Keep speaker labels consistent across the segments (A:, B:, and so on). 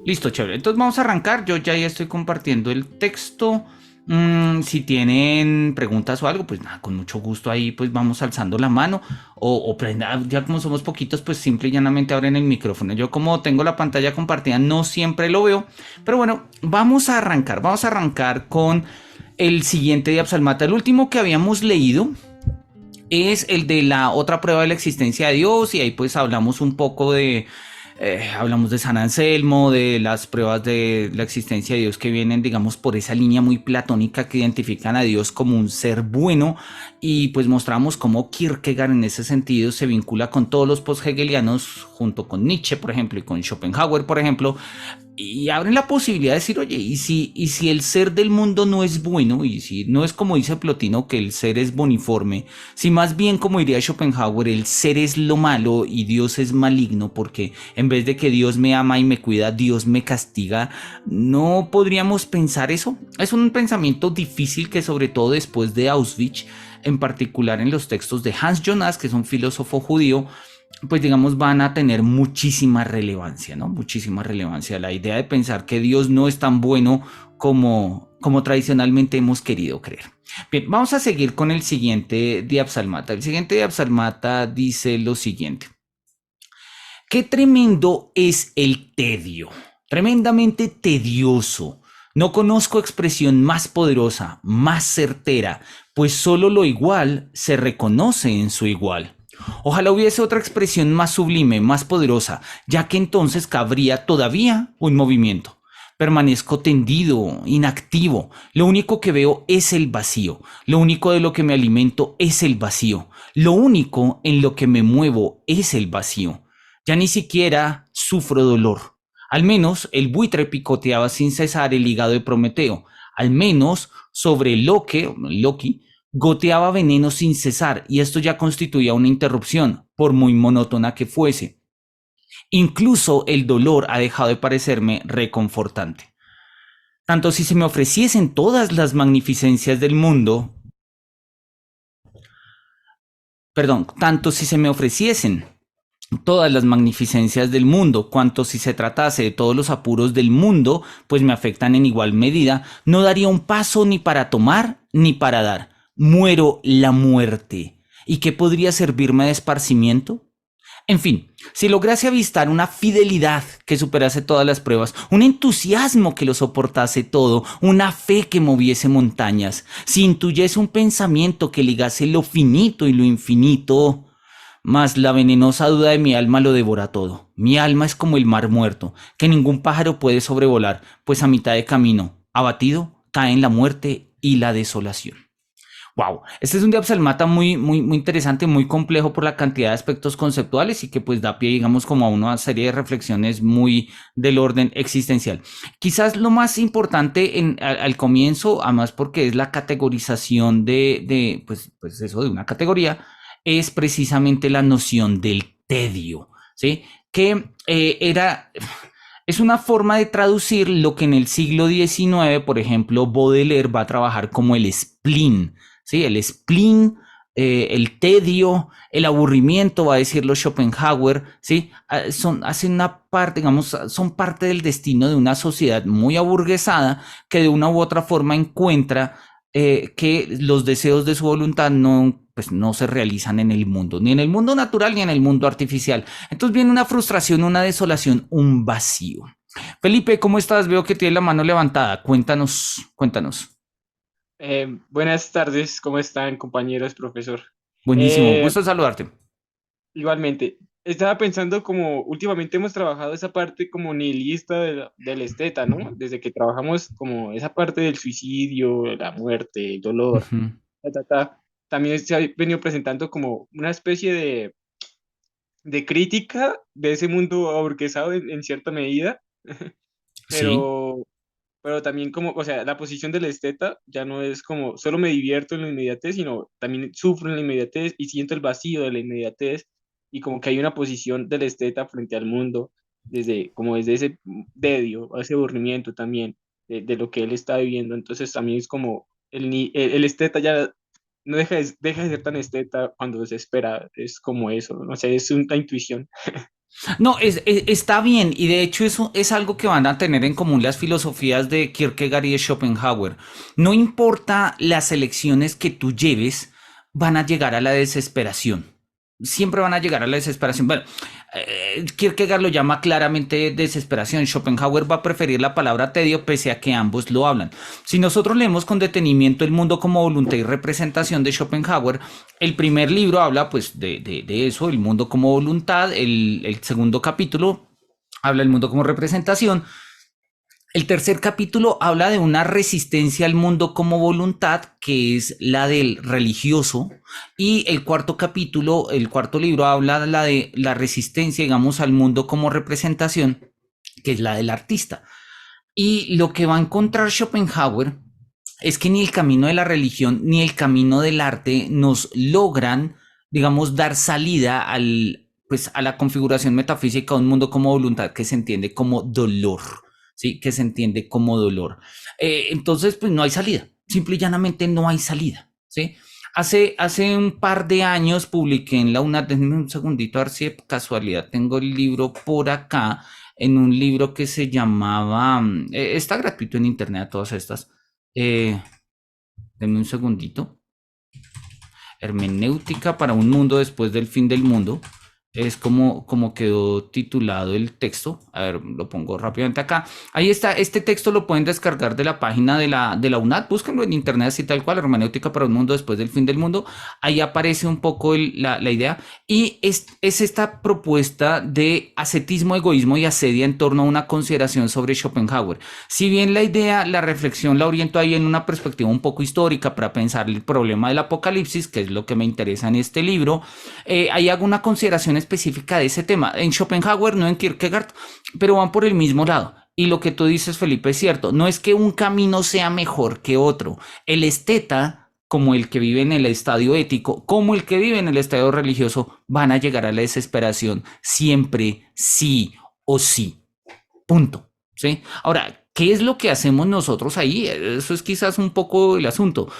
A: Listo, chévere. Entonces vamos a arrancar. Yo ya estoy compartiendo el texto. Si tienen preguntas o algo, pues nada, con mucho gusto ahí pues vamos alzando la mano. Ya como somos poquitos, pues simple y llanamente abren el micrófono. Yo como tengo la pantalla compartida, no siempre lo veo. Pero bueno, vamos a arrancar. Vamos a arrancar con el siguiente de Absalmata. El último que habíamos leído es el de la otra prueba de la existencia de Dios y ahí pues hablamos un poco de hablamos de San Anselmo, de las pruebas de la existencia de Dios que vienen, digamos, por esa línea muy platónica que identifican a Dios como un ser bueno y pues mostramos cómo Kierkegaard en ese sentido se vincula con todos los post-hegelianos junto con Nietzsche, por ejemplo, y con Schopenhauer, por ejemplo, y abren la posibilidad de decir, oye, ¿y si el ser del mundo no es bueno? Y si no es como dice Plotino, que el ser es boniforme, si más bien como diría Schopenhauer, el ser es lo malo y Dios es maligno, porque en vez de que Dios me ama y me cuida, Dios me castiga, ¿no podríamos pensar eso? Es un pensamiento difícil que sobre todo después de Auschwitz, en particular en los textos de Hans Jonas, que es un filósofo judío, pues digamos van a tener muchísima relevancia, ¿no? Muchísima relevancia. La idea de pensar que Dios no es tan bueno como tradicionalmente hemos querido creer. Bien, vamos a seguir con el siguiente Diapsalmata. El siguiente Diapsalmata dice lo siguiente. Qué tremendo es el tedio, tremendamente tedioso. No conozco expresión más poderosa, más certera, pues solo lo igual se reconoce en su igual. Ojalá hubiese otra expresión más sublime, más poderosa, ya que entonces cabría todavía un movimiento. Permanezco tendido, inactivo. Lo único que veo es el vacío. Lo único de lo que me alimento es el vacío. Lo único en lo que me muevo es el vacío. Ya ni siquiera sufro dolor. Al menos el buitre picoteaba sin cesar el hígado de Prometeo. Al menos sobre Loki goteaba veneno sin cesar, y esto ya constituía una interrupción, por muy monótona que fuese. Incluso el dolor ha dejado de parecerme reconfortante. Tanto si se me ofreciesen todas las magnificencias del mundo, tanto si se me ofreciesen todas las magnificencias del mundo, cuanto si se tratase de todos los apuros del mundo, pues me afectan en igual medida, no daría un paso ni para tomar ni para dar. Muero la muerte. ¿Y qué podría servirme de esparcimiento? En fin, si lograse avistar una fidelidad que superase todas las pruebas, un entusiasmo que lo soportase todo, una fe que moviese montañas, si intuyese un pensamiento que ligase lo finito y lo infinito, mas la venenosa duda de mi alma lo devora todo. Mi alma es como el mar muerto, que ningún pájaro puede sobrevolar, pues a mitad de camino, abatido, caen la muerte y la desolación. Wow, este es un Diapsalmata muy interesante, muy complejo por la cantidad de aspectos conceptuales y que pues da pie, digamos, como a una serie de reflexiones muy del orden existencial. Quizás lo más importante al comienzo, además porque es la categorización pues eso, de una categoría, es precisamente la noción del tedio, ¿sí? Que es una forma de traducir lo que en el siglo XIX, por ejemplo, Baudelaire va a trabajar como el spleen, ¿sí? El spleen, el tedio, el aburrimiento, va a decirlo Schopenhauer, ¿sí? Hacen una parte, digamos, son parte del destino de una sociedad muy aburguesada que de una u otra forma encuentra que los deseos de su voluntad pues no se realizan en el mundo, ni en el mundo natural ni en el mundo artificial. Entonces viene una frustración, una desolación, un vacío. Felipe, ¿cómo estás? Veo que tienes la mano levantada. Cuéntanos, cuéntanos.
B: Buenas tardes, ¿cómo están, compañeros, profesor?
A: Buenísimo,
B: Eh,
A: gusto en saludarte.
B: Igualmente, estaba pensando como últimamente hemos trabajado esa parte como nihilista del esteta, ¿no? Desde que trabajamos como esa parte del suicidio, la muerte, el dolor,
A: Ujú.
B: ta, ta, ta. También se ha venido presentando como una especie de crítica de ese mundo aburguesado en cierta medida,
A: Sí,
B: pero también como, o sea, la posición del esteta ya no es como solo me divierto en la inmediatez, sino también sufro en la inmediatez y siento el vacío de la inmediatez y como que hay una posición del esteta frente al mundo desde como desde ese dedio, ese aburrimiento también de lo que él está viviendo. Entonces también es como el esteta ya no deja de ser tan esteta cuando desespera, es como eso, no sé, es una intuición.
A: No, está bien, y de hecho eso es algo que van a tener en común las filosofías de Kierkegaard y de Schopenhauer. No importa las elecciones que tú lleves, van a llegar a la desesperación. Siempre van a llegar a la desesperación. Bueno, Kierkegaard lo llama claramente desesperación. Schopenhauer va a preferir la palabra tedio pese a que ambos lo hablan. Si nosotros leemos con detenimiento El mundo como voluntad y representación de Schopenhauer, el primer libro habla pues de eso, el mundo como voluntad. El segundo capítulo habla del mundo como representación. El tercer capítulo habla de una resistencia al mundo como voluntad, que es la del religioso. Y el cuarto capítulo, el cuarto libro, habla de la resistencia, digamos, al mundo como representación, que es la del artista. Y lo que va a encontrar Schopenhauer es que ni el camino de la religión ni el camino del arte nos logran, digamos, dar salida pues, a la configuración metafísica de un mundo como voluntad que se entiende como dolor, ¿sí? Que se entiende como dolor. Entonces, pues no hay salida, simple y llanamente no hay salida, ¿sí? Hace un par de años publiqué en la UNAD, déjenme un segundito a ver si de casualidad tengo el libro por acá, en un libro que se llamaba, está gratuito en internet, todas estas. Denme un segundito. Hermenéutica para un mundo después del fin del mundo. Es como quedó titulado el texto. A ver, lo pongo rápidamente acá. Ahí está, este texto lo pueden descargar de la página de la UNAD. Búsquenlo en internet así tal cual, Hermenéutica para un mundo después del fin del mundo. Ahí aparece un poco la idea. Y es esta propuesta de ascetismo, egoísmo y asedia en torno a una consideración sobre Schopenhauer. Si bien la idea, la reflexión la oriento ahí en una perspectiva un poco histórica para pensar el problema del apocalipsis, que es lo que me interesa en este libro, ahí hago una consideración específica de ese tema. En Schopenhauer, no en Kierkegaard, pero van por el mismo lado. Y lo que tú dices, Felipe, es cierto. No es que un camino sea mejor que otro. El esteta, como el que vive en el estadio ético, como el que vive en el estadio religioso, van a llegar a la desesperación siempre, sí o sí. Punto. ¿Sí? Ahora, ¿qué es lo que hacemos nosotros ahí? Eso es quizás un poco el asunto.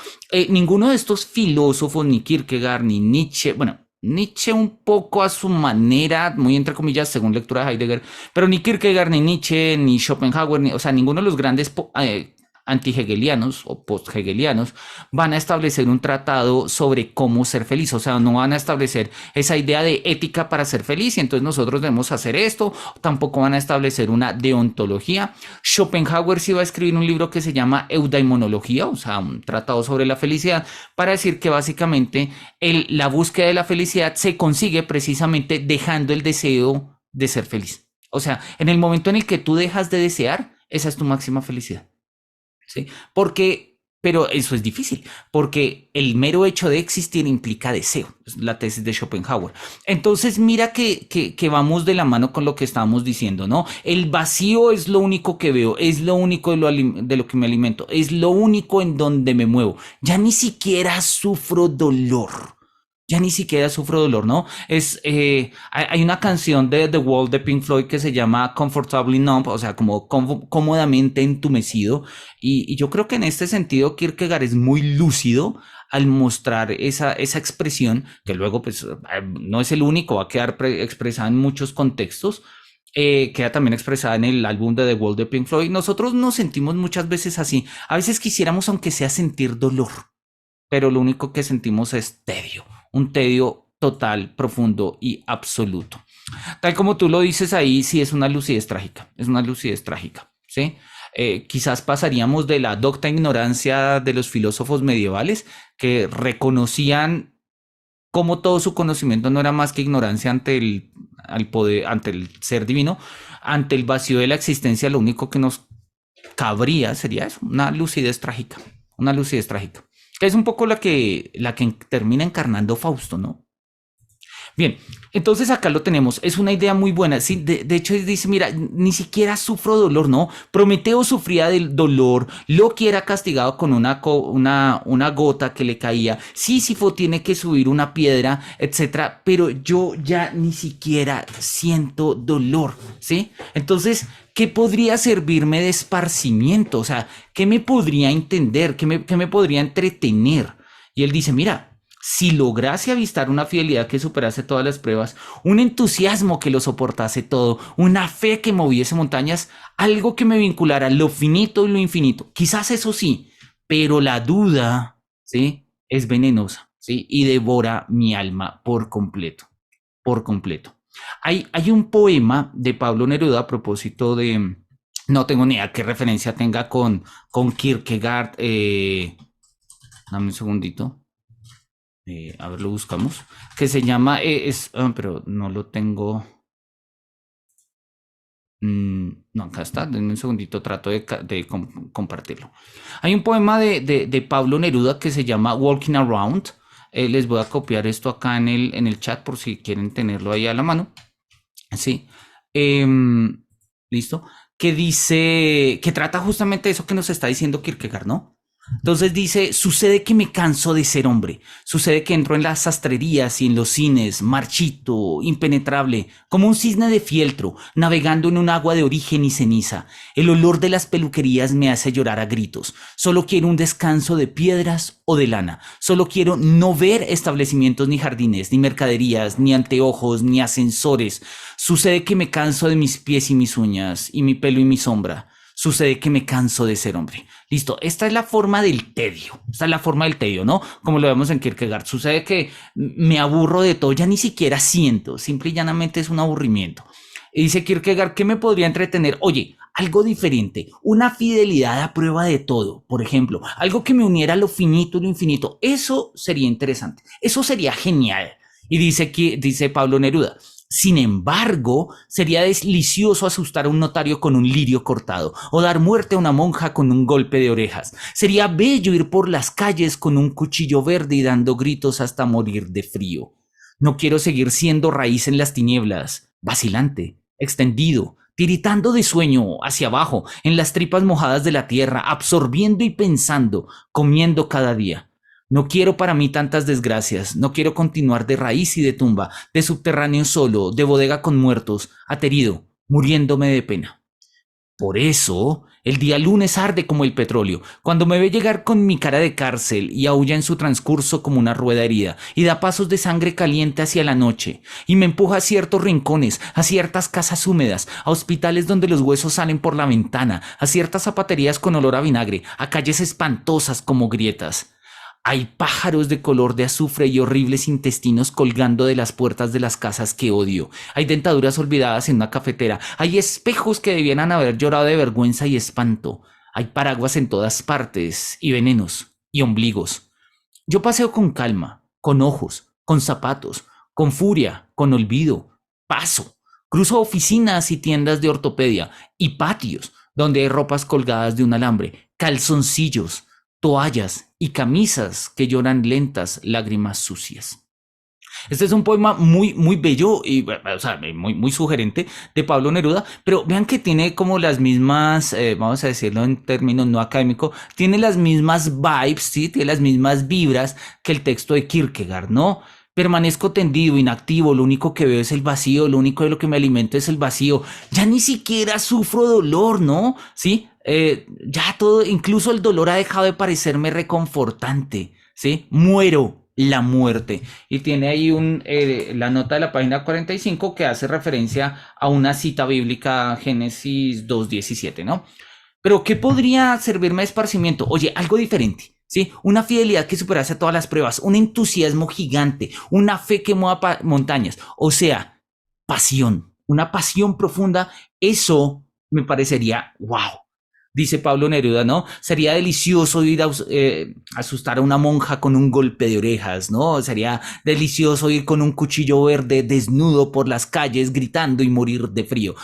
A: Ninguno de estos filósofos, ni Kierkegaard, ni Nietzsche, bueno, Nietzsche un poco a su manera, muy entre comillas, según lectura de Heidegger, pero ni Kierkegaard, ni Nietzsche, ni Schopenhauer, o sea, ninguno de los grandes anti-hegelianos o post-hegelianos van a establecer un tratado sobre cómo ser feliz, o sea, no van a establecer esa idea de ética para ser feliz y entonces nosotros debemos hacer esto, tampoco van a establecer una deontología. Schopenhauer sí va a escribir un libro que se llama Eudaimonología, o sea, un tratado sobre la felicidad, para decir que básicamente la búsqueda de la felicidad se consigue precisamente dejando el deseo de ser feliz. O sea, en el momento en el que tú dejas de desear, esa es tu máxima felicidad. ¿Sí? Pero eso es difícil, porque el mero hecho de existir implica deseo, es la tesis de Schopenhauer. Entonces mira que vamos de la mano con lo que estábamos diciendo, ¿no? El vacío es lo único que veo, es lo único de lo que me alimento, es lo único en donde me muevo. Ya ni siquiera sufro dolor. Ya ni siquiera sufro dolor, ¿no? Hay una canción de The Wall de Pink Floyd que se llama Comfortably Numb, o sea, como cómodamente entumecido. Y yo creo que en este sentido Kierkegaard es muy lúcido al mostrar esa expresión, que luego pues no es el único, va a quedar expresada en muchos contextos. Queda también expresada en el álbum de The Wall de Pink Floyd. Nosotros nos sentimos muchas veces así. A veces quisiéramos, aunque sea, sentir dolor, pero lo único que sentimos es tedio, un tedio total, profundo y absoluto. Tal como tú lo dices ahí, sí es una lucidez trágica, es una lucidez trágica, ¿sí? Quizás pasaríamos de la docta ignorancia de los filósofos medievales que reconocían cómo todo su conocimiento no era más que ignorancia ante el poder, ante el ser divino, ante el vacío de la existencia. Lo único que nos cabría sería eso, una lucidez trágica, una lucidez trágica. Que es un poco la que termina encarnando Fausto, ¿no? Bien, entonces acá lo tenemos, es una idea muy buena, sí, de hecho dice, mira, ni siquiera sufro dolor, ¿no? Prometeo sufría del dolor, Loki era castigado con una gota que le caía, Sísifo tiene que subir una piedra, etcétera, pero yo ya ni siquiera siento dolor, ¿sí? Entonces, ¿qué podría servirme de esparcimiento? O sea, ¿qué me podría entender? ¿Qué me podría entretener? Y él dice, mira, Si lograse avistar una fidelidad que superase todas las pruebas, un entusiasmo que lo soportase todo, una fe que moviese montañas, algo que me vinculara lo finito y lo infinito, quizás eso sí, pero la duda, ¿sí? Es venenosa, ¿sí? Y devora mi alma por completo, por completo. Hay un poema de Pablo Neruda a propósito de, no tengo ni idea qué referencia tenga con Kierkegaard, dame un segundito. A ver, lo buscamos. Que se llama, pero no lo tengo. No, acá está. Denme un segundito, trato de compartirlo. Hay un poema de Pablo Neruda que se llama Walking Around. Les voy a copiar esto acá en el chat por si quieren tenerlo ahí a la mano. Sí. Listo. Que dice, que trata justamente de eso que nos está diciendo Kierkegaard, ¿no? Entonces dice, sucede que me canso de ser hombre, sucede que entro en las sastrerías y en los cines, marchito, impenetrable, como un cisne de fieltro, navegando en un agua de origen y ceniza. El olor de las peluquerías me hace llorar a gritos. Solo quiero un descanso de piedras o de lana. Solo quiero no ver establecimientos ni jardines, ni mercaderías, ni anteojos, ni ascensores. Sucede que me canso de mis pies y mis uñas, y mi pelo y mi sombra. Sucede que me canso de ser hombre. Listo, esta es la forma del tedio. Esta es la forma del tedio, ¿no? Como lo vemos en Kierkegaard. Sucede que me aburro de todo, ya ni siquiera siento. Simple y llanamente es un aburrimiento. Y dice Kierkegaard, ¿qué me podría entretener? Oye, algo diferente, una fidelidad a prueba de todo, por ejemplo, algo que me uniera a lo finito y lo infinito. Eso sería interesante. Eso sería genial. Y dice Pablo Neruda, sin embargo, sería delicioso asustar a un notario con un lirio cortado o dar muerte a una monja con un golpe de orejas. Sería bello ir por las calles con un cuchillo verde y dando gritos hasta morir de frío. No quiero seguir siendo raíz en las tinieblas, vacilante, extendido, tiritando de sueño hacia abajo, en las tripas mojadas de la tierra, absorbiendo y pensando, comiendo cada día. No quiero para mí tantas desgracias, no quiero continuar de raíz y de tumba, de subterráneo solo, de bodega con muertos, aterido, muriéndome de pena. Por eso, el día lunes arde como el petróleo, cuando me ve llegar con mi cara de cárcel y aúlla en su transcurso como una rueda herida, y da pasos de sangre caliente hacia la noche, y me empuja a ciertos rincones, a ciertas casas húmedas, a hospitales donde los huesos salen por la ventana, a ciertas zapaterías con olor a vinagre, a calles espantosas como grietas. Hay pájaros de color de azufre y horribles intestinos colgando de las puertas de las casas que odio. Hay dentaduras olvidadas en una cafetera. Hay espejos que debieran haber llorado de vergüenza y espanto. Hay paraguas en todas partes y venenos y ombligos. Yo paseo con calma, con ojos, con zapatos, con furia, con olvido. Paso. Cruzo oficinas y tiendas de ortopedia y patios donde hay ropas colgadas de un alambre, calzoncillos, toallas y camisas que lloran lentas lágrimas sucias. Este es un poema muy bello y, o sea, muy sugerente de Pablo Neruda, pero vean que tiene como las mismas, vamos a decirlo en términos no académicos, tiene las mismas vibes, ¿sí? Tiene las mismas vibras que el texto de Kierkegaard, ¿no? Permanezco tendido, inactivo, lo único que veo es el vacío, lo único de lo que me alimento es el vacío. Ya ni siquiera sufro dolor, ¿no? ¿Sí? Ya todo, incluso el dolor ha dejado de parecerme reconfortante, ¿sí? Muero la muerte. Y tiene ahí la nota de la página 45 que hace referencia a una cita bíblica, Génesis 2:17, ¿no? Pero ¿qué podría servirme de esparcimiento? Oye, algo diferente. ¿Sí? Una fidelidad que superase todas las pruebas, un entusiasmo gigante, una fe que mueva montañas, o sea, pasión, una pasión profunda, eso me parecería wow. Dice Pablo Neruda, ¿no? Sería delicioso ir a asustar a una monja con un golpe de orejas, ¿no? Sería delicioso ir con un cuchillo verde desnudo por las calles gritando y morir de frío.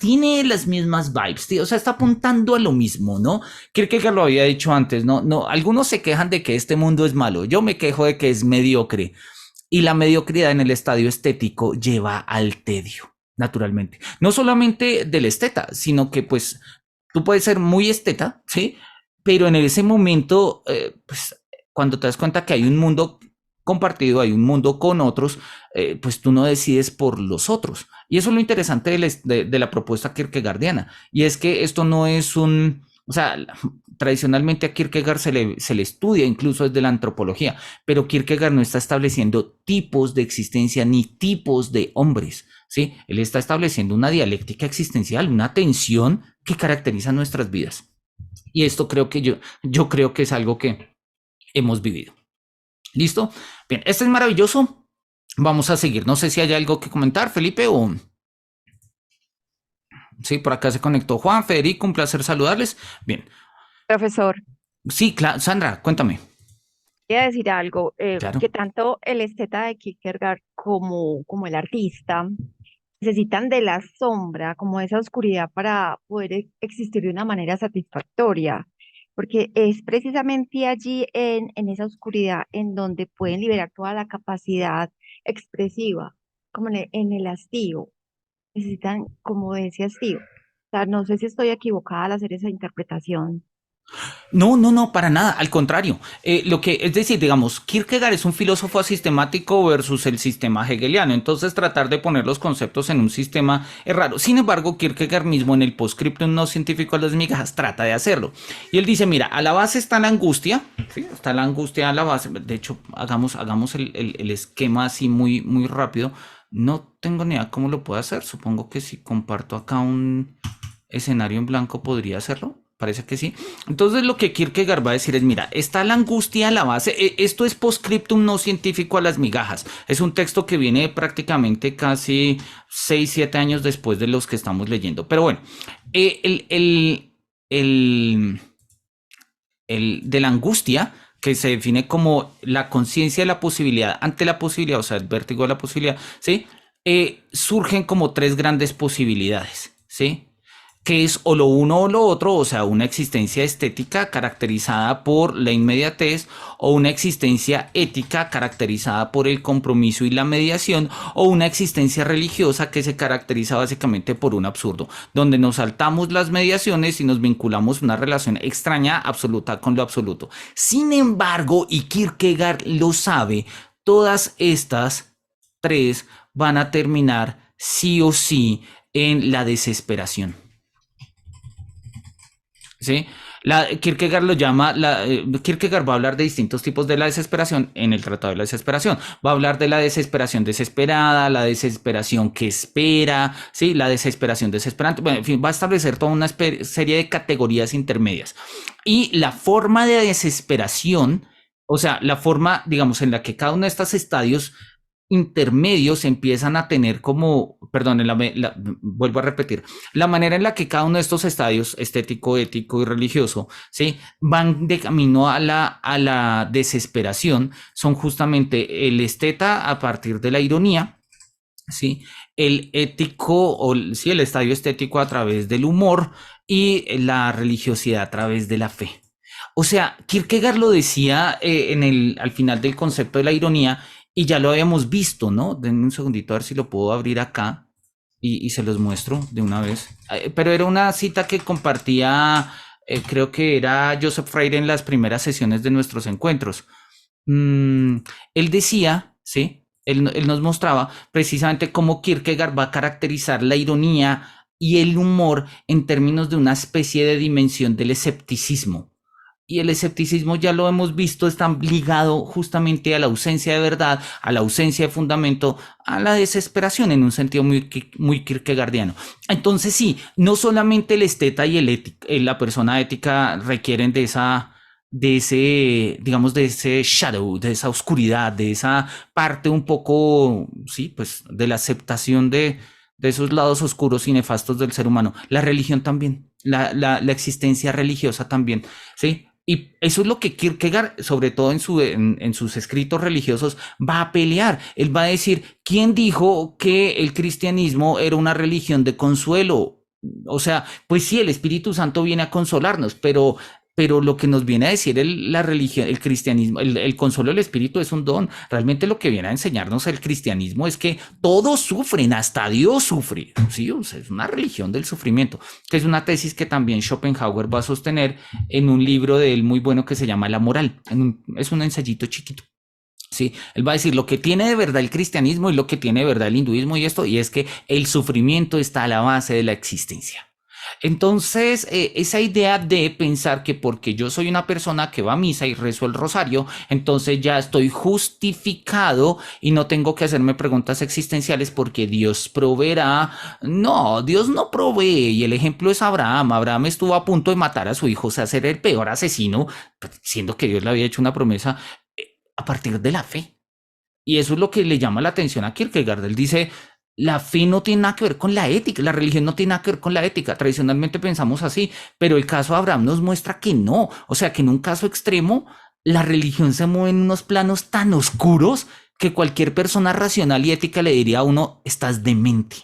A: Tiene las mismas vibes, tío. O sea, está apuntando a lo mismo, ¿no? Creo que lo había dicho antes, ¿no? No, algunos se quejan de que este mundo es malo. Yo me quejo de que es mediocre. Y la mediocridad en el estadio estético lleva al tedio, naturalmente. No solamente del esteta, sino que pues tú puedes ser muy esteta, ¿sí? Pero en ese momento, pues cuando te das cuenta que hay un mundo compartido, hay un mundo con otros, pues tú no decides por los otros. Y eso es lo interesante de la propuesta kierkegaardiana. Y es que esto no es O sea, tradicionalmente a Kierkegaard se le estudia incluso desde la antropología, pero Kierkegaard no está estableciendo tipos de existencia ni tipos de hombres, ¿sí? Él está estableciendo una dialéctica existencial, una tensión que caracteriza nuestras vidas. Y esto creo que yo creo que es algo que hemos vivido. ¿Listo? Bien, este es maravilloso. Vamos a seguir. No sé si hay algo que comentar, Felipe, o... Sí, por acá se conectó Juan, Federico, un placer saludarles. Bien.
C: Profesor,
A: Sí, claro, Sandra, cuéntame.
C: voy a decir algo,
A: Claro.
C: que tanto el esteta de Kierkegaard como el artista necesitan de la sombra, como esa oscuridad para poder existir de una manera satisfactoria, porque es precisamente allí en esa oscuridad en donde pueden liberar toda la capacidad expresiva, como en el hastío, necesitan como de ese hastío. O sea, no sé si estoy equivocada al hacer esa interpretación.
A: No, no, no, para nada, al contrario. Lo que, es decir, digamos, Kierkegaard es un filósofo asistemático versus el sistema hegeliano, entonces tratar de poner los conceptos en un sistema es raro. Sin embargo, Kierkegaard mismo en el postscriptum no científico a las migajas trata de hacerlo. Y él dice, mira, a la base está la angustia, ¿sí? Está la angustia a la base. De hecho, hagamos el esquema así muy, muy rápido. No tengo ni idea cómo lo puedo hacer. Supongo que si comparto acá un escenario en blanco podría hacerlo. Parece que sí. Entonces lo que Kierkegaard va a decir es, mira, está la angustia a la base. Esto es postscriptum no científico a las migajas. Es un texto que viene prácticamente casi 6 7 años después de los que estamos leyendo. Pero bueno, el de la angustia, que se define como la conciencia de la posibilidad ante la posibilidad, o sea, el vértigo de la posibilidad, ¿sí? Surgen como tres grandes posibilidades, ¿sí? Que es o lo uno o lo otro, o sea, una existencia estética caracterizada por la inmediatez o una existencia ética caracterizada por el compromiso y la mediación o una existencia religiosa que se caracteriza básicamente por un absurdo, donde nos saltamos las mediaciones y nos vinculamos a una relación extraña absoluta con lo absoluto. Sin embargo, y Kierkegaard lo sabe, todas estas tres van a terminar sí o sí en la desesperación. ¿Sí? Kierkegaard lo llama, Kierkegaard va a hablar de distintos tipos de la desesperación en el Tratado de la Desesperación. Va a hablar de la desesperación desesperada, la desesperación que espera, ¿sí? La desesperación desesperante. Bueno, en fin, va a establecer toda una serie de categorías intermedias. Y la forma de desesperación, o sea, la forma, digamos, en la que cada uno de estos estadios intermedios empiezan a tener como, perdón, vuelvo a repetir, la manera en la que cada uno de estos estadios, estético, ético y religioso, ¿sí? Van de camino a la desesperación, son justamente el esteta a partir de la ironía, ¿sí? El ético, o sí, el estadio estético a través del humor y la religiosidad a través de la fe. O sea, Kierkegaard lo decía al final del concepto de la ironía, y ya lo habíamos visto, ¿no? Denme un segundito a ver si lo puedo abrir acá y se los muestro de una vez. Pero era una cita que compartía, creo que era Joseph Freire en las primeras sesiones de nuestros encuentros. Él decía, ¿sí? Él nos mostraba precisamente cómo Kierkegaard va a caracterizar la ironía y el humor en términos de una especie de dimensión del escepticismo. Y el escepticismo ya lo hemos visto, está ligado justamente a la ausencia de verdad, a la ausencia de fundamento, a la desesperación en un sentido muy, muy kierkegaardiano. Entonces sí, no solamente el esteta y la persona ética requieren de ese, digamos, de ese shadow, de esa oscuridad, de esa parte un poco, sí, pues de la aceptación de esos lados oscuros y nefastos del ser humano. La religión también, la existencia religiosa también, ¿sí? Y eso es lo que Kierkegaard, sobre todo en sus escritos religiosos, va a pelear. Él va a decir, ¿quién dijo que el cristianismo era una religión de consuelo? O sea, pues sí, el Espíritu Santo viene a consolarnos, pero lo que nos viene a decir la religión, el cristianismo, el consuelo del Espíritu es un don. Realmente lo que viene a enseñarnos el cristianismo es que todos sufren, hasta Dios sufre. Sí, o sea, es una religión del sufrimiento, que es una tesis que también Schopenhauer va a sostener en un libro de él muy bueno que se llama La Moral. Es un ensayito chiquito. Sí, él va a decir lo que tiene de verdad el cristianismo y lo que tiene de verdad el hinduismo y esto, y es que el sufrimiento está a la base de la existencia. Entonces, esa idea de pensar que porque yo soy una persona que va a misa y rezo el rosario, entonces ya estoy justificado y no tengo que hacerme preguntas existenciales porque Dios proveerá. No, Dios no provee. Y el ejemplo es Abraham. Abraham estuvo a punto de matar a su hijo, o sea, ser el peor asesino, siendo que Dios le había hecho una promesa a partir de la fe. Y eso es lo que le llama la atención a Kierkegaard. Él dice, la fe no tiene nada que ver con la ética, la religión no tiene nada que ver con la ética. Tradicionalmente pensamos así, pero el caso de Abraham nos muestra que no. O sea, que en un caso extremo, la religión se mueve en unos planos tan oscuros que cualquier persona racional y ética le diría a uno, estás demente.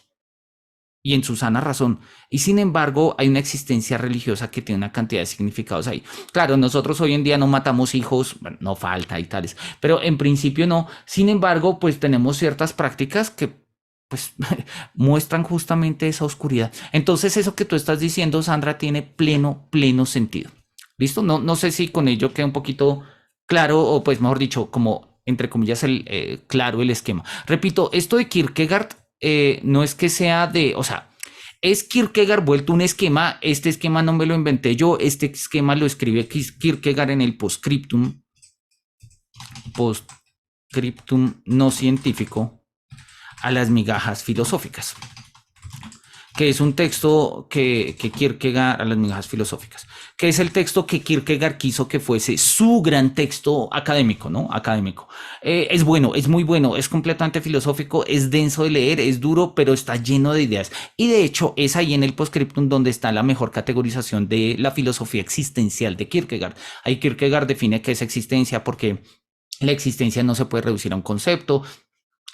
A: Y en su sana razón. Y sin embargo, hay una existencia religiosa que tiene una cantidad de significados ahí. Claro, nosotros hoy en día no matamos hijos, bueno, no falta y tales, pero en principio no. Sin embargo, pues tenemos ciertas prácticas que pues muestran justamente esa oscuridad. Entonces, eso que tú estás diciendo, Sandra, tiene pleno sentido. ¿Listo? No sé si con ello queda un poquito claro, o pues mejor dicho, como entre comillas, claro el esquema. Repito, esto de Kierkegaard no es que sea de, o sea, es Kierkegaard vuelto un esquema. Este esquema no me lo inventé yo, este esquema lo escribe Kierkegaard en el postscriptum no científico a las migajas filosóficas, que es un texto que Kierkegaard, a las migajas filosóficas, que es el texto que Kierkegaard quiso que fuese su gran texto académico, ¿no? Académico. Es bueno, es muy bueno, es completamente filosófico, es denso de leer, es duro, pero está lleno de ideas. Y de hecho es ahí en el postscriptum donde está la mejor categorización de la filosofía existencial de Kierkegaard. Ahí Kierkegaard define qué es existencia, porque la existencia no se puede reducir a un concepto.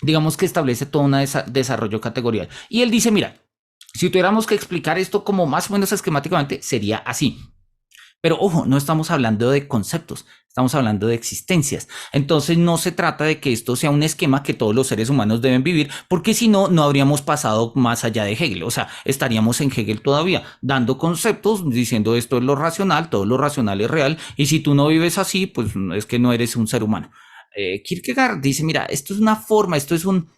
A: Digamos que establece todo un desarrollo categorial. Y él dice, mira, si tuviéramos que explicar esto como más o menos esquemáticamente, sería así. Pero ojo, no estamos hablando de conceptos, estamos hablando de existencias. Entonces no se trata de que esto sea un esquema que todos los seres humanos deben vivir, porque si no, no habríamos pasado más allá de Hegel. O sea, estaríamos en Hegel todavía, dando conceptos, diciendo esto es lo racional, todo lo racional es real, y si tú no vives así, pues es que no eres un ser humano. Kierkegaard dice, mira, esto es una forma, esto es un...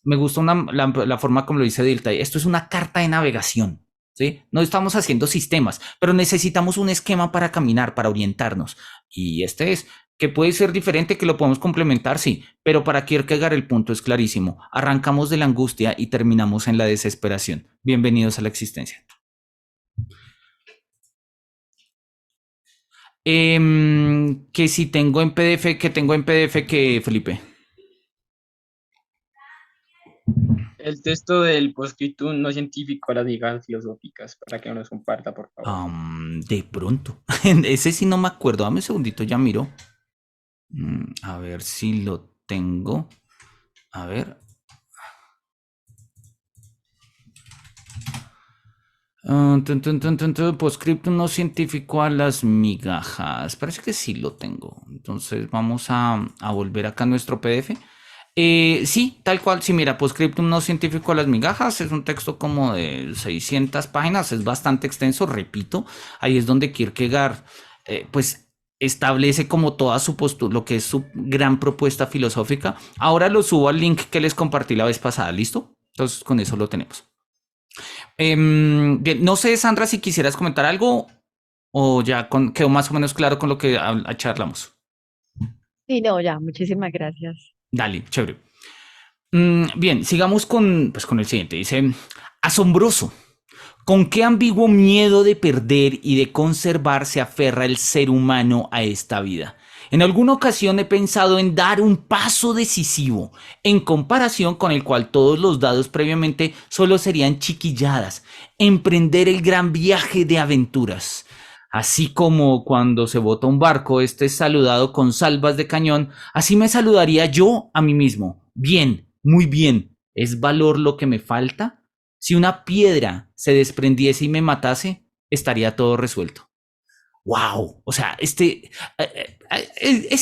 A: Me gusta la forma como lo dice Dilthey, esto es una carta de navegación. ¿Sí? No estamos haciendo sistemas, pero necesitamos un esquema para caminar, para orientarnos. Y este es, que puede ser diferente, que lo podemos complementar, sí, pero para Kierkegaard el punto es clarísimo. Arrancamos de la angustia y terminamos en la desesperación. Bienvenidos a la existencia. Que si tengo en PDF, que Felipe.
B: El texto del postscriptum no científico a las migajas filosóficas, para que nos comparta, por favor.
A: De pronto. Ese sí no me acuerdo. Dame un segundito, ya miro. A ver si lo tengo. A ver. Postscriptum no científico a las migajas. Parece que sí lo tengo. Entonces vamos a volver acá a nuestro PDF. Sí, tal cual. Sí, mira, postscriptum no científico a las migajas es un texto como de 600 páginas, es bastante extenso, repito. Ahí es donde Kierkegaard, pues, establece como toda su postura, lo que es su gran propuesta filosófica. Ahora lo subo al link que les compartí la vez pasada, ¿listo? Entonces, con eso lo tenemos. Bien, no sé, Sandra, si quisieras comentar algo o ya quedó más o menos claro con lo que charlamos.
C: Sí, no, ya, muchísimas gracias.
A: Dale, chévere. Bien, sigamos con el siguiente. Dice, asombroso. ¿Con qué ambiguo miedo de perder y de conservar se aferra el ser humano a esta vida? En alguna ocasión he pensado en dar un paso decisivo, en comparación con el cual todos los dados previamente solo serían chiquilladas, emprender el gran viaje de aventuras. Así como cuando se bota un barco, este es saludado con salvas de cañón, así me saludaría yo a mí mismo. Bien, muy bien. ¿Es valor lo que me falta? Si una piedra se desprendiese y me matase, estaría todo resuelto. ¡Wow! O sea, es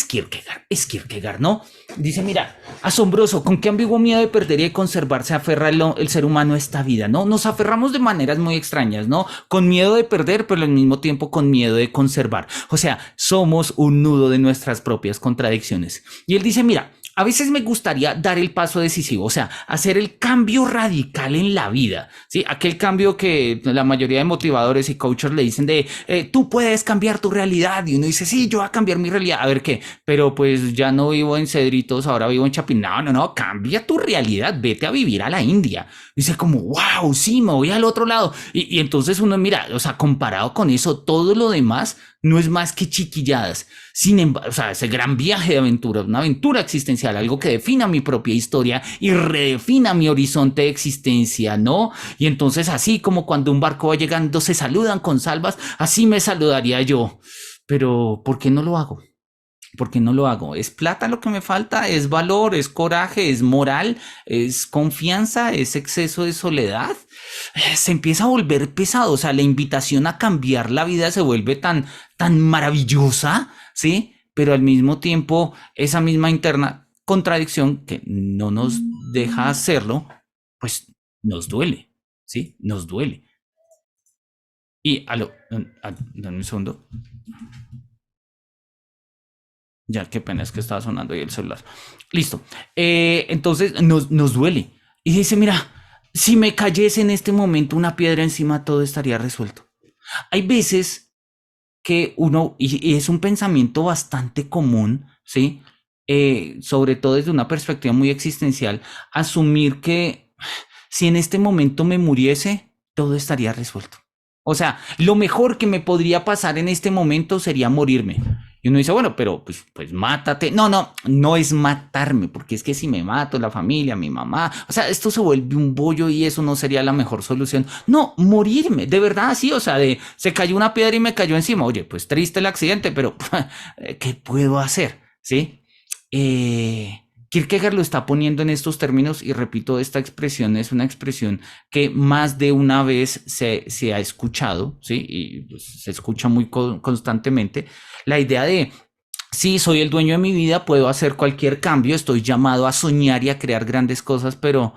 A: Kierkegaard, ¿no? Dice, mira, asombroso, con qué ambiguo miedo de perder y de conservar se aferra el ser humano a esta vida, ¿no? Nos aferramos de maneras muy extrañas, ¿no? Con miedo de perder, pero al mismo tiempo con miedo de conservar. O sea, somos un nudo de nuestras propias contradicciones. Y él dice, mira, a veces me gustaría dar el paso decisivo, o sea, hacer el cambio radical en la vida, ¿sí? Aquel cambio que la mayoría de motivadores y coaches le dicen de, tú puedes cambiar tu realidad, y uno dice, sí, yo voy a cambiar mi realidad, a ver qué, pero pues ya no vivo en Cedritos, ahora vivo en Chapín, no, cambia tu realidad, vete a vivir a la India. Dice como, wow, sí, me voy al otro lado, y entonces uno mira, o sea, comparado con eso, todo lo demás no es más que chiquilladas. Sin embargo, o sea, ese gran viaje de aventura, una aventura existencial, algo que defina mi propia historia y redefina mi horizonte de existencia, ¿no? Y entonces así como cuando un barco va llegando se saludan con salvas, así me saludaría yo. Pero ¿por qué no lo hago? ¿Por qué no lo hago? ¿Es plata lo que me falta? ¿Es valor? ¿Es coraje? ¿Es moral? ¿Es confianza? ¿Es exceso de soledad? Se empieza a volver pesado, o sea, la invitación a cambiar la vida se vuelve tan maravillosa, ¿sí? Pero al mismo tiempo, esa misma interna contradicción que no nos deja hacerlo, pues nos duele, ¿sí? Nos duele. Y, dame un segundo. Ya, qué pena, es que estaba sonando ahí el celular. Listo. Entonces nos duele. Y dice, mira, si me cayese en este momento una piedra encima, todo estaría resuelto. Hay veces que uno, y es un pensamiento bastante común, ¿sí? Sobre todo desde una perspectiva muy existencial, asumir que si en este momento me muriese, todo estaría resuelto. O sea, lo mejor que me podría pasar en este momento sería morirme. Y uno dice, bueno, pero pues mátate. No es matarme, porque es que si me mato, la familia, mi mamá, o sea, esto se vuelve un bollo y eso no sería la mejor solución. No, morirme, de verdad, sí, o sea, se cayó una piedra y me cayó encima. Oye, pues triste el accidente, pero ¿qué puedo hacer? ¿Sí? Kierkegaard lo está poniendo en estos términos y repito, esta expresión es una expresión que más de una vez se ha escuchado, ¿sí? Y pues, se escucha muy constantemente. La idea de, sí, soy el dueño de mi vida, puedo hacer cualquier cambio, estoy llamado a soñar y a crear grandes cosas, pero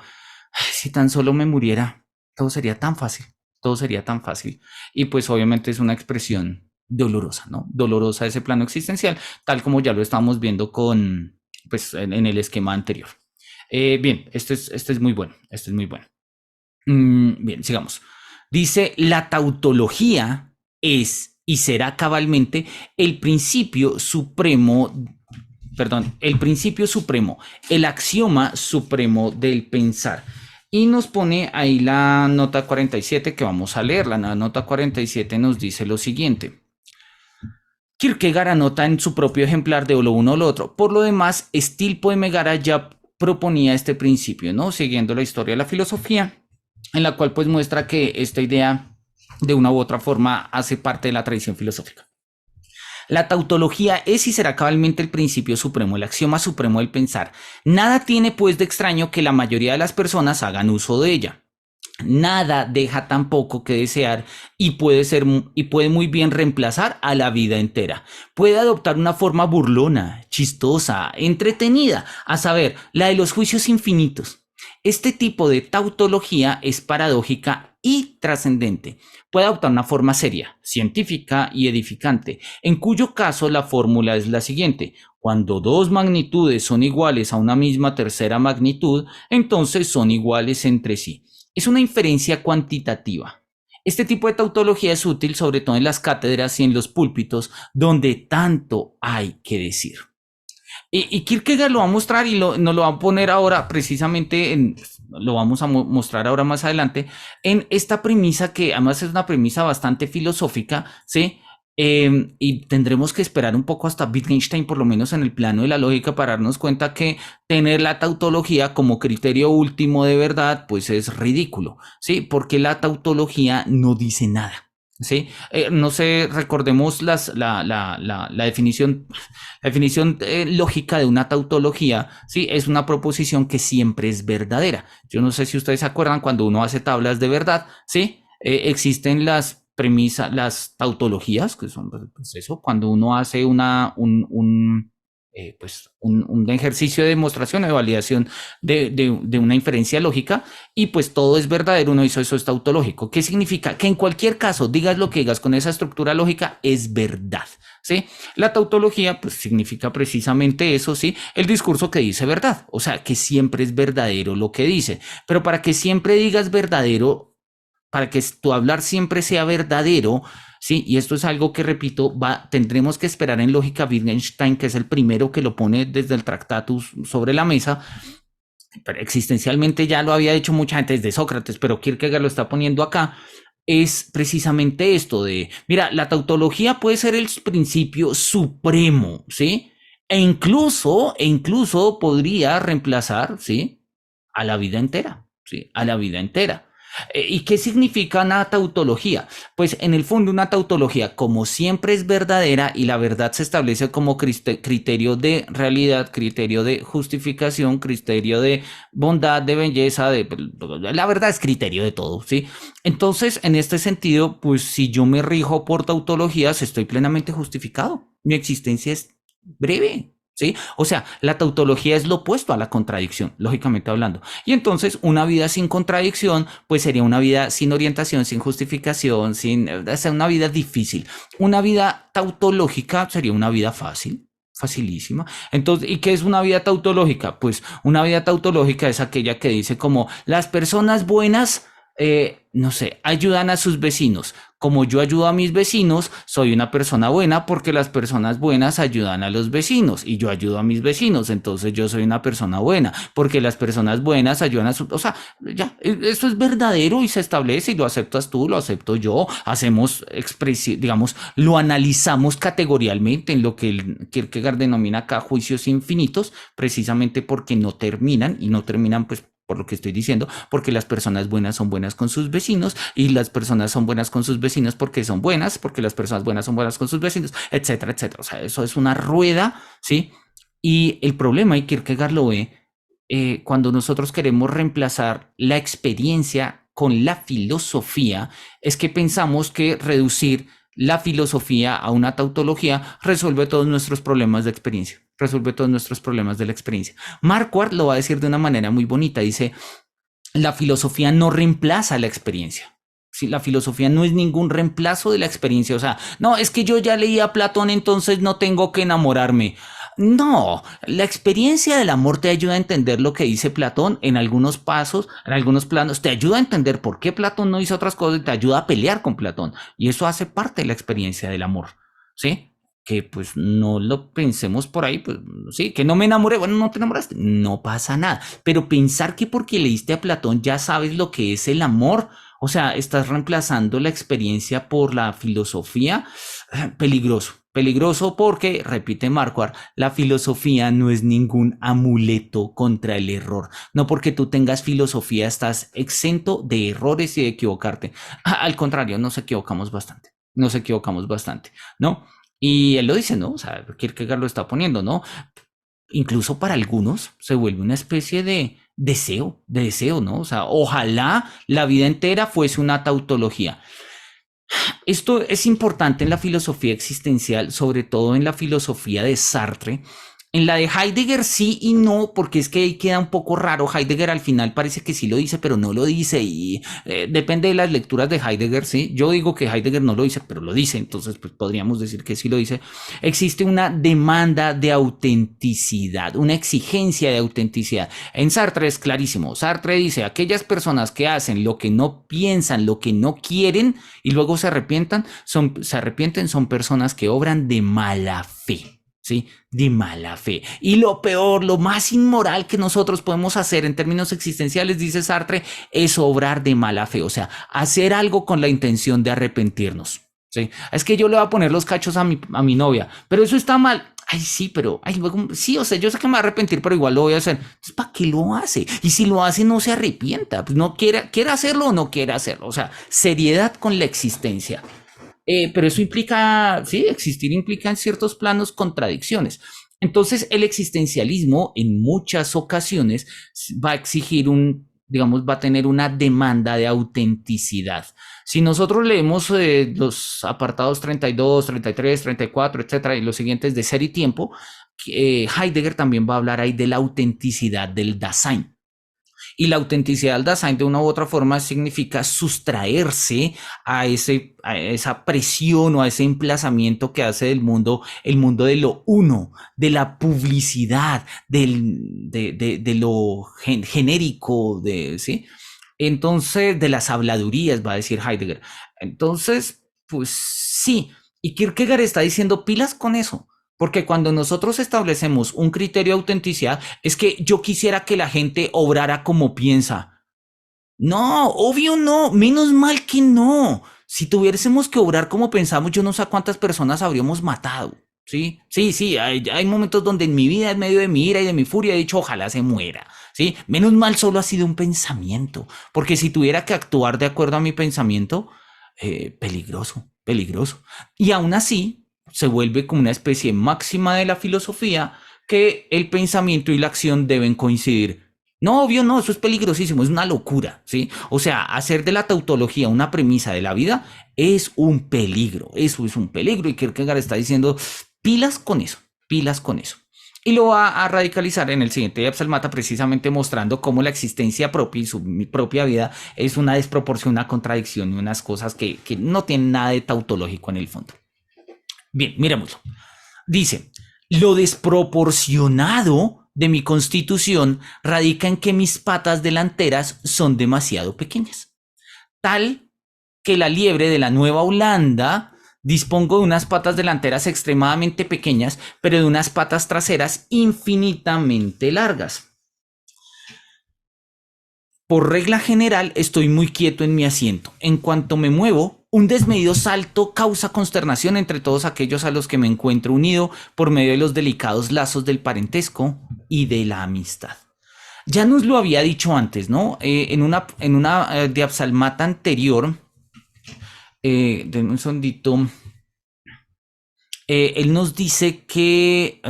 A: si tan solo me muriera, todo sería tan fácil, todo sería tan fácil. Y pues obviamente es una expresión dolorosa, ¿no? Dolorosa ese plano existencial, tal como ya lo estamos viendo con, pues, en el esquema anterior. Bien, este es muy bueno, este es muy bueno. Bien, sigamos. Dice, la tautología es y será cabalmente el principio supremo, el axioma supremo del pensar. Y nos pone ahí la nota 47 que vamos a leer. La nota 47 nos dice lo siguiente. Kierkegaard anota en su propio ejemplar de o lo uno o lo otro. Por lo demás, Stilpo de Megara ya proponía este principio, ¿no? Siguiendo la historia de la filosofía, en la cual pues muestra que esta idea de una u otra forma hace parte de la tradición filosófica. La tautología es y será cabalmente el principio supremo, el axioma supremo del pensar. Nada tiene pues de extraño que la mayoría de las personas hagan uso de ella. Nada deja tampoco que desear y puede muy bien reemplazar a la vida entera. Puede adoptar una forma burlona, chistosa, entretenida, a saber, la de los juicios infinitos. Este tipo de tautología es paradójica y trascendente. Puede adoptar una forma seria, científica y edificante, en cuyo caso la fórmula es la siguiente. Cuando dos magnitudes son iguales a una misma tercera magnitud, entonces son iguales entre sí. Es una inferencia cuantitativa. Este tipo de tautología es útil sobre todo en las cátedras y en los púlpitos donde tanto hay que decir. Y Kierkegaard lo va a mostrar y nos lo va a poner ahora precisamente, lo vamos a mostrar ahora más adelante, en esta premisa que además es una premisa bastante filosófica, ¿sí? Y tendremos que esperar un poco hasta Wittgenstein, por lo menos en el plano de la lógica, para darnos cuenta que tener la tautología como criterio último de verdad, pues es ridículo, ¿sí? Porque la tautología no dice nada. ¿Sí? No sé, recordemos la definición, lógica de una tautología, ¿sí? Es una proposición que siempre es verdadera. Yo no sé si ustedes se acuerdan cuando uno hace tablas de verdad, ¿sí? Existen las premisas, las tautologías, que son pues eso, cuando uno hace un ejercicio de demostración o de validación de una inferencia lógica y pues todo es verdadero, uno hizo eso, es tautológico. ¿Qué significa? Que en cualquier caso, digas lo que digas con esa estructura lógica, es verdad, ¿sí? La tautología, pues significa precisamente eso, ¿sí? El discurso que dice verdad, o sea, que siempre es verdadero lo que dice. Pero para que siempre digas verdadero, para que tu hablar siempre sea verdadero, ¿sí? Y esto es algo que, repito, tendremos que esperar en lógica Wittgenstein, que es el primero que lo pone desde el Tractatus sobre la mesa. Pero existencialmente ya lo había hecho mucha gente desde Sócrates, pero Kierkegaard lo está poniendo acá, es precisamente esto de, mira, la tautología puede ser el principio supremo, ¿sí? E incluso podría reemplazar, ¿sí? A la vida entera, ¿sí? A la vida entera. ¿Y qué significa una tautología? Pues en el fondo una tautología, como siempre es verdadera y la verdad se establece como criterio de realidad, criterio de justificación, criterio de bondad, de belleza, la verdad es criterio de todo, ¿sí? Entonces, en este sentido, pues si yo me rijo por tautologías, estoy plenamente justificado. Mi existencia es breve, ¿sí? O sea, la tautología es lo opuesto a la contradicción, lógicamente hablando. Y entonces una vida sin contradicción, pues sería una vida sin orientación, sin justificación, una vida difícil. Una vida tautológica sería una vida fácil. Facilísima. Entonces, ¿y qué es una vida tautológica? Pues una vida tautológica es aquella que dice como las personas buenas, no sé, ayudan a sus vecinos. Como yo ayudo a mis vecinos, soy una persona buena porque las personas buenas ayudan a los vecinos y yo ayudo a mis vecinos, entonces yo soy una persona buena porque las personas buenas ayudan a sus... O sea, ya, eso es verdadero y se establece y lo aceptas tú, lo acepto yo, hacemos digamos, lo analizamos categorialmente en lo que el Kierkegaard denomina acá juicios infinitos, precisamente porque no terminan y no terminan pues por lo que estoy diciendo, porque las personas buenas son buenas con sus vecinos y las personas son buenas con sus vecinos porque son buenas, porque las personas buenas son buenas con sus vecinos, etcétera, etcétera. O sea, eso es una rueda, ¿sí? Y el problema, y Kierkegaard lo ve, cuando nosotros queremos reemplazar la experiencia con la filosofía, es que pensamos que reducir la filosofía a una tautología resuelve todos nuestros problemas de experiencia, resuelve todos nuestros problemas de la experiencia. Marquardt lo va a decir de una manera muy bonita, dice, la filosofía no reemplaza la experiencia. Sí, la filosofía no es ningún reemplazo de la experiencia. O sea, no, es que yo ya leí a Platón, entonces no tengo que enamorarme. No, la experiencia del amor te ayuda a entender lo que dice Platón en algunos pasos, en algunos planos, te ayuda a entender por qué Platón no hizo otras cosas y te ayuda a pelear con Platón. Y eso hace parte de la experiencia del amor, ¿sí? Que pues no lo pensemos por ahí, pues sí, que no me enamoré, bueno, no te enamoraste, no pasa nada. Pero pensar que porque leíste a Platón ya sabes lo que es el amor, o sea, estás reemplazando la experiencia por la filosofía, peligroso. Peligroso porque, repite Marquardt, la filosofía no es ningún amuleto contra el error. No porque tú tengas filosofía estás exento de errores y de equivocarte. Al contrario, nos equivocamos bastante. Nos equivocamos bastante, ¿no? Y él lo dice, ¿no? O sea, Kierkegaard lo está poniendo, ¿no? Incluso para algunos se vuelve una especie de deseo, ¿no? O sea, ojalá la vida entera fuese una tautología. Esto es importante en la filosofía existencial, sobre todo en la filosofía de Sartre. En la de Heidegger sí y no, porque es que ahí queda un poco raro. Heidegger al final parece que sí lo dice, pero no lo dice y depende de las lecturas de Heidegger, ¿sí? Yo digo que Heidegger no lo dice, pero lo dice, entonces pues podríamos decir que sí lo dice. Existe una demanda de autenticidad, una exigencia de autenticidad. En Sartre es clarísimo. Sartre dice, aquellas personas que hacen lo que no piensan, lo que no quieren y luego se arrepienten, son personas que obran de mala fe. ¿Sí? De mala fe. Y lo peor, lo más inmoral que nosotros podemos hacer en términos existenciales, dice Sartre, es obrar de mala fe. O sea, hacer algo con la intención de arrepentirnos. ¿Sí? Es que yo le voy a poner los cachos a mi novia, pero eso está mal. Ay, sí, pero sí, o sea, yo sé que me voy a arrepentir, pero igual lo voy a hacer. Entonces, ¿para qué lo hace? Y si lo hace, no se arrepienta. Pues no quiere hacerlo o no quiere hacerlo. O sea, seriedad con la existencia. Pero eso implica, sí, existir implica en ciertos planos contradicciones. Entonces, el existencialismo en muchas ocasiones va a exigir digamos, va a tener una demanda de autenticidad. Si nosotros leemos los apartados 32, 33, 34, etcétera, y los siguientes de Ser y Tiempo, Heidegger también va a hablar ahí de la autenticidad del Dasein. Y la autenticidad del Dasein de una u otra forma significa sustraerse a esa presión o a ese emplazamiento que hace del mundo el mundo de lo uno, de la publicidad, de lo genérico, ¿sí? Entonces, de las habladurías, va a decir Heidegger. Entonces, pues sí. Y Kierkegaard está diciendo pilas con eso. Porque cuando nosotros establecemos un criterio de autenticidad, es que yo quisiera que la gente obrara como piensa. No, obvio no, menos mal que no. Si tuviésemos que obrar como pensamos, yo no sé a cuántas personas habríamos matado. Sí, sí, sí, hay momentos donde en mi vida, en medio de mi ira y de mi furia, he dicho, ojalá se muera. Sí, menos mal solo ha sido un pensamiento. Porque si tuviera que actuar de acuerdo a mi pensamiento, peligroso, peligroso. Y aún así, se vuelve como una especie máxima de la filosofía que el pensamiento y la acción deben coincidir. No, obvio, no, eso es peligrosísimo, es una locura, ¿sí? O sea, hacer de la tautología una premisa de la vida es un peligro, eso es un peligro y Kierkegaard está diciendo pilas con eso, pilas con eso. Y lo va a radicalizar en el siguiente Psalmata, precisamente mostrando cómo la existencia propia y su propia vida es una desproporción, una contradicción y unas cosas que no tienen nada de tautológico en el fondo. Bien, miremoslo. Dice, lo desproporcionado de mi constitución radica en que mis patas delanteras son demasiado pequeñas. Tal que la liebre de la Nueva Holanda dispongo de unas patas delanteras extremadamente pequeñas, pero de unas patas traseras infinitamente largas. Por regla general, estoy muy quieto en mi asiento. En cuanto me muevo, un desmedido salto causa consternación entre todos aquellos a los que me encuentro unido por medio de los delicados lazos del parentesco y de la amistad. Ya nos lo había dicho antes, ¿no? En una diapsalmata anterior, denme un segundito, él nos dice que...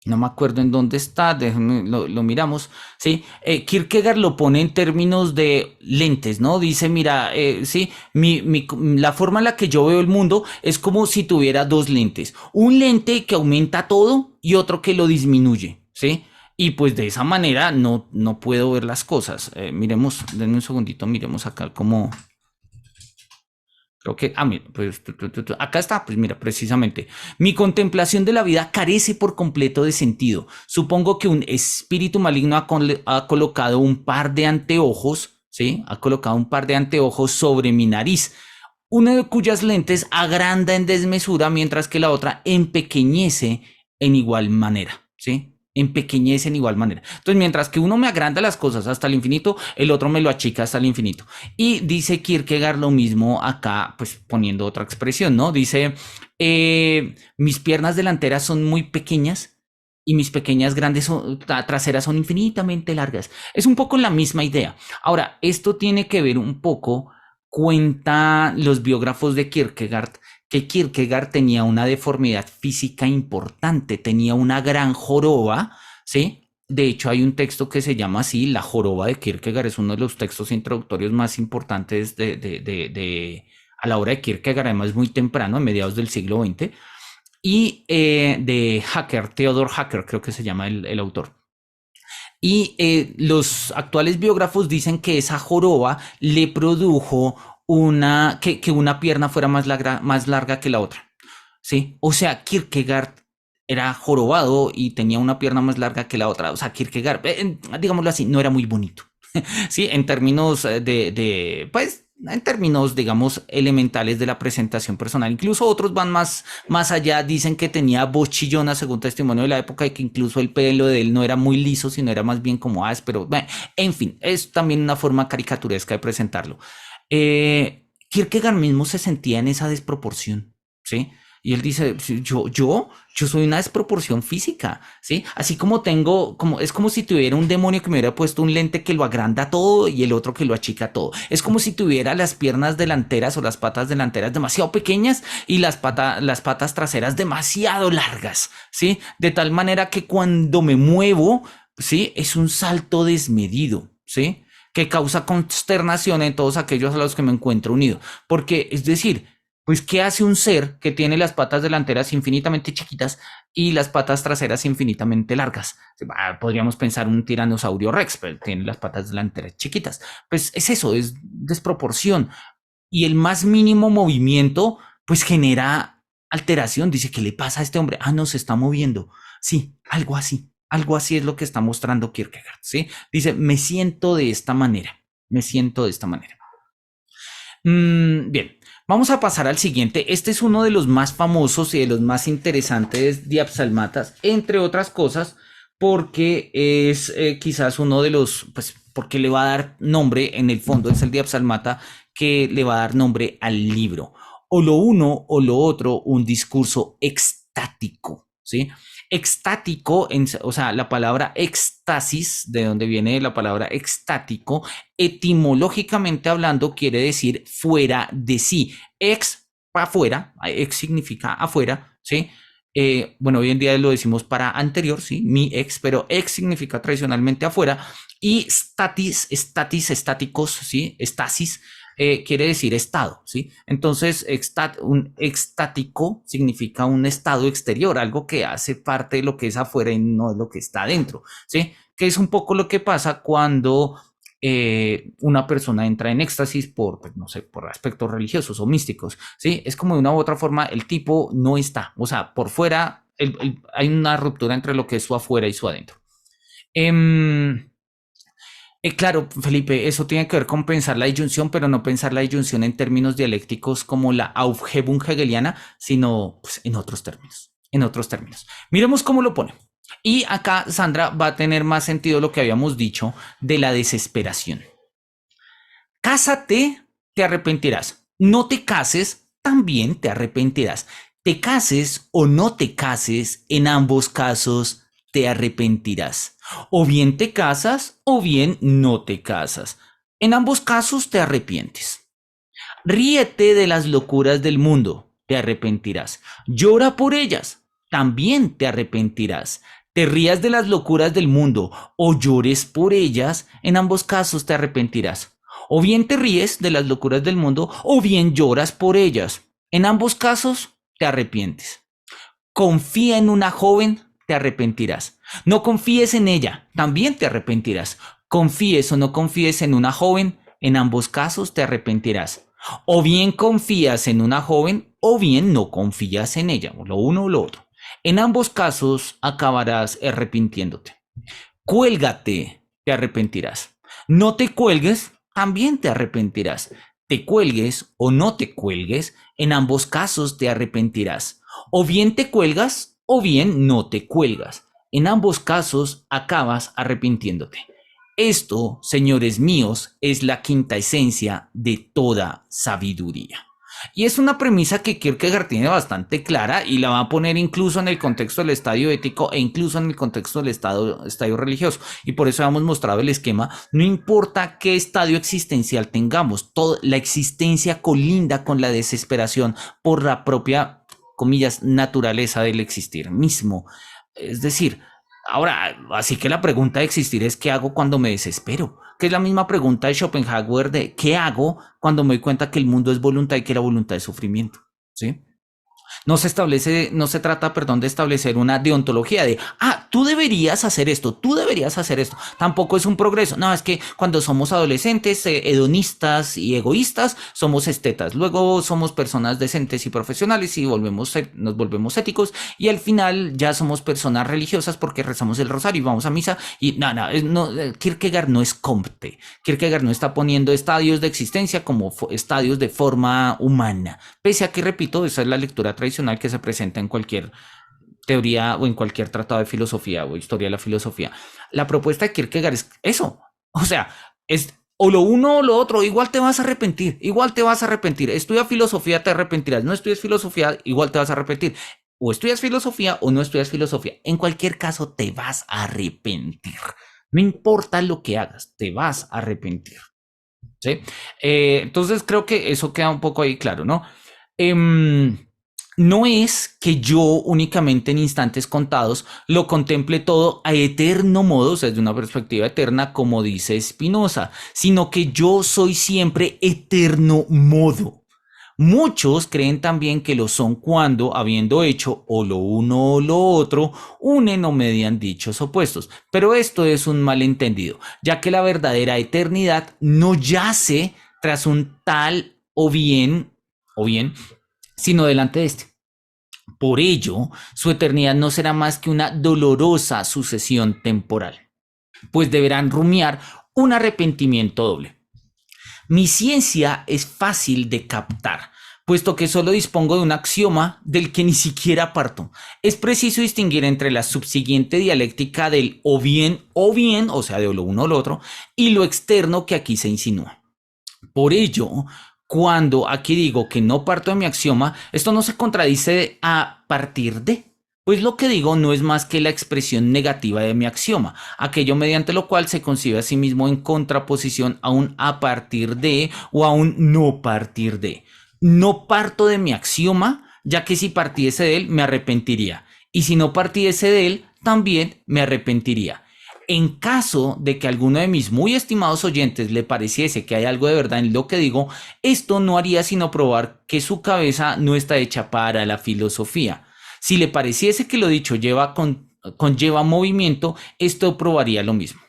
A: no me acuerdo en dónde está, déjenme, lo miramos, ¿sí? Kierkegaard lo pone en términos de lentes, ¿no? Dice, mira, sí, la forma en la que yo veo el mundo es como si tuviera dos lentes. Un lente que aumenta todo y otro que lo disminuye, ¿sí? Y pues de esa manera no puedo ver las cosas. Miremos, denme un segundito, miremos acá como... Creo que, mira, pues acá está, pues mira, precisamente. Mi contemplación de la vida carece por completo de sentido. Supongo que un espíritu maligno ha colocado un par de anteojos, ¿sí? Ha colocado un par de anteojos sobre mi nariz, una de cuyas lentes agranda en desmesura, mientras que la otra empequeñece en igual manera, ¿sí? Empequeñece en igual manera. Entonces, mientras que uno me agranda las cosas hasta el infinito, el otro me lo achica hasta el infinito. Y dice Kierkegaard lo mismo acá, pues poniendo otra expresión, ¿no? Dice, mis piernas delanteras son muy pequeñas y mis pequeñas traseras son infinitamente largas. Es un poco la misma idea. Ahora, esto tiene que ver un poco, cuenta los biógrafos de Kierkegaard, que Kierkegaard tenía una deformidad física importante, tenía una gran joroba, ¿sí? De hecho, hay un texto que se llama así, La joroba de Kierkegaard, es uno de los textos introductorios más importantes a la obra de Kierkegaard, además muy temprano, a mediados del siglo XX, y de Hacker, Theodor Hacker, creo que se llama el autor. Y los actuales biógrafos dicen que esa joroba le produjo que una pierna fuera más larga que la otra, ¿sí? O sea, Kierkegaard era jorobado y tenía una pierna más larga que la otra. O sea, Kierkegaard, digámoslo así, no era muy bonito, ¿sí? En términos pues, en términos, digamos, elementales de la presentación personal. Incluso otros van más allá, dicen que tenía voz chillona, según testimonio de la época, y que incluso el pelo de él no era muy liso, sino era más bien como áspero. Bueno, en fin, es también una forma caricaturesca de presentarlo. Kierkegaard mismo se sentía en esa desproporción, ¿sí? Y él dice, yo soy una desproporción física, ¿sí? Así como es como si tuviera un demonio que me hubiera puesto un lente que lo agranda todo y el otro que lo achica todo. Es como si tuviera las piernas delanteras o las patas delanteras demasiado pequeñas y las patas traseras demasiado largas, ¿sí? De tal manera que cuando me muevo, ¿sí? Es un salto desmedido, ¿sí? Que causa consternación en todos aquellos a los que me encuentro unido. Porque, es decir, Pues, ¿qué hace un ser que tiene las patas delanteras infinitamente chiquitas y las patas traseras infinitamente largas? Podríamos pensar un tiranosaurio rex, pero tiene las patas delanteras chiquitas. Pues es eso, es desproporción. Y el más mínimo movimiento, pues genera alteración. Dice, ¿qué le pasa a este hombre? Ah, no, se está moviendo. Sí, algo así. Algo así es lo que está mostrando Kierkegaard, ¿sí? Dice, me siento de esta manera. Me siento de esta manera. Bien, vamos a pasar al siguiente. Este es uno de los más famosos y de los más interesantes diapsalmatas, entre otras cosas, porque es quizás uno de los, pues, porque le va a dar nombre, en el fondo es el diapsalmata que le va a dar nombre al libro. O lo uno o lo otro, un discurso extático, ¿sí? Extático, o sea, la palabra éxtasis, de donde viene la palabra extático, etimológicamente hablando, quiere decir fuera de sí. Ex, para afuera, ex significa afuera, ¿sí? Bueno, hoy en día lo decimos para anterior, ¿sí? Mi ex, pero ex significa tradicionalmente afuera. Y estáticos, ¿sí? Estasis, quiere decir estado, ¿sí? Entonces, un extático significa un estado exterior, algo que hace parte de lo que es afuera y no de lo que está adentro, ¿sí? Que es un poco lo que pasa cuando una persona entra en éxtasis por, pues, no sé, por aspectos religiosos o místicos, ¿sí? Es como de una u otra forma el tipo no está, o sea, por fuera hay una ruptura entre lo que es su afuera y su adentro. Claro, Felipe, eso tiene que ver con pensar la disyunción, pero no pensar la disyunción en términos dialécticos como la Aufhebung hegeliana, sino pues, en otros términos. En otros términos. Miremos cómo lo pone. Y acá, Sandra, va a tener más sentido lo que habíamos dicho de la desesperación. Cásate, te arrepentirás. No te cases, también te arrepentirás. Te cases o no te cases, en ambos casos te arrepentirás. O bien te casas o bien no te casas. En ambos casos te arrepientes. Ríete de las locuras del mundo, te arrepentirás. Llora por ellas, también te arrepentirás. Te rías de las locuras del mundo o llores por ellas, en ambos casos te arrepentirás. O bien te ríes de las locuras del mundo o bien lloras por ellas. En ambos casos te arrepientes. Confía en una joven, te arrepentirás. No confíes en ella, también te arrepentirás. Confíes o no confíes en una joven, en ambos casos te arrepentirás. O bien confías en una joven o bien no confías en ella, o lo uno o lo otro. En ambos casos acabarás arrepintiéndote. Cuélgate, te arrepentirás. No te cuelgues, también te arrepentirás. Te cuelgues o no te cuelgues, en ambos casos te arrepentirás. O bien te cuelgas o bien no te cuelgas. En ambos casos acabas arrepintiéndote. Esto, señores míos, es la quinta esencia de toda sabiduría. Y es una premisa que Kierkegaard tiene bastante clara y la va a poner incluso en el contexto del estadio ético e incluso en el contexto del estadio religioso. Y por eso hemos mostrado el esquema. No importa qué estadio existencial tengamos, la existencia colinda con la desesperación por la propia, comillas, naturaleza del existir mismo. Es decir, ahora, así que la pregunta de existir es ¿qué hago cuando me desespero? Que es la misma pregunta de Schopenhauer de ¿qué hago cuando me doy cuenta que el mundo es voluntad y que la voluntad es sufrimiento? ¿Sí? No se trata, de establecer una deontología de, tú deberías hacer esto, tú deberías hacer esto. Tampoco es un progreso. No, es que cuando somos adolescentes, hedonistas y egoístas, somos estetas. Luego somos personas decentes y profesionales y nos volvemos éticos. Y al final ya somos personas religiosas porque rezamos el rosario y vamos a misa. Y no, Kierkegaard no es Comte. Kierkegaard no está poniendo estadios de existencia como estadios de forma humana. Pese a que, repito, esa es la lectura tradicional que se presenta en cualquier teoría o en cualquier tratado de filosofía o historia de la filosofía. La propuesta de Kierkegaard es eso. O sea, es o lo uno o lo otro, igual te vas a arrepentir, Estudia filosofía, te arrepentirás. No estudias filosofía, igual te vas a arrepentir. O estudias filosofía o no estudias filosofía. En cualquier caso, te vas a arrepentir. No importa lo que hagas, te vas a arrepentir. ¿Sí? Entonces creo que eso queda un poco ahí claro, ¿no? No es que yo únicamente en instantes contados lo contemple todo a eterno modo, o sea, desde una perspectiva eterna, como dice Spinoza, sino que yo soy siempre eterno modo. Muchos creen también que lo son cuando, habiendo hecho o lo uno o lo otro, unen o median dichos opuestos. Pero esto es un malentendido, ya que la verdadera eternidad no yace tras un tal o bien, sino delante de este. Por ello, su eternidad no será más que una dolorosa sucesión temporal, pues deberán rumiar un arrepentimiento doble. Mi ciencia es fácil de captar, puesto que solo dispongo de un axioma del que ni siquiera parto. Es preciso distinguir entre la subsiguiente dialéctica del o bien, o sea, de lo uno o lo otro, y lo externo que aquí se insinúa. Por ello, cuando aquí digo que no parto de mi axioma, esto no se contradice a partir de. Pues lo que digo no es más que la expresión negativa de mi axioma, aquello mediante lo cual se concibe a sí mismo en contraposición a un a partir de o a un no partir de. No parto de mi axioma, ya que si partiese de él me arrepentiría. Y si no partiese de él, también me arrepentiría. En caso de que a alguno de mis muy estimados oyentes le pareciese que hay algo de verdad en lo que digo, esto no haría sino probar que su cabeza no está hecha para la filosofía. Si le pareciese que lo dicho conlleva movimiento, esto probaría lo mismo.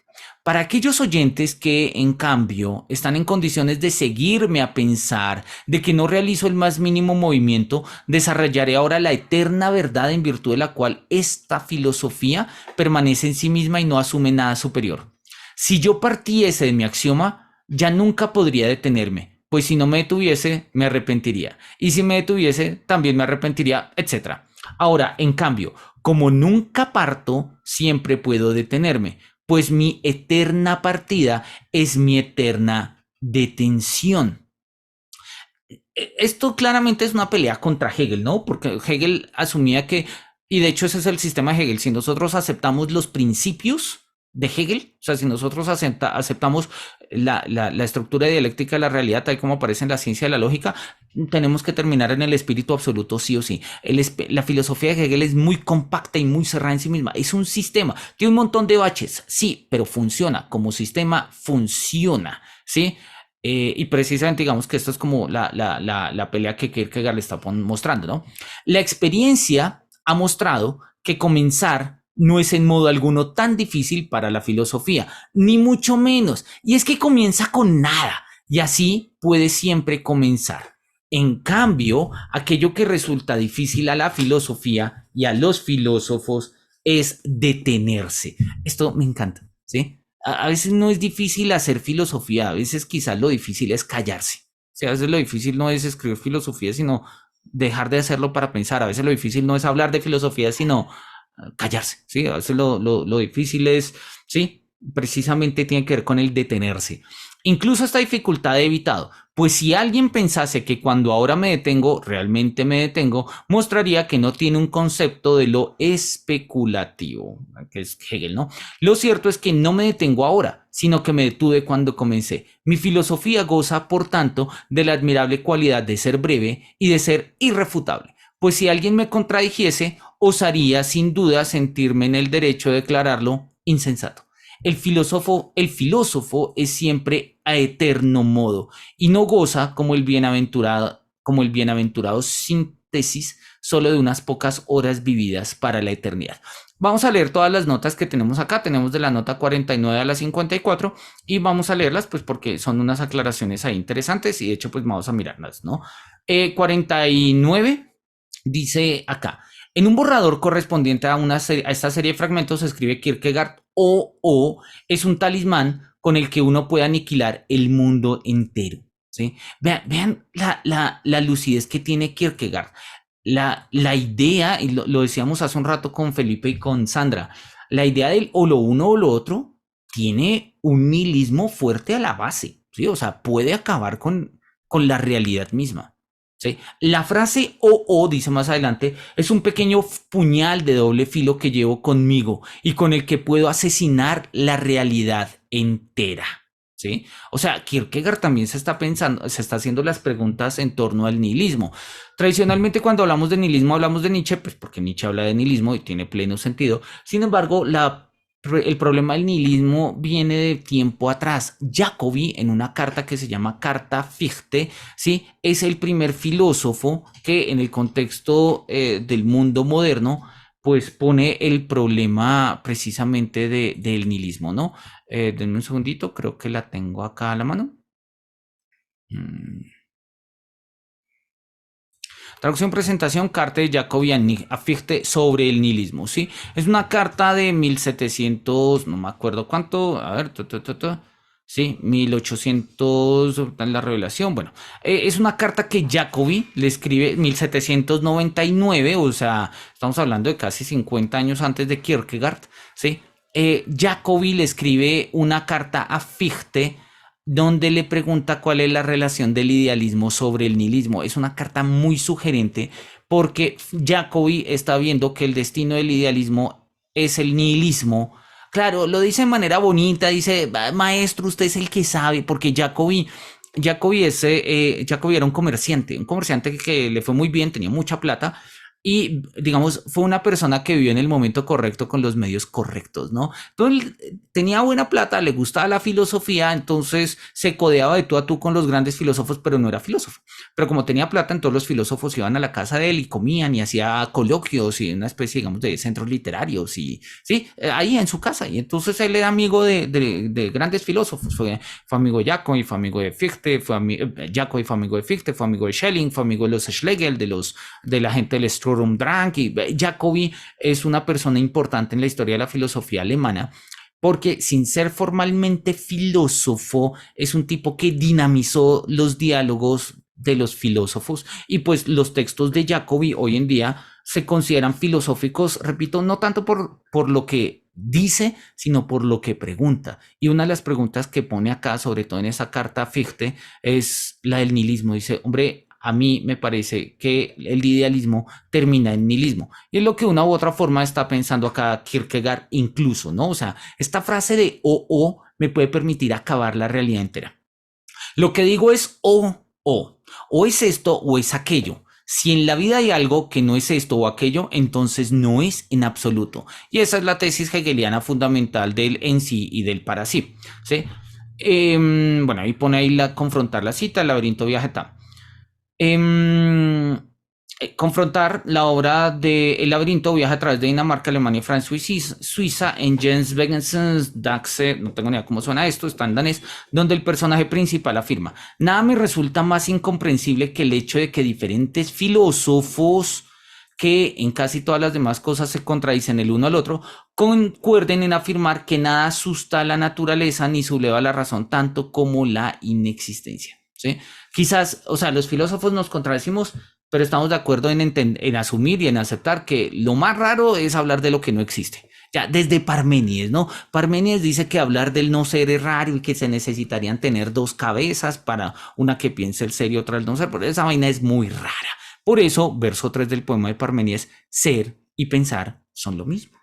A: Para aquellos oyentes que, en cambio, están en condiciones de seguirme a pensar de que no realizo el más mínimo movimiento, desarrollaré ahora la eterna verdad en virtud de la cual esta filosofía permanece en sí misma y no asume nada superior. Si yo partiese de mi axioma, ya nunca podría detenerme, pues si no me detuviese, me arrepentiría. Y si me detuviese, también me arrepentiría, etc. Ahora, en cambio, como nunca parto, siempre puedo detenerme, pues mi eterna partida es mi eterna detención. Esto claramente es una pelea contra Hegel, ¿no? Porque Hegel asumía que, y de hecho ese es el sistema de Hegel, si nosotros aceptamos los principios de Hegel, o sea, si nosotros aceptamos la estructura dialéctica de la realidad tal como aparece en la ciencia de la lógica, tenemos que terminar en el espíritu absoluto sí o sí. La filosofía de Hegel es muy compacta y muy cerrada en sí misma. Es un sistema, tiene un montón de baches, sí, pero funciona, como sistema funciona, ¿sí? Y precisamente digamos que esto es como la pelea que Kierkegaard le está mostrando, ¿no? La experiencia ha mostrado que comenzar no es en modo alguno tan difícil para la filosofía, ni mucho menos. Y es que comienza con nada, y así puede siempre comenzar. En cambio, aquello que resulta difícil a la filosofía y a los filósofos es detenerse. Esto me encanta, ¿sí? A veces no es difícil hacer filosofía, a veces quizás lo difícil es callarse. O sea, a veces lo difícil no es escribir filosofía, sino dejar de hacerlo para pensar. A veces lo difícil no es hablar de filosofía, sino callarse, ¿sí? A veces lo difícil es, ¿sí? Precisamente tiene que ver con el detenerse. Incluso esta dificultad he evitado, pues si alguien pensase que cuando ahora me detengo, realmente me detengo, mostraría que no tiene un concepto de lo especulativo, que es Hegel, ¿no? Lo cierto es que no me detengo ahora, sino que me detuve cuando comencé. Mi filosofía goza, por tanto, de la admirable cualidad de ser breve y de ser irrefutable, pues si alguien me contradijese, osaría sin duda sentirme en el derecho de declararlo insensato. El filósofo es siempre a eterno modo y no goza como el bienaventurado síntesis solo de unas pocas horas vividas para la eternidad. Vamos a leer todas las notas que tenemos acá. Tenemos de la nota 49 a la 54 y vamos a leerlas pues porque son unas aclaraciones ahí interesantes y de hecho pues vamos a mirarlas, ¿no? 49 dice acá. En un borrador correspondiente a esta serie de fragmentos se escribe Kierkegaard o es un talismán con el que uno puede aniquilar el mundo entero, ¿sí? Vean la lucidez que tiene Kierkegaard. La idea, y lo decíamos hace un rato con Felipe y con Sandra, la idea del o lo uno o lo otro tiene un nihilismo fuerte a la base, ¿sí? O sea, puede acabar con la realidad misma. ¿Sí? La frase o, dice más adelante, es un pequeño puñal de doble filo que llevo conmigo y con el que puedo asesinar la realidad entera. ¿Sí? O sea, Kierkegaard también se está haciendo las preguntas en torno al nihilismo. Tradicionalmente cuando hablamos de nihilismo hablamos de Nietzsche, pues porque Nietzsche habla de nihilismo y tiene pleno sentido. Sin embargo, la el problema del nihilismo viene de tiempo atrás. Jacobi, en una carta que se llama Carta Fichte, ¿sí? Es el primer filósofo que en el contexto del mundo moderno pues pone el problema precisamente del nihilismo, ¿no? Denme un segundito, creo que la tengo acá a la mano. Traducción, presentación, carta de Jacobi a Fichte sobre el nihilismo, ¿sí? Es una carta de 1700, no me acuerdo cuánto, a ver, sí, 1800, en la revelación, bueno, es una carta que Jacobi le escribe en 1799, o sea, estamos hablando de casi 50 años antes de Kierkegaard, ¿sí? Jacobi le escribe una carta a Fichte donde le pregunta cuál es la relación del idealismo sobre el nihilismo. Es una carta muy sugerente porque Jacobi está viendo que el destino del idealismo es el nihilismo. Claro, lo dice de manera bonita, dice, maestro, usted es el que sabe, porque Jacobi era un comerciante que le fue muy bien, tenía mucha plata, y digamos, fue una persona que vivió en el momento correcto con los medios correctos, ¿no? Entonces, tenía buena plata, le gustaba la filosofía, entonces se codeaba de tú a tú con los grandes filósofos, pero no era filósofo. Pero como tenía plata, entonces los filósofos iban a la casa de él y comían y hachía coloquios y una especie, digamos, de centros literarios y, sí, ahí en su casa. Y entonces él era amigo de grandes filósofos. Fue amigo de Jacobi, fue amigo de Fichte, Jacobi fue amigo de Fichte, fue amigo de Schelling, fue amigo de los Schlegel, de la gente del Sturm Drang, y Jacobi es una persona importante en la historia de la filosofía alemana porque sin ser formalmente filósofo es un tipo que dinamizó los diálogos de los filósofos y pues los textos de Jacobi hoy en día se consideran filosóficos, repito, no tanto por lo que dice, sino por lo que pregunta. Y una de las preguntas que pone acá, sobre todo en esa carta a Fichte, es la del nihilismo. Dice, hombre, a mí me parece que el idealismo termina en nihilismo. Y es lo que una u otra forma está pensando acá Kierkegaard incluso, ¿no? O sea, esta frase de o me puede permitir acabar la realidad entera. Lo que digo es o es esto o es aquello. Si en la vida hay algo que no es esto o aquello, entonces no es en absoluto. Y esa es la tesis hegeliana fundamental del en sí y del para sí. ¿Sí? Bueno, ahí pone ahí confrontar la cita, el laberinto viaje. Confrontar la obra de El laberinto viaja a través de Dinamarca, Alemania, Francia y Suiza en Jens Begensens Daxe, no tengo ni idea cómo suena esto, está en danés, donde el personaje principal afirma, nada me resulta más incomprensible que el hecho de que diferentes filósofos que en casi todas las demás cosas se contradicen el uno al otro, concuerden en afirmar que nada asusta a la naturaleza ni subleva a la razón tanto como la inexistencia. ¿Sí? Quizás, o sea, los filósofos nos contradecimos, pero estamos de acuerdo en asumir y en aceptar que lo más raro es hablar de lo que no existe. Ya, desde Parménides, ¿no? Parménides dice que hablar del no ser es raro y que se necesitarían tener dos cabezas para una que piense el ser y otra el no ser, pero esa vaina es muy rara. Por eso, verso 3 del poema de Parménides, ser y pensar son lo mismo.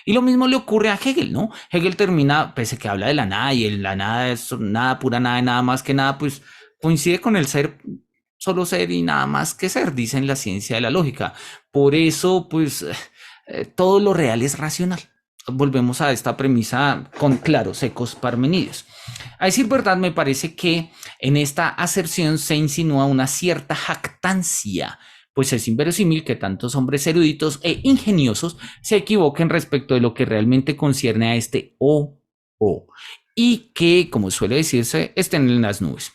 A: Y lo mismo le ocurre a Hegel, ¿no? Hegel termina, pese a que habla de la nada y la nada es nada, pura nada, nada más que nada, pues coincide con el ser, solo ser y nada más que ser, dicen la ciencia de la lógica. Por eso, pues, todo lo real es racional. Volvemos a esta premisa con claros ecos parmenides. A decir verdad, me parece que en esta aserción se insinúa una cierta jactancia, pues es inverosímil que tantos hombres eruditos e ingeniosos se equivoquen respecto de lo que realmente concierne a este o, y que, como suele decirse, estén en las nubes.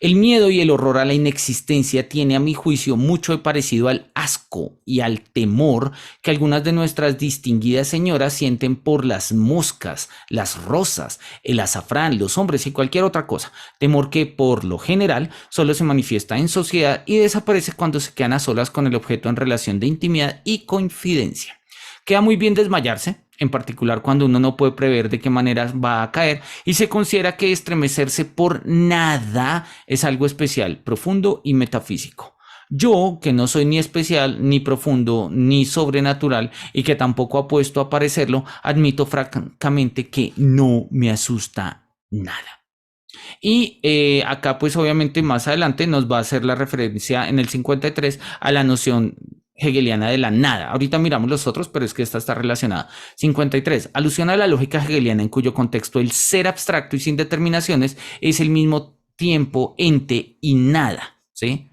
A: El miedo y el horror a la inexistencia tiene, a mi juicio, mucho de parecido al asco y al temor que algunas de nuestras distinguidas señoras sienten por las moscas, las rosas, el azafrán, los hombres y cualquier otra cosa. Temor que, por lo general, solo se manifiesta en sociedad y desaparece cuando se quedan a solas con el objeto en relación de intimidad y confidencia. Queda muy bien desmayarse, en particular cuando uno no puede prever de qué manera va a caer y se considera que estremecerse por nada es algo especial, profundo y metafísico. Yo, que no soy ni especial, ni profundo, ni sobrenatural y que tampoco apuesto a parecerlo, admito francamente que no me asusta nada. Y acá pues obviamente más adelante nos va a hacer la referencia en el 53 a la noción hegeliana de la nada. Ahorita miramos los otros, pero es que esta está relacionada. 53. Alusión a la lógica hegeliana en cuyo contexto el ser abstracto y sin determinaciones es el mismo tiempo ente y nada, ¿sí?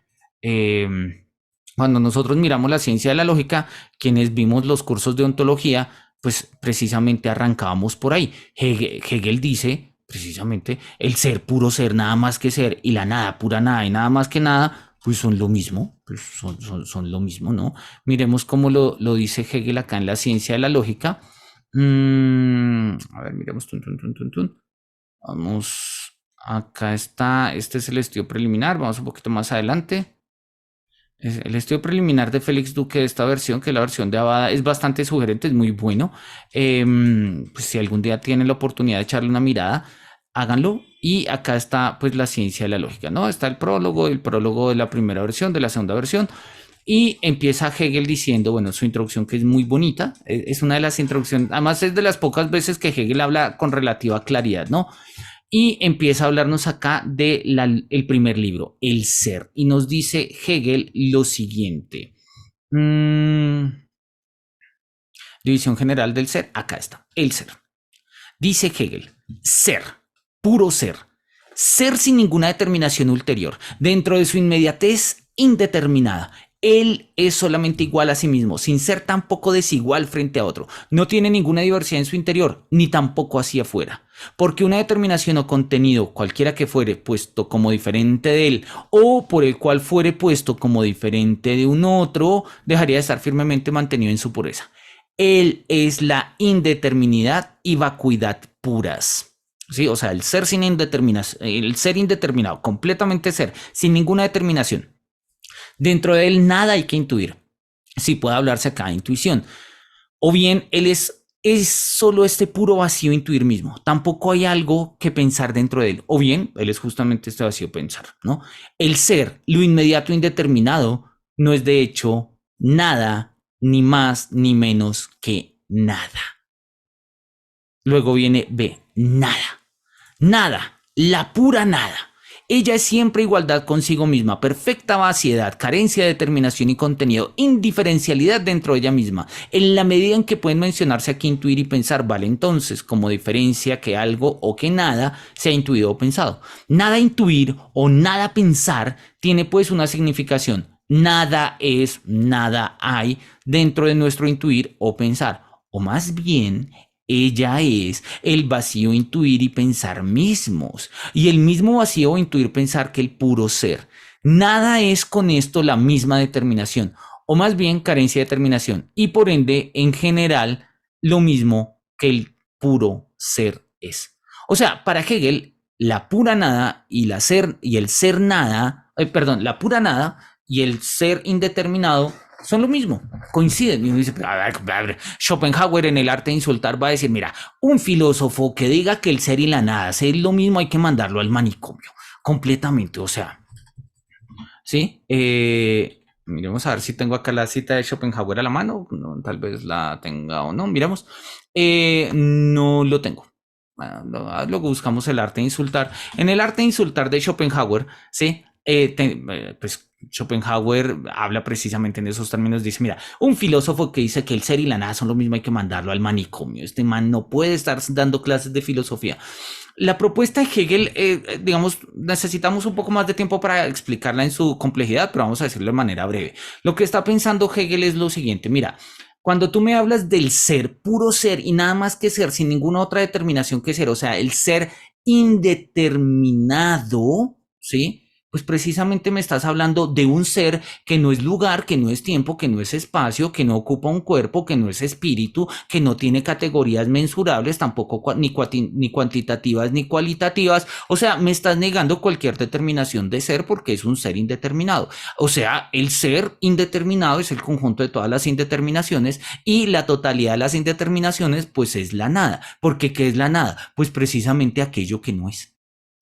A: Cuando nosotros miramos la ciencia de la lógica, quienes vimos los cursos de ontología, pues precisamente arrancábamos por ahí. Hegel dice, precisamente, el ser puro ser, nada más que ser, y la nada, pura nada y nada más que nada, pues son lo mismo, pues son lo mismo, ¿no? Miremos cómo lo dice Hegel acá en la ciencia de la lógica. A ver, miremos. Vamos, acá está, este es el estudio preliminar, vamos un poquito más adelante. El estudio preliminar de Félix Duque de esta versión, que es la versión de Abada, es bastante sugerente, es muy bueno. Pues si algún día tienen la oportunidad de echarle una mirada, háganlo. Y acá está pues la ciencia de la lógica, ¿no? Está el prólogo de la primera versión, de la segunda versión. Y empieza Hegel diciendo, bueno, su introducción que es muy bonita, es una de las introducciones, además es de las pocas veces que Hegel habla con relativa claridad, ¿no? Y empieza a hablarnos acá de el primer libro, El Ser. Y nos dice Hegel lo siguiente. División general del ser, acá está, el ser. Dice Hegel, ser, puro ser, ser sin ninguna determinación ulterior, dentro de su inmediatez indeterminada. Él es solamente igual a sí mismo, sin ser tampoco desigual frente a otro. No tiene ninguna diversidad en su interior, ni tampoco hacia afuera. Porque una determinación o contenido, cualquiera que fuere puesto como diferente de él, o por el cual fuere puesto como diferente de un otro, dejaría de estar firmemente mantenido en su pureza. Él es la indeterminidad y vacuidad puras. ¿Sí? O sea, el ser sin indeterminación, el ser indeterminado, completamente ser, sin ninguna determinación. Dentro de él nada hay que intuir. Sí puede hablarse acá de intuición. O bien él es solo este puro vacío intuir mismo. Tampoco hay algo que pensar dentro de él. O bien él es justamente este vacío pensar, ¿no? El ser, lo inmediato indeterminado, no es de hecho nada, ni más ni menos que nada. Luego viene B, nada. Nada, la pura nada. Ella es siempre igualdad consigo misma, perfecta vaciedad, carencia de determinación y contenido, indiferencialidad dentro de ella misma. En la medida en que pueden mencionarse aquí intuir y pensar, vale entonces como diferencia que algo o que nada sea intuido o pensado. Nada intuir o nada pensar tiene pues una significación. Nada es, nada hay dentro de nuestro intuir o pensar. O más bien, ella es el vacío intuir y pensar mismos, y el mismo vacío intuir pensar que el puro ser. Nada es con esto la misma determinación, o más bien carencia de determinación, y por ende, en general, lo mismo que el puro ser es. O sea, para Hegel, la pura nada y el ser nada, la pura nada y el ser indeterminado son lo mismo, coinciden. Y uno dice, a ver, Schopenhauer en el arte de insultar va a decir, mira, un filósofo que diga que el ser y la nada es lo mismo hay que mandarlo al manicomio, completamente, o sea, ¿sí? Miremos a ver si tengo acá la cita de Schopenhauer a la mano, no, tal vez la tenga o no, miremos, no lo tengo. Luego buscamos el arte de insultar. En el arte de insultar de Schopenhauer, ¿sí? Pues Schopenhauer habla precisamente en esos términos, dice, mira, un filósofo que dice que el ser y la nada son lo mismo hay que mandarlo al manicomio, este man no puede estar dando clases de filosofía. La propuesta de Hegel, digamos, necesitamos un poco más de tiempo para explicarla en su complejidad, pero vamos a decirlo de manera breve. Lo que está pensando Hegel es lo siguiente, mira, cuando tú me hablas del ser, puro ser y nada más que ser, sin ninguna otra determinación que ser, o sea, el ser indeterminado, ¿sí? Pues precisamente me estás hablando de un ser que no es lugar, que no es tiempo, que no es espacio, que no ocupa un cuerpo, que no es espíritu, que no tiene categorías mensurables, tampoco ni cuantitativas ni cualitativas. O sea, me estás negando cualquier determinación de ser porque es un ser indeterminado. O sea, el ser indeterminado es el conjunto de todas las indeterminaciones y la totalidad de las indeterminaciones pues es la nada. ¿Por qué? ¿Qué es la nada? Pues precisamente aquello que no es.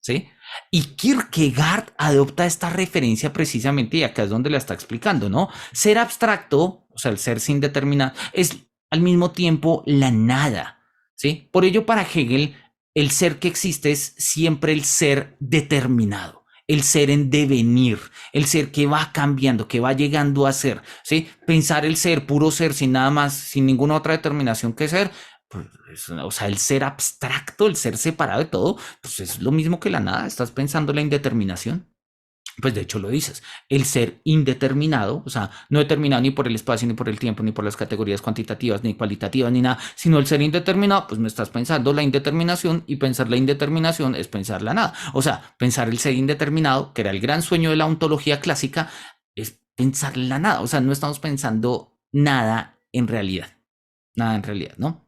A: ¿Sí? Y Kierkegaard adopta esta referencia precisamente, y acá es donde la está explicando, ¿no? Ser abstracto, o sea, el ser sin determinar, es al mismo tiempo la nada, ¿sí? Por ello, para Hegel, el ser que existe es siempre el ser determinado, el ser en devenir, el ser que va cambiando, que va llegando a ser, ¿sí? Pensar el ser, puro ser, sin nada más, sin ninguna otra determinación que ser, pues, o sea, el ser abstracto, el ser separado de todo, pues es lo mismo que la nada, estás pensando la indeterminación. Pues de hecho lo dices, el ser indeterminado, o sea, no determinado ni por el espacio, ni por el tiempo, ni por las categorías cuantitativas, ni cualitativas, ni nada, sino el ser indeterminado, pues me estás pensando la indeterminación y pensar la indeterminación es pensar la nada. O sea, pensar el ser indeterminado, que era el gran sueño de la ontología clásica, es pensar la nada. O sea, no estamos pensando nada en realidad, ¿no?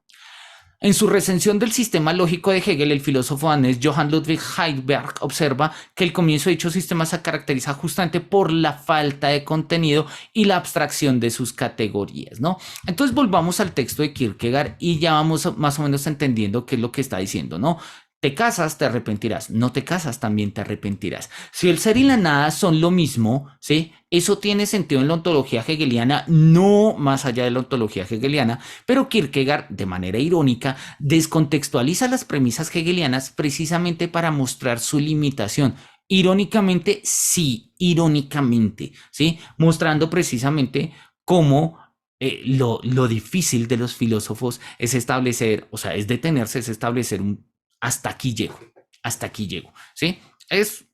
A: En su recensión del sistema lógico de Hegel, el filósofo danés Johann Ludwig Heidelberg observa que el comienzo de dicho sistema se caracteriza justamente por la falta de contenido y la abstracción de sus categorías, ¿no? Entonces volvamos al texto de Kierkegaard y ya vamos más o menos entendiendo qué es lo que está diciendo, ¿no? Te casas, te arrepentirás. No te casas, también te arrepentirás. Si el ser y la nada son lo mismo, ¿sí? Eso tiene sentido en la ontología hegeliana, no más allá de la ontología hegeliana, pero Kierkegaard, de manera irónica, descontextualiza las premisas hegelianas precisamente para mostrar su limitación. Irónicamente, sí, irónicamente, ¿sí? Mostrando precisamente cómo lo difícil de los filósofos es establecer, o sea, es detenerse, es establecer un hasta aquí llego, hasta aquí llego, ¿sí? Es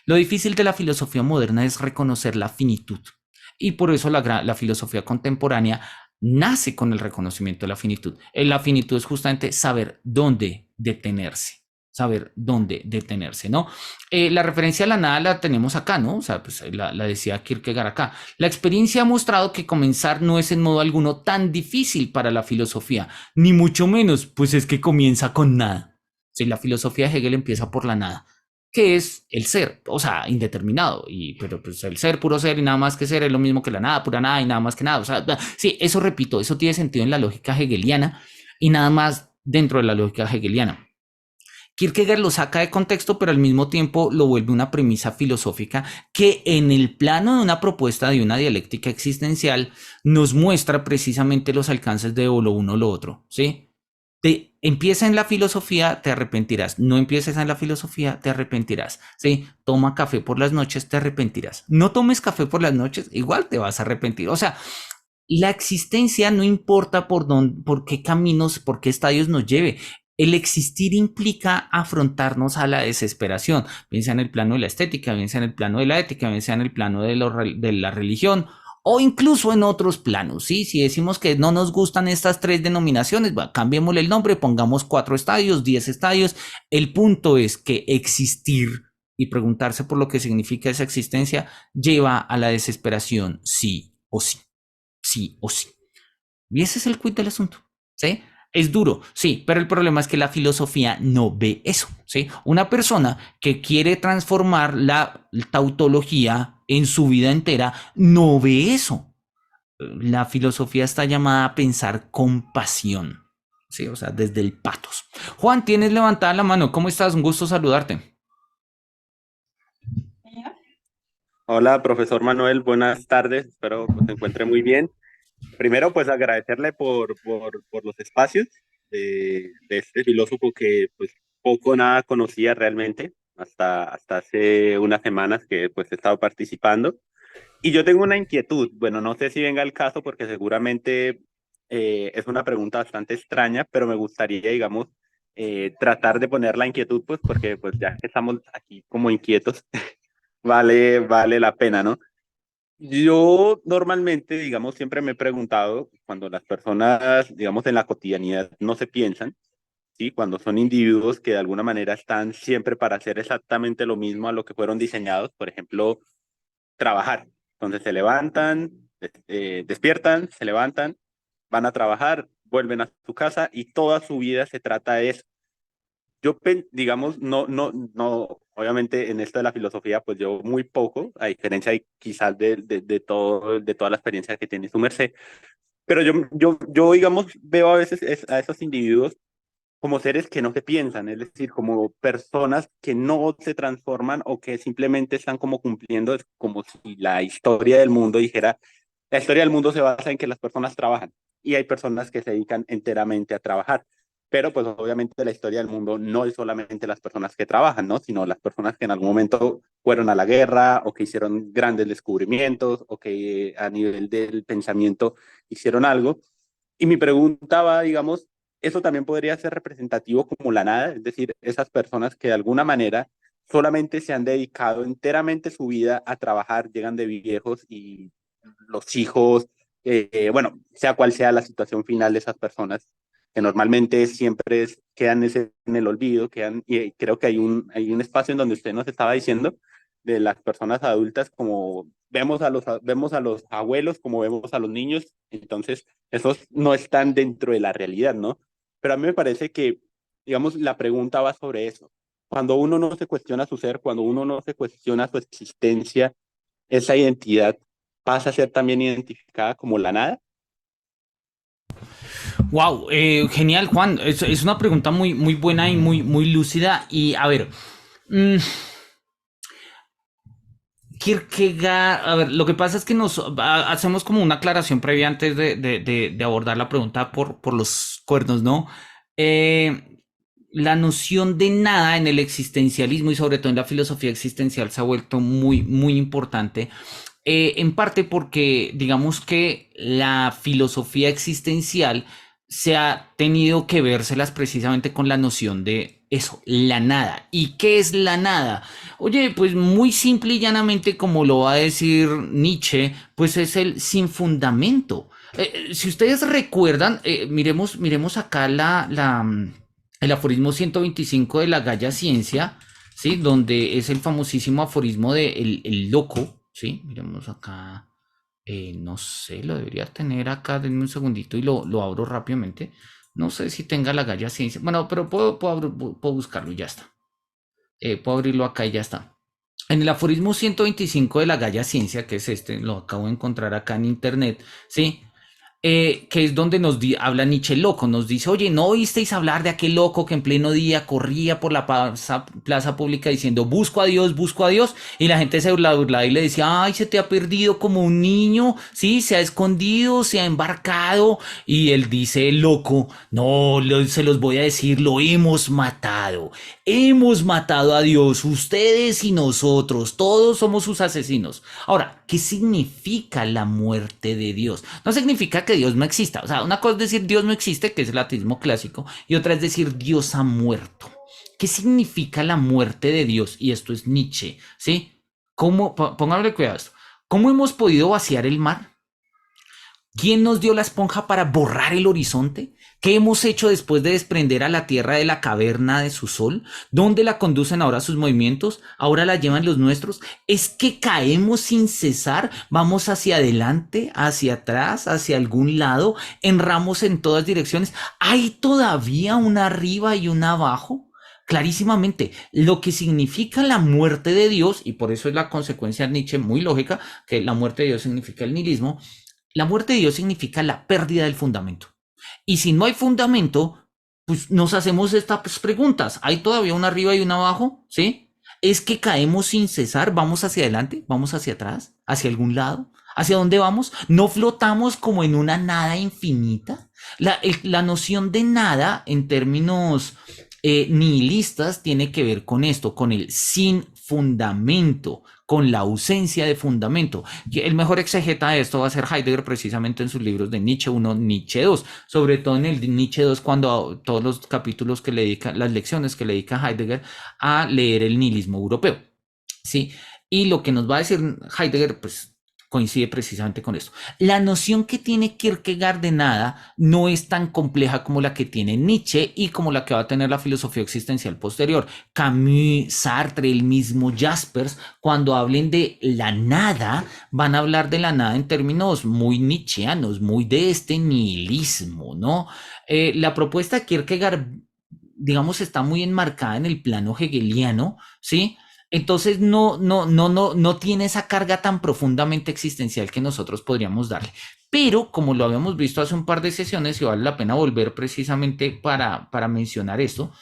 A: lo difícil de la filosofía moderna es reconocer la finitud y por eso la filosofía contemporánea nace con el reconocimiento de la finitud. La finitud es justamente saber dónde detenerse, ¿no? La referencia a la nada la tenemos acá, ¿no? O sea, pues la decía Kierkegaard acá. La experiencia ha mostrado que comenzar no es en modo alguno tan difícil para la filosofía, ni mucho menos, pues es que comienza con nada. Si la filosofía de Hegel empieza por la nada, que es el ser, o sea, indeterminado, pero pues el ser, puro ser y nada más que ser es lo mismo que la nada, pura nada y nada más que nada. O sea, sí, eso repito, eso tiene sentido en la lógica hegeliana y nada más dentro de la lógica hegeliana. Kierkegaard lo saca de contexto, pero al mismo tiempo lo vuelve una premisa filosófica que en el plano de una propuesta de una dialéctica existencial nos muestra precisamente los alcances de o lo uno o lo otro, ¿sí? Empieza en la filosofía, te arrepentirás. No empieces en la filosofía, te arrepentirás. ¿Sí? Toma café por las noches, te arrepentirás. No tomes café por las noches, igual te vas a arrepentir. O sea, la existencia no importa por qué caminos, por qué estadios nos lleve. El existir implica afrontarnos a la desesperación, bien sea en el plano de la estética, bien sea en el plano de la ética, bien sea en el plano de la religión o incluso en otros planos, ¿sí? Si decimos que no nos gustan estas tres denominaciones, cambiémosle el nombre, pongamos 4 estadios, 10 estadios. El punto es que existir y preguntarse por lo que significa esa existencia lleva a la desesperación, sí o sí, sí o sí. Y ese es el quid del asunto, ¿sí? Es duro, sí, pero el problema es que la filosofía no ve eso, ¿sí? Una persona que quiere transformar la tautología en su vida entera no ve eso. La filosofía está llamada a pensar con pasión, ¿sí? O sea, desde el patos. Juan, tienes levantada la mano, ¿cómo estás? Un gusto saludarte.
D: Hola, profesor Manuel, buenas tardes, espero que se encuentre muy bien. Primero, pues agradecerle por los espacios de este filósofo que pues poco o nada conocía realmente, hasta hace unas semanas que pues he estado participando. Y yo tengo una inquietud, bueno, no sé si venga el caso porque seguramente es una pregunta bastante extraña, pero me gustaría, digamos, tratar de poner la inquietud, pues porque pues ya que estamos aquí como inquietos, vale la pena, ¿no? Yo normalmente, digamos, siempre me he preguntado cuando las personas, digamos, en la cotidianidad no se piensan, ¿sí? Cuando son individuos que de alguna manera están siempre para hacer exactamente lo mismo a lo que fueron diseñados, por ejemplo, trabajar. Entonces se levantan, despiertan, se levantan, van a trabajar, vuelven a su casa y toda su vida se trata de eso. Yo, digamos, no, obviamente en esto de la filosofía, pues yo muy poco, a diferencia quizás de toda la experiencia que tiene su merced, pero yo, digamos, veo a veces a esos individuos como seres que no se piensan, es decir, como personas que no se transforman o que simplemente están como cumpliendo, es como si la historia del mundo dijera, la historia del mundo se basa en que las personas trabajan y hay personas que se dedican enteramente a trabajar. pero pues obviamente la historia del mundo no es solamente las personas que trabajan, ¿no? Sino las personas que en algún momento fueron a la guerra o que hicieron grandes descubrimientos o que a nivel del pensamiento hicieron algo. Y mi pregunta va, digamos, eso también podría ser representativo como la nada, es decir, esas personas que de alguna manera solamente se han dedicado enteramente su vida a trabajar, llegan de viejos y los hijos, bueno, sea cual sea la situación final de esas personas, que normalmente siempre quedan en el olvido, quedan, y creo que hay un espacio en donde usted nos estaba diciendo de las personas adultas, como vemos a los abuelos, como vemos a los niños, entonces esos no están dentro de la realidad, ¿no? Pero a mí me parece que, digamos, la pregunta va sobre eso. Cuando uno no se cuestiona su ser, cuando uno no se cuestiona su existencia, esa identidad pasa a ser también identificada como la nada.
A: Wow, genial, Juan. Es una pregunta muy, muy buena y muy, muy lúcida. Y a ver, mmm, Kierkegaard, a ver, lo que pasa es que hacemos como una aclaración previa antes de abordar la pregunta por los cuernos, ¿no? La noción de nada en el existencialismo y sobre todo en la filosofía existencial se ha vuelto muy, muy importante. En parte porque digamos que la filosofía existencial se ha tenido que vérselas precisamente con la noción de eso, la nada. ¿Y qué es la nada? Oye, pues muy simple y llanamente, como lo va a decir Nietzsche, pues es el sin fundamento. Si ustedes recuerdan, miremos acá el aforismo 125 de la Gaya Ciencia, ¿sí? Donde es el famosísimo aforismo de el loco, ¿sí? Miremos acá, no sé, lo debería tener acá, denme un segundito y lo abro rápidamente. No sé si tenga la Gaya Ciencia, bueno, pero puedo buscarlo y ya está. Puedo abrirlo acá y ya está. En el aforismo 125 de la Gaya Ciencia, que es este, lo acabo de encontrar acá en internet, ¿sí? Que es donde habla Nietzsche loco, nos dice, oye, ¿no oísteis hablar de aquel loco que en pleno día corría por la plaza pública diciendo, busco a Dios, y la gente se burlaba y le decía, ay, se te ha perdido como un niño, sí, se ha escondido, se ha embarcado, y él dice, loco, no, se los voy a decir, lo hemos matado a Dios, ustedes y nosotros, todos somos sus asesinos. Ahora, ¿qué significa la muerte de Dios? No significa que Dios no exista. O sea, una cosa es decir Dios no existe, que es el ateísmo clásico, y otra es decir Dios ha muerto. ¿Qué significa la muerte de Dios? Y esto es Nietzsche, ¿sí? Póngale cuidado a esto. ¿Cómo hemos podido vaciar el mar? ¿Quién nos dio la esponja para borrar el horizonte? ¿Qué hemos hecho después de desprender a la Tierra de la caverna de su sol? ¿Dónde la conducen ahora sus movimientos? ¿Ahora la llevan los nuestros? ¿Es que caemos sin cesar? ¿Vamos hacia adelante, hacia atrás, hacia algún lado? ¿Enramos en todas direcciones? ¿Hay todavía una arriba y una abajo? Clarísimamente, lo que significa la muerte de Dios, y por eso es la consecuencia de Nietzsche muy lógica, que la muerte de Dios significa el nihilismo. La muerte de Dios significa la pérdida del fundamento. Y si no hay fundamento, pues nos hacemos estas preguntas. ¿Hay todavía una arriba y una abajo? ¿Sí? ¿Es que caemos sin cesar? ¿Vamos hacia adelante? ¿Vamos hacia atrás? ¿Hacia algún lado? ¿Hacia dónde vamos? ¿No flotamos como en una nada infinita? La noción de nada en términos nihilistas tiene que ver con esto, con el sin fundamento, con la ausencia de fundamento. El mejor exegeta de esto va a ser Heidegger precisamente en sus libros de Nietzsche 1, Nietzsche 2, sobre todo en el Nietzsche 2 cuando todos los capítulos que le dedica, las lecciones que le dedica Heidegger a leer el nihilismo europeo, ¿sí? Y lo que nos va a decir Heidegger, pues coincide precisamente con esto. La noción que tiene Kierkegaard de nada no es tan compleja como la que tiene Nietzsche y como la que va a tener la filosofía existencial posterior. Camus, Sartre, el mismo Jaspers, cuando hablen de la nada, van a hablar de la nada en términos muy nietzscheanos, muy de este nihilismo, ¿no? La propuesta de Kierkegaard, digamos, está muy enmarcada en el plano hegeliano, ¿sí? Entonces no tiene esa carga tan profundamente existencial que nosotros podríamos darle. Pero como lo habíamos visto hace un par de sesiones y vale la pena volver precisamente para mencionar esto,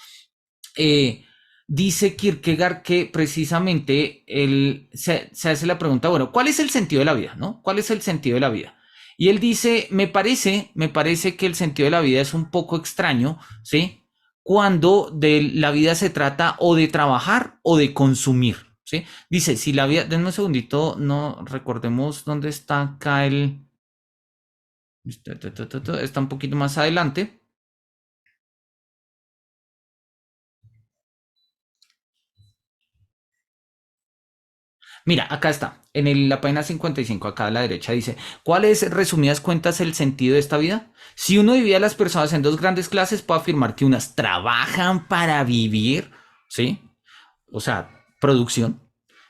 A: dice Kierkegaard que precisamente él se hace la pregunta, bueno, ¿cuál es el sentido de la vida? ¿No? ¿Cuál es el sentido de la vida? Y él dice, me parece que el sentido de la vida es un poco extraño, ¿sí? Cuando de la vida se trata o de trabajar o de consumir, ¿sí? Dice, si la vida, denme un segundito, no recordemos dónde está acá el... Está un poquito más adelante. Mira, acá está, la página 55, acá a la derecha dice, ¿cuál es, resumidas cuentas, el sentido de esta vida? Si uno divide a las personas en dos grandes clases, puedo afirmar que unas trabajan para vivir, ¿sí? O sea, producción,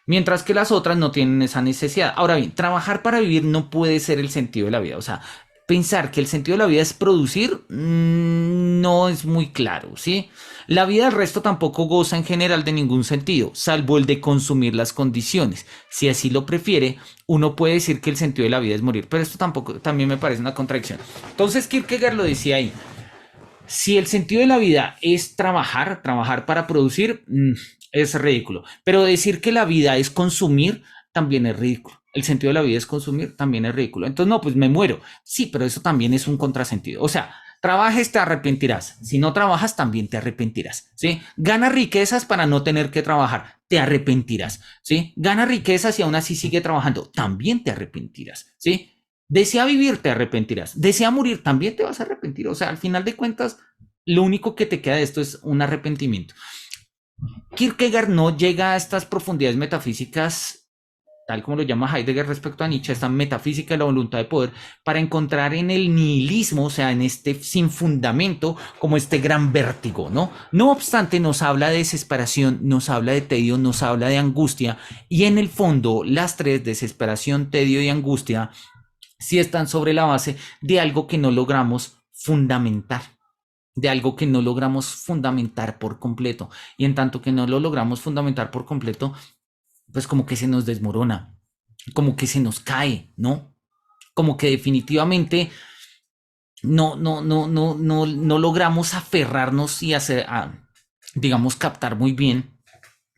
A: mientras que las otras no tienen esa necesidad. Ahora bien, trabajar para vivir no puede ser el sentido de la vida. O sea, pensar que el sentido de la vida es producir no es muy claro, ¿sí? La vida del resto tampoco goza en general de ningún sentido, salvo el de consumir las condiciones. Si así lo prefiere, uno puede decir que el sentido de la vida es morir, pero esto tampoco, también me parece una contradicción. Entonces Kierkegaard lo decía ahí. Si el sentido de la vida es trabajar, trabajar para producir, es ridículo. Pero decir que la vida es consumir, también es ridículo. El sentido de la vida es consumir, también es ridículo. Entonces, no, pues me muero. Sí, pero eso también es un contrasentido. O sea, trabajes, te arrepentirás. Si no trabajas, también te arrepentirás. ¿Sí? Gana riquezas para no tener que trabajar, te arrepentirás. ¿Sí? Gana riquezas y aún así sigue trabajando, también te arrepentirás. ¿Sí? Desea vivir, te arrepentirás. Desea morir, también te vas a arrepentir. O sea, al final de cuentas, lo único que te queda de esto es un arrepentimiento. Kierkegaard no llega a estas profundidades metafísicas, tal como lo llama Heidegger respecto a Nietzsche, esta metafísica de la voluntad de poder, para encontrar en el nihilismo, o sea, en este sin fundamento, como este gran vértigo, ¿no? No obstante, nos habla de desesperación, nos habla de tedio, nos habla de angustia, y en el fondo, las tres, desesperación, tedio y angustia, sí están sobre la base de algo que no logramos fundamentar, de algo que no logramos fundamentar por completo. Y en tanto que no lo logramos fundamentar por completo, pues como que se nos desmorona, como que se nos cae, ¿no? Como que definitivamente no logramos aferrarnos y hacer, digamos, captar muy bien,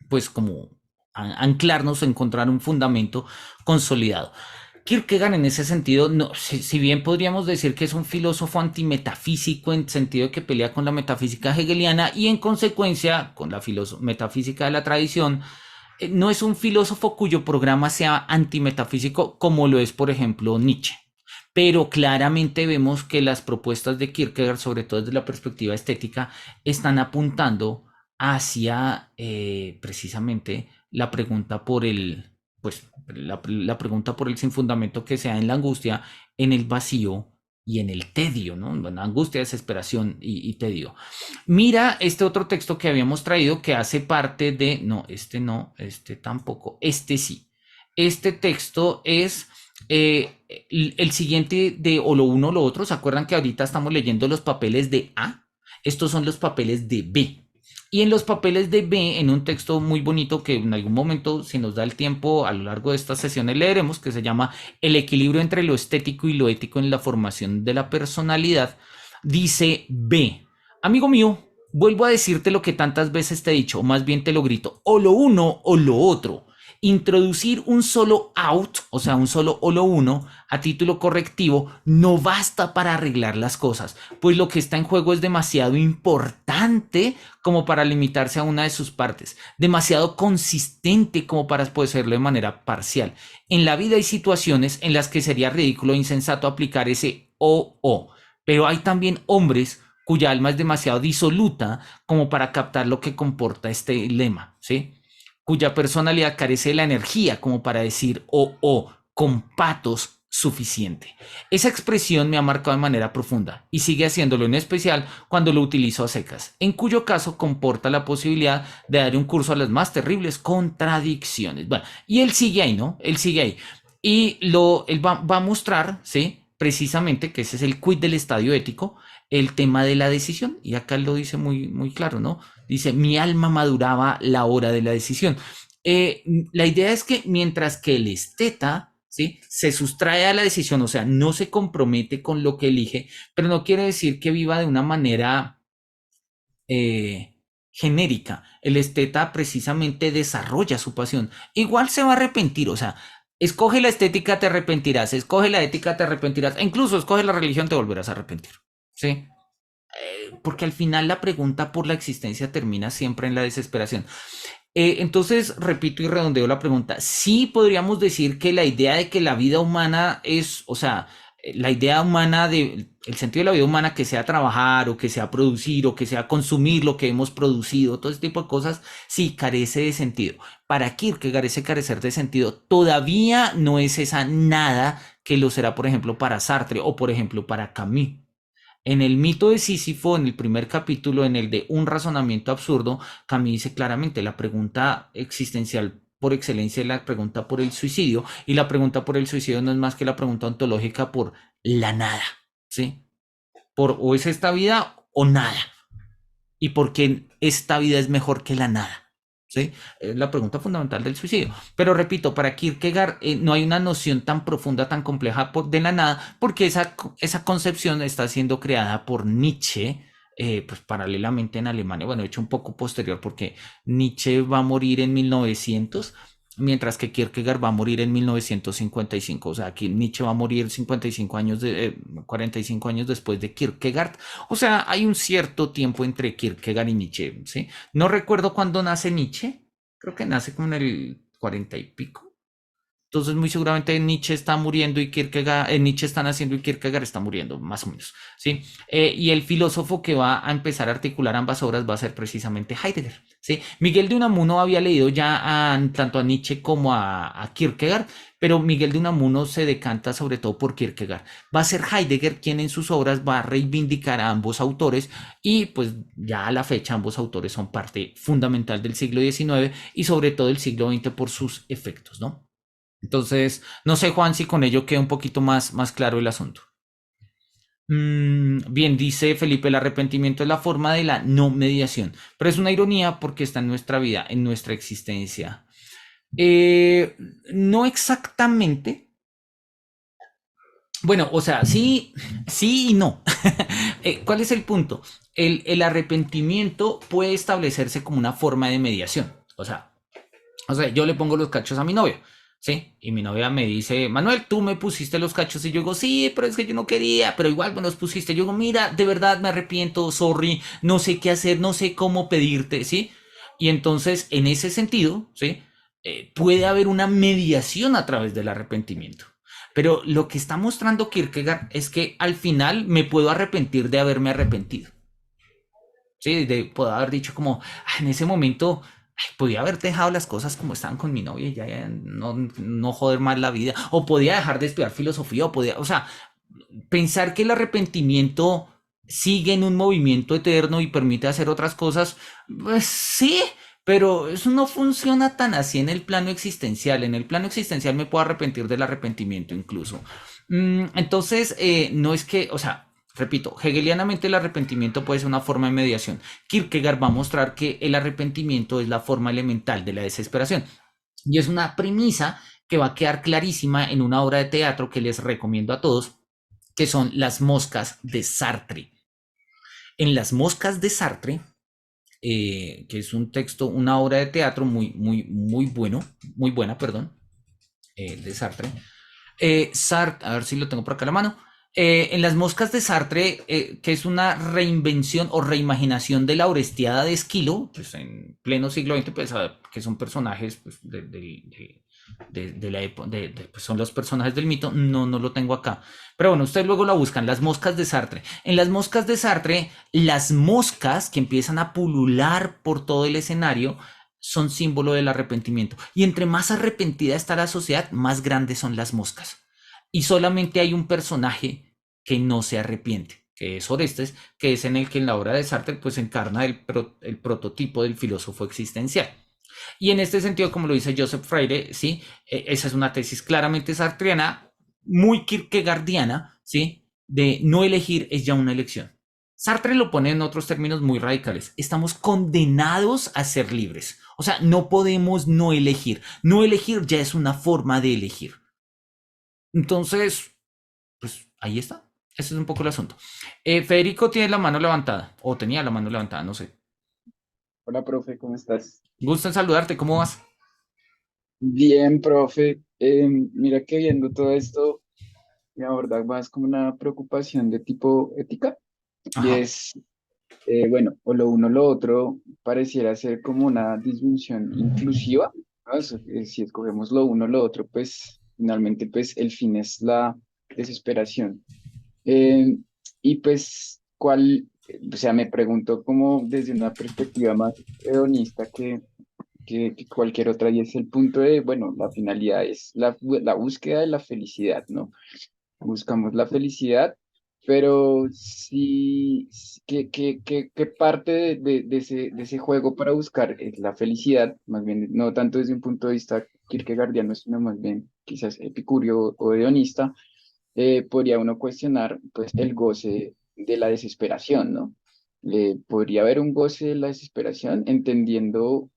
A: pues como anclarnos, encontrar un fundamento consolidado. Kierkegaard en ese sentido, no, si bien podríamos decir que es un filósofo antimetafísico en sentido de que pelea con la metafísica hegeliana y en consecuencia con la metafísica de la tradición, no es un filósofo cuyo programa sea antimetafísico como lo es, por ejemplo, Nietzsche. Pero claramente vemos que las propuestas de Kierkegaard, sobre todo desde la perspectiva estética, están apuntando hacia precisamente la pregunta por el, pues, la pregunta por el sin fundamento que sea en la angustia, en el vacío y en el tedio, ¿no? Bueno, angustia, desesperación y tedio. Mira este otro texto que habíamos traído que hace parte de, no, este tampoco, este sí. Este texto es el siguiente de o lo uno o lo otro. ¿Se acuerdan que ahorita estamos leyendo los papeles de A? Estos son los papeles de B. Y en los papeles de B, en un texto muy bonito que en algún momento, si nos da el tiempo, a lo largo de estas sesiones leeremos, que se llama El equilibrio entre lo estético y lo ético en la formación de la personalidad, dice B, amigo mío, vuelvo a decirte lo que tantas veces te he dicho, o más bien te lo grito, o lo uno o lo otro. Introducir un solo out, o sea, un solo o lo uno, a título correctivo, no basta para arreglar las cosas, pues lo que está en juego es demasiado importante como para limitarse a una de sus partes, demasiado consistente como para hacerlo de manera parcial. En la vida hay situaciones en las que sería ridículo e insensato aplicar ese o, pero hay también hombres cuya alma es demasiado disoluta como para captar lo que comporta este lema, ¿sí? Cuya personalidad carece de la energía como para decir con patos suficiente. Esa expresión me ha marcado de manera profunda y sigue haciéndolo, en especial cuando lo utilizo a secas, en cuyo caso comporta la posibilidad de dar un curso a las más terribles contradicciones. Bueno, y él sigue ahí, ¿no? Él sigue ahí. Y él va a mostrar, ¿sí? Precisamente que ese es el quid del estadio ético, el tema de la decisión. Y acá él lo dice muy, muy claro, ¿no? Dice, mi alma maduraba la hora de la decisión. La idea es que mientras que el esteta, ¿sí? Se sustrae a la decisión, o sea, no se compromete con lo que elige, pero no quiere decir que viva de una manera genérica. El esteta precisamente desarrolla su pasión. Igual se va a arrepentir, o sea, Escoge la estética, te arrepentirás. Escoge la ética, te arrepentirás. E incluso escoge la religión, te volverás a arrepentir. ¿Sí? Porque al final la pregunta por la existencia termina siempre en la desesperación. Entonces, repito y redondeo la pregunta. Sí podríamos decir que la idea de que la vida humana es, o sea, la idea humana de, el sentido de la vida humana que sea trabajar o que sea producir o que sea consumir lo que hemos producido, todo este tipo de cosas, sí carece de sentido. Para Kierkegaard ese carecer de sentido todavía no es esa nada que lo será, por ejemplo, para Sartre o, por ejemplo, para Camus. En el mito de Sísifo, en el primer capítulo, en el de un razonamiento absurdo, Camus dice claramente la pregunta existencial por excelencia es la pregunta por el suicidio, y la pregunta por el suicidio no es más que la pregunta ontológica por la nada, ¿sí? Por o es esta vida o nada, y por qué esta vida es mejor que la nada. ¿Sí? Es la pregunta fundamental del suicidio. Pero repito, para Kierkegaard no hay una noción tan profunda, tan compleja de la nada, porque esa concepción está siendo creada por Nietzsche, pues paralelamente en Alemania, bueno, de hecho un poco posterior, porque Nietzsche va a morir en 1900, mientras que Kierkegaard va a morir en 1955. O sea, aquí Nietzsche va a morir 55 años 45 años después de Kierkegaard. O sea, hay un cierto tiempo entre Kierkegaard y Nietzsche, ¿sí? No recuerdo cuándo nace Nietzsche, creo que nace como en el 40 y pico. Entonces, muy seguramente Nietzsche está muriendo y Kierkegaard, Nietzsche está naciendo y Kierkegaard está muriendo, más o menos, ¿sí? Y el filósofo que va a empezar a articular ambas obras va a ser precisamente Heidegger, ¿sí? Miguel de Unamuno había leído ya tanto a Nietzsche como a Kierkegaard, pero Miguel de Unamuno se decanta sobre todo por Kierkegaard. Va a ser Heidegger quien en sus obras va a reivindicar a ambos autores, y pues ya a la fecha ambos autores son parte fundamental del siglo XIX y sobre todo del siglo XX por sus efectos, ¿no? Entonces, no sé, Juan, si con ello queda un poquito más claro el asunto. Bien, dice Felipe, el arrepentimiento es la forma de la no mediación, pero es una ironía porque está en nuestra vida, en nuestra existencia. No exactamente. Bueno, o sea, sí, sí y no. ¿Cuál es el punto? El arrepentimiento puede establecerse como una forma de mediación. O sea, yo le pongo los cachos a mi novia, ¿sí? Y mi novia me dice, Manuel, tú me pusiste los cachos. Y yo digo, sí, pero es que yo no quería, pero igual me los pusiste. Yo digo, mira, de verdad me arrepiento, sorry, no sé qué hacer, no sé cómo pedirte, ¿sí? Y entonces, en ese sentido, ¿sí? Puede haber una mediación a través del arrepentimiento. Pero lo que está mostrando Kierkegaard es que al final me puedo arrepentir de haberme arrepentido. Sí, de poder haber dicho como, en ese momento podía haber dejado las cosas como estaban con mi novia y ya no joder más la vida, o podía dejar de estudiar filosofía, o sea, pensar que el arrepentimiento sigue en un movimiento eterno y permite hacer otras cosas, pues sí, pero eso no funciona tan así en el plano existencial. En el plano existencial me puedo arrepentir del arrepentimiento incluso. Entonces, no es que, o sea, repito, hegelianamente el arrepentimiento puede ser una forma de mediación. Kierkegaard va a mostrar que el arrepentimiento es la forma elemental de la desesperación. Y es una premisa que va a quedar clarísima en una obra de teatro que les recomiendo a todos, que son Las moscas de Sartre. En Las moscas de Sartre, que es un texto, una obra de teatro muy buena, perdón, de Sartre. Sartre, a ver si lo tengo por acá a la mano. En Las moscas de Sartre, que es una reinvención o reimaginación de la Orestiada de Esquilo, pues en pleno siglo XX, pues, que son personajes pues, de la época, pues son los personajes del mito, no lo tengo acá. Pero bueno, ustedes luego la buscan, Las moscas de Sartre. En Las moscas de Sartre, las moscas que empiezan a pulular por todo el escenario son símbolo del arrepentimiento. Y entre más arrepentida está la sociedad, más grandes son las moscas. Y solamente hay un personaje que no se arrepiente, que es Orestes, que es en el que en la obra de Sartre pues encarna el prototipo del filósofo existencial. Y en este sentido, como lo dice Joseph Freire, ¿sí? Esa es una tesis claramente sartreana, muy kierkegaardiana, ¿sí? De no elegir es ya una elección. Sartre lo pone en otros términos muy radicales. Estamos condenados a ser libres. O sea, no podemos no elegir. No elegir ya es una forma de elegir. Entonces, pues ahí está. Ese es un poco el asunto. Federico tiene la mano levantada, o tenía la mano levantada, no sé.
E: Hola, profe, ¿cómo estás?
A: Gusto en saludarte, ¿cómo vas?
E: Bien, profe. Mira que viendo todo esto, me aborda más como una preocupación de tipo ética, y
A: Ajá.
E: es, bueno, o lo uno o lo otro pareciera ser como una disyunción inclusiva, ¿no? Si escogemos lo uno o lo otro, pues finalmente pues el fin es la desesperación. Eh, y pues, o sea, me pregunto como desde una perspectiva más hedonista que cualquier otra, y es el punto de, bueno, la finalidad es la búsqueda de la felicidad, ¿no? Buscamos la felicidad, pero sí, ¿qué parte de ese juego para buscar es la felicidad? Más bien, no tanto desde un punto de vista kierkegaardiano, sino más bien quizás epicúreo o hedonista, podría uno cuestionar pues el goce de la desesperación, ¿no? Podría haber un goce de la desesperación entendiendo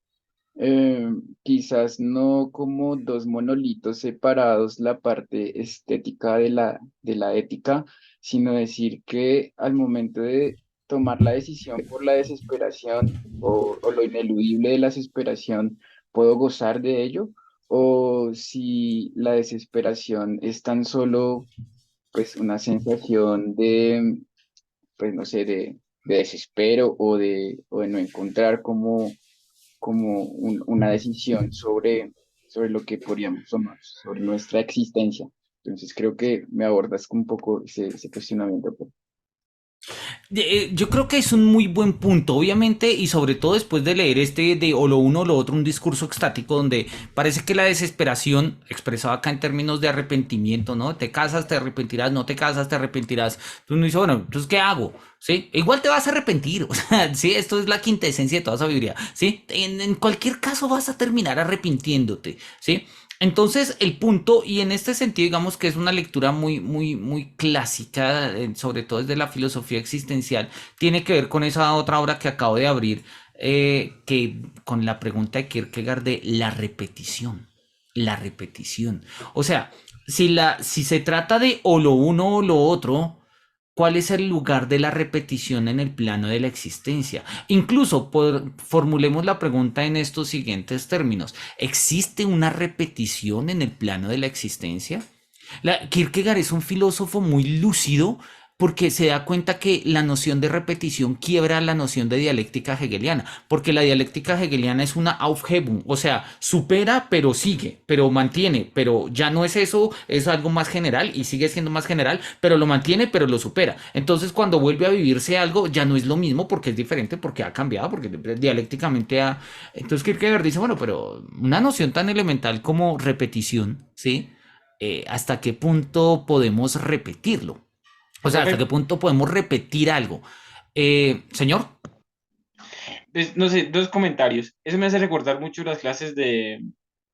E: eh, quizás no como dos monolitos separados la parte estética de la ética, sino decir que al momento de tomar la decisión por la desesperación o lo ineludible de la desesperación, puedo gozar de ello, o si la desesperación es tan solo pues una sensación de, pues no sé, de desespero o de no encontrar como una decisión sobre lo que podríamos tomar, sobre nuestra existencia. Entonces creo que me abordas un poco ese cuestionamiento, pues.
A: Yo creo que es un muy buen punto, obviamente, y sobre todo después de leer este de o lo uno o lo otro, un discurso extático donde parece que la desesperación, expresada acá en términos de arrepentimiento, ¿no? Te casas, te arrepentirás, no te casas, te arrepentirás. Entonces uno dice, bueno, entonces, ¿qué hago? ¿Sí? Igual te vas a arrepentir, o sea, sí, esto es la quinta esencia de toda sabiduría, ¿sí? En cualquier caso vas a terminar arrepintiéndote, ¿sí? Entonces, el punto, y en este sentido, digamos que es una lectura muy clásica, sobre todo desde la filosofía existencial, tiene que ver con esa otra obra que acabo de abrir, que con la pregunta de Kierkegaard de la repetición. La repetición. O sea, si se trata de o lo uno o lo otro, ¿cuál es el lugar de la repetición en el plano de la existencia? Incluso formulemos la pregunta en estos siguientes términos. ¿Existe una repetición en el plano de la existencia? Kierkegaard es un filósofo muy lúcido porque se da cuenta que la noción de repetición quiebra la noción de dialéctica hegeliana, porque la dialéctica hegeliana es una Aufhebung, o sea, supera pero sigue, pero mantiene, pero ya no es eso, es algo más general y sigue siendo más general, pero lo mantiene, pero lo supera. Entonces, cuando vuelve a vivirse algo, ya no es lo mismo porque es diferente, porque ha cambiado, porque dialécticamente ha... Entonces Kierkegaard dice, bueno, pero una noción tan elemental como repetición, ¿sí? ¿Hasta qué punto podemos repetirlo? O sea, ¿hasta qué
B: Profe,
A: punto podemos repetir algo? Señor.
B: pues, no sé, dos comentarios. Eso me hace recordar mucho las clases de,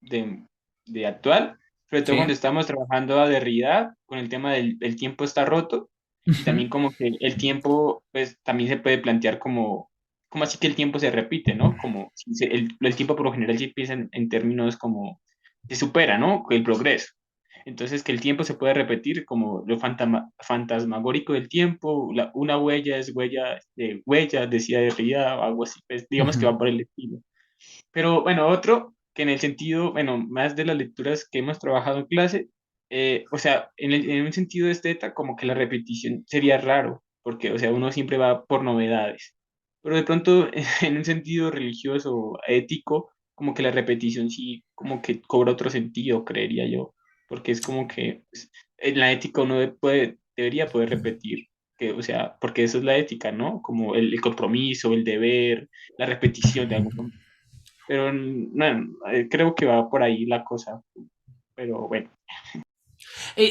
B: de actual, sobre todo cuando
A: Sí.
B: estamos trabajando a Derrida con el tema del el tiempo está roto y
A: Ujú.
B: también como que el tiempo, pues también se puede plantear como así que el tiempo se repite, ¿no? Como si el tiempo por lo general se piensa en términos como se supera, ¿no? El progreso. Entonces, que el tiempo se puede repetir como lo fantasmagórico del tiempo, una huella es huella de huella, decía Derrida, o algo así, pues digamos que
A: Ujú.
B: va por el estilo. Pero bueno, otro que en el sentido, bueno, más de las lecturas que hemos trabajado en clase, o sea, en un sentido esteta, como que la repetición sería raro, porque, o sea, uno siempre va por novedades. Pero de pronto, en un sentido religioso, ético, como que la repetición sí, como que cobra otro sentido, creería yo, porque es como que pues, en la ética uno debería poder repetir, que, o sea, porque eso es la ética, ¿no? Como el compromiso, el deber, la repetición de algo, pero no, creo que va por ahí la cosa. Pero bueno,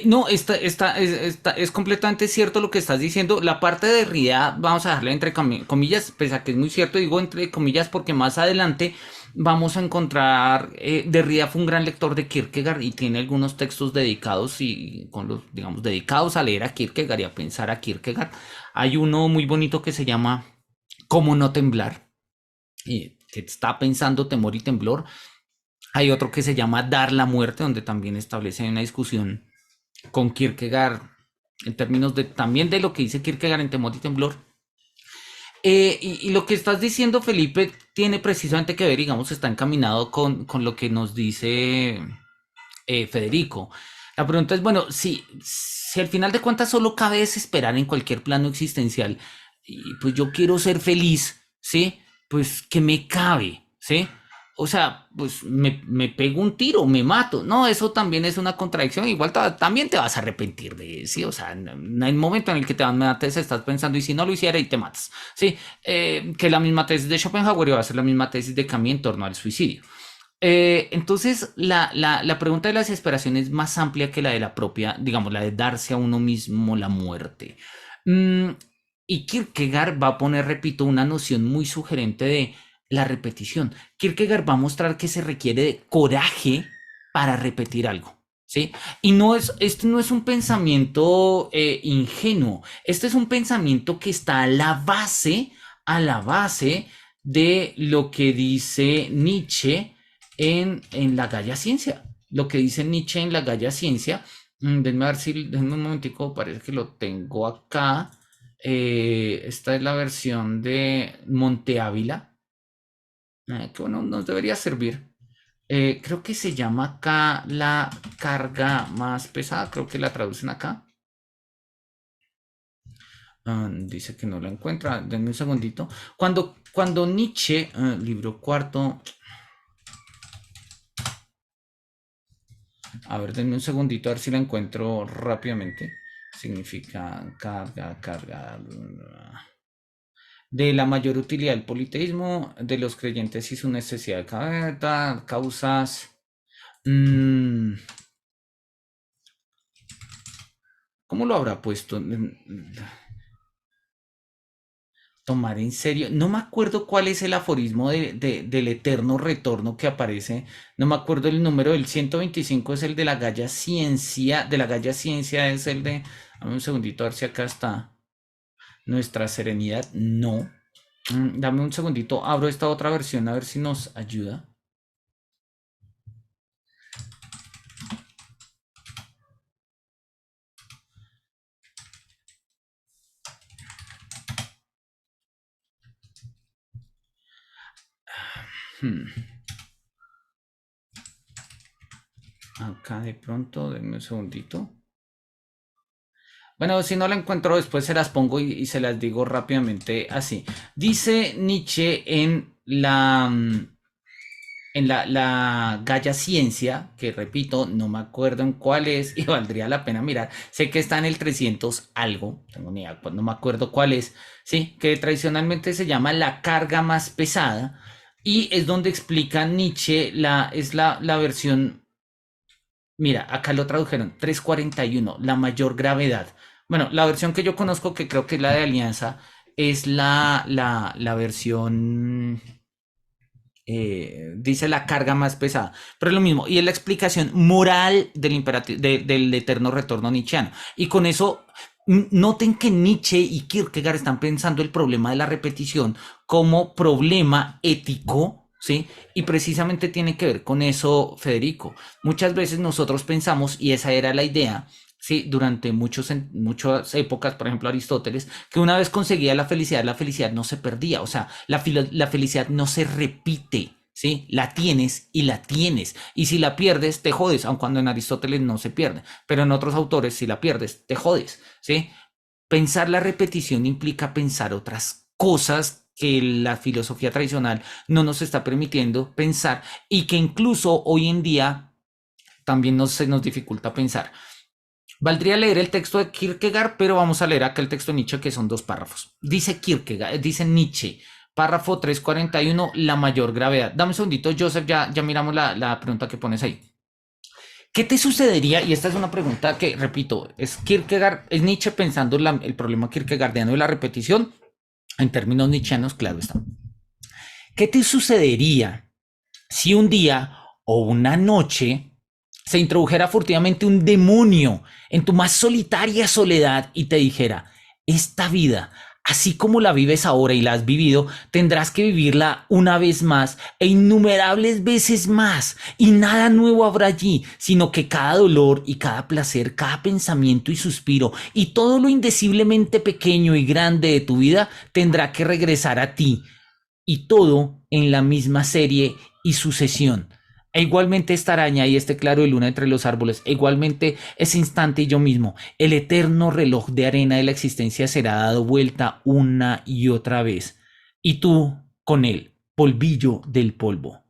A: No, es completamente cierto lo que estás diciendo. La parte de Derrida, vamos a darle entre comillas, pese a que es muy cierto, digo entre comillas porque más adelante vamos a encontrar, Derrida fue un gran lector de Kierkegaard y tiene algunos textos dedicados y con los, digamos, dedicados a leer a Kierkegaard y a pensar a Kierkegaard. Hay uno muy bonito que se llama ¿Cómo no temblar? Que está pensando temor y temblor. Hay otro que se llama Dar la muerte, donde también establece una discusión con Kierkegaard en términos de también de lo que dice Kierkegaard en Temor y Temblor. Y lo que estás diciendo, Felipe, tiene precisamente que ver, digamos, está encaminado con lo que nos dice Federico. La pregunta es, bueno, si al final de cuentas solo cabe desesperar en cualquier plano existencial, y pues yo quiero ser feliz, ¿sí? Pues que me cabe, ¿sí? O sea, pues me pego un tiro, me mato. No, eso también es una contradicción. Igual también te vas a arrepentir de, sí. O sea, en el momento en el que te mates, estás pensando, y si no lo hiciera y te matas, sí. Que la misma tesis de Schopenhauer iba a ser la misma tesis de Camus en torno al suicidio. Entonces, la pregunta de la desesperación es más amplia que la de la propia, digamos, la de darse a uno mismo la muerte. Mm, y Kierkegaard va a poner, repito, una noción muy sugerente de la repetición. Kierkegaard va a mostrar que se requiere de coraje para repetir algo, ¿sí? Y este no es un pensamiento ingenuo, este es un pensamiento que está a la base de lo que dice Nietzsche en la Gaia Ciencia. Lo que dice Nietzsche en la Gaia Ciencia, denme a ver si, denme un momentico, parece que lo tengo acá. Esta es la versión de Monte Ávila, que bueno, nos debería servir. Creo que se llama acá la carga más pesada, creo que la traducen acá. Dice que no la encuentra, denme un segundito. Cuando Nietzsche, libro cuarto, a ver, denme un segundito a ver si la encuentro rápidamente. Significa carga. De la mayor utilidad del politeísmo, de los creyentes y su necesidad de causas. ¿Cómo lo habrá puesto? Tomar en serio. No me acuerdo cuál es el aforismo del eterno retorno que aparece. No me acuerdo el número del 125, es el de la Gaia Ciencia. De la Gaia Ciencia es el de. Dame un segundito a ver si acá está. Nuestra serenidad. No. Dame un segundito. Abro esta otra versión a ver si nos ayuda. Acá de pronto, denme un segundito. Bueno, si no la encuentro después se las pongo y se las digo rápidamente así. Dice Nietzsche en la Gaia Ciencia, que repito, no me acuerdo en cuál es y valdría la pena mirar. Sé que está en el 300 algo, tengo ni idea, no me acuerdo cuál es. Sí, que tradicionalmente se llama la carga más pesada y es donde explica Nietzsche, es la versión. Mira, acá lo tradujeron, 341, la mayor gravedad. Bueno, la versión que yo conozco, que creo que es la de Alianza, es la versión, dice la carga más pesada, pero es lo mismo, y es la explicación moral del del eterno retorno nietzscheano. Y con eso, noten que Nietzsche y Kierkegaard están pensando el problema de la repetición como problema ético. ¿Sí? Y precisamente tiene que ver con eso, Federico. Muchas veces nosotros pensamos, y esa era la idea, ¿sí? Durante muchas épocas, por ejemplo Aristóteles, que una vez conseguía la felicidad no se perdía, o sea, la felicidad no se repite, ¿sí? La tienes y la tienes, y si la pierdes, te jodes, aun cuando en Aristóteles no se pierde, pero en otros autores, si la pierdes, te jodes, ¿sí? Pensar la repetición implica pensar otras cosas que la filosofía tradicional no nos está permitiendo pensar y que incluso hoy en día también se nos dificulta pensar. Valdría leer el texto de Kierkegaard, pero vamos a leer acá el texto de Nietzsche, que son 2 párrafos. Dice Kierkegaard, dice Nietzsche, párrafo 341, la mayor gravedad. Dame un segundito, Joseph, ya miramos la pregunta que pones ahí. ¿Qué te sucedería? Y esta es una pregunta que, repito, es Kierkegaard, es Nietzsche pensando en el problema kierkegaardiano de la repetición, en términos nietzscheanos, claro está. ¿Qué te sucedería si un día o una noche se introdujera furtivamente un demonio en tu más solitaria soledad y te dijera, esta vida, así como la vives ahora y la has vivido, tendrás que vivirla una vez más e innumerables veces más, y nada nuevo habrá allí, sino que cada dolor y cada placer, cada pensamiento y suspiro, y todo lo indeciblemente pequeño y grande de tu vida tendrá que regresar a ti, y todo en la misma serie y sucesión. E igualmente esta araña y este claro de luna entre los árboles, e igualmente ese instante y yo mismo, el eterno reloj de arena de la existencia será dado vuelta una y otra vez. Y tú con él, polvillo del polvo.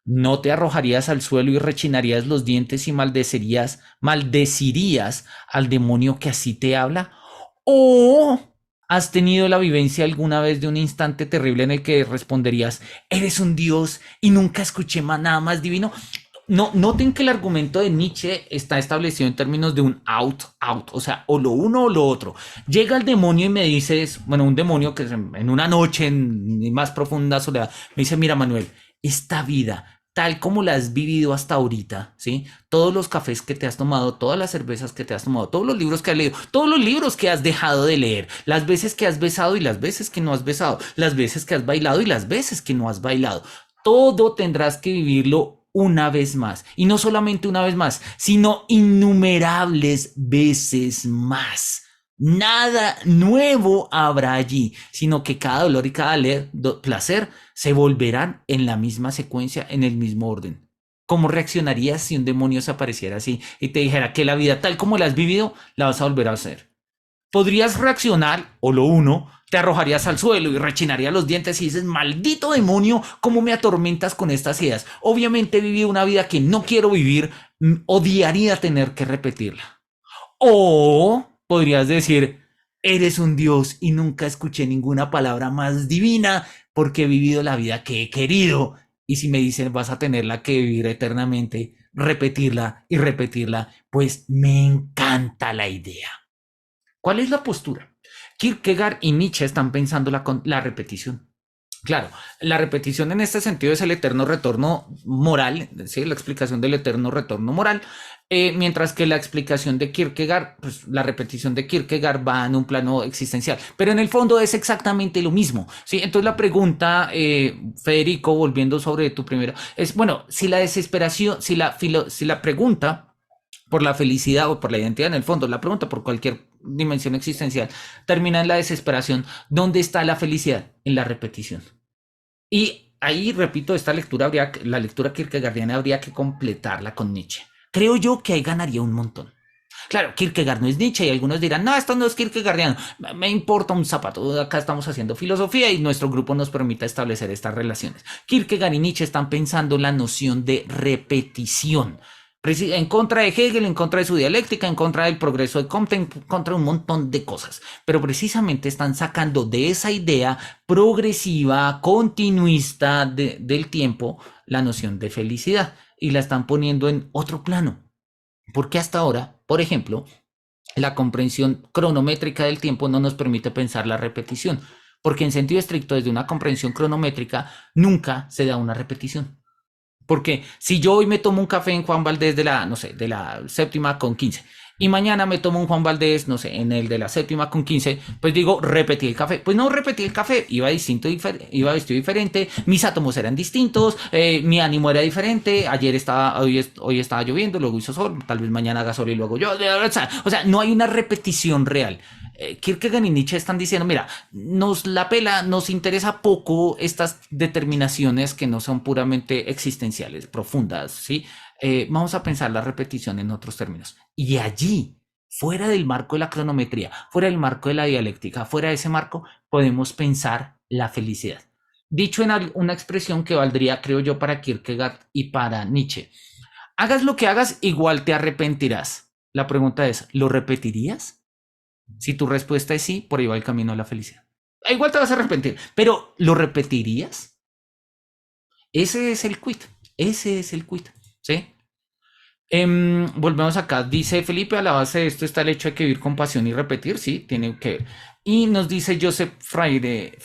A: ¿No te arrojarías al suelo y rechinarías los dientes y maldecirías al demonio que así te habla? ¿O has tenido la vivencia alguna vez de un instante terrible en el que responderías, eres un dios y nunca escuché nada más divino? No, noten que el argumento de Nietzsche está establecido en términos de un out, o sea, o lo uno o lo otro. Llega el demonio y me dices, bueno, un demonio que en una noche, en más profunda soledad, me dice, mira Manuel, esta vida, tal como la has vivido hasta ahorita, ¿sí? Todos los cafés que te has tomado, todas las cervezas que te has tomado, todos los libros que has leído, todos los libros que has dejado de leer, las veces que has besado y las veces que no has besado, las veces que has bailado y las veces que no has bailado. Todo tendrás que vivirlo una vez más. Y no solamente una vez más, sino innumerables veces más. Nada nuevo habrá allí, sino que cada dolor y cada placer se volverán en la misma secuencia, en el mismo orden. ¿Cómo reaccionarías si un demonio se apareciera así y te dijera que la vida tal como la has vivido, la vas a volver a hacer? Podrías reaccionar, o lo uno, te arrojarías al suelo y rechinarías los dientes y dices, maldito demonio, ¿cómo me atormentas con estas ideas? Obviamente he vivido una vida que no quiero vivir, odiaría tener que repetirla. O podrías decir, eres un dios y nunca escuché ninguna palabra más divina porque he vivido la vida que he querido. Y si me dicen vas a tenerla que vivir eternamente, repetirla y repetirla, pues me encanta la idea. ¿Cuál es la postura? Kierkegaard y Nietzsche están pensando la repetición. Claro, la repetición en este sentido es el eterno retorno moral, ¿sí? La explicación del eterno retorno moral, mientras que la explicación de Kierkegaard, pues la repetición de Kierkegaard va en un plano existencial, pero en el fondo es exactamente lo mismo, ¿sí? Entonces la pregunta, Federico, volviendo sobre tu primera, es, bueno, si la desesperación, si la pregunta por la felicidad o por la identidad en el fondo, la pregunta por cualquier dimensión existencial, termina en la desesperación, ¿dónde está la felicidad? En la repetición. Y ahí, repito, la lectura kierkegaardiana habría que completarla con Nietzsche. Creo yo que ahí ganaría un montón. Claro, Kierkegaard no es Nietzsche y algunos dirán, no, esto no es kierkegaardiano, me importa un zapato, acá estamos haciendo filosofía y nuestro grupo nos permite establecer estas relaciones. Kierkegaard y Nietzsche están pensando la noción de repetición, en contra de Hegel, en contra de su dialéctica, en contra del progreso de Comte, en contra de un montón de cosas. Pero precisamente están sacando de esa idea progresiva, continuista del tiempo, la noción de felicidad y la están poniendo en otro plano. Porque hasta ahora, por ejemplo, la comprensión cronométrica del tiempo no nos permite pensar la repetición. Porque en sentido estricto, desde una comprensión cronométrica, nunca se da una repetición. Porque si yo hoy me tomo un café en Juan Valdés de la, no sé, de la séptima con 15 y mañana me tomo un Juan Valdés, no sé, en el de la séptima con 15, pues digo, repetí el café. Pues no repetí el café, iba iba vestido diferente, mis átomos eran distintos, mi ánimo era diferente, hoy estaba lloviendo, luego hizo sol, tal vez mañana haga sol y luego yo, o sea, no hay una repetición real. Kierkegaard y Nietzsche están diciendo, mira, nos la pela, nos interesa poco estas determinaciones que no son puramente existenciales, profundas, ¿sí? Vamos a pensar la repetición en otros términos. Y allí, fuera del marco de la cronometría, fuera del marco de la dialéctica, fuera de ese marco, podemos pensar la felicidad. Dicho en una expresión que valdría, creo yo, para Kierkegaard y para Nietzsche. Hagas lo que hagas, igual te arrepentirás. La pregunta es, ¿lo repetirías? Si tu respuesta es sí, por ahí va el camino a la felicidad. Igual te vas a arrepentir, pero ¿lo repetirías? Ese es el quit. Ese es el quit. ¿Sí? Volvemos acá. Dice Felipe, a la base de esto está el hecho de que vivir con pasión y repetir. Sí, tiene que ver. Y nos dice Joseph Freire.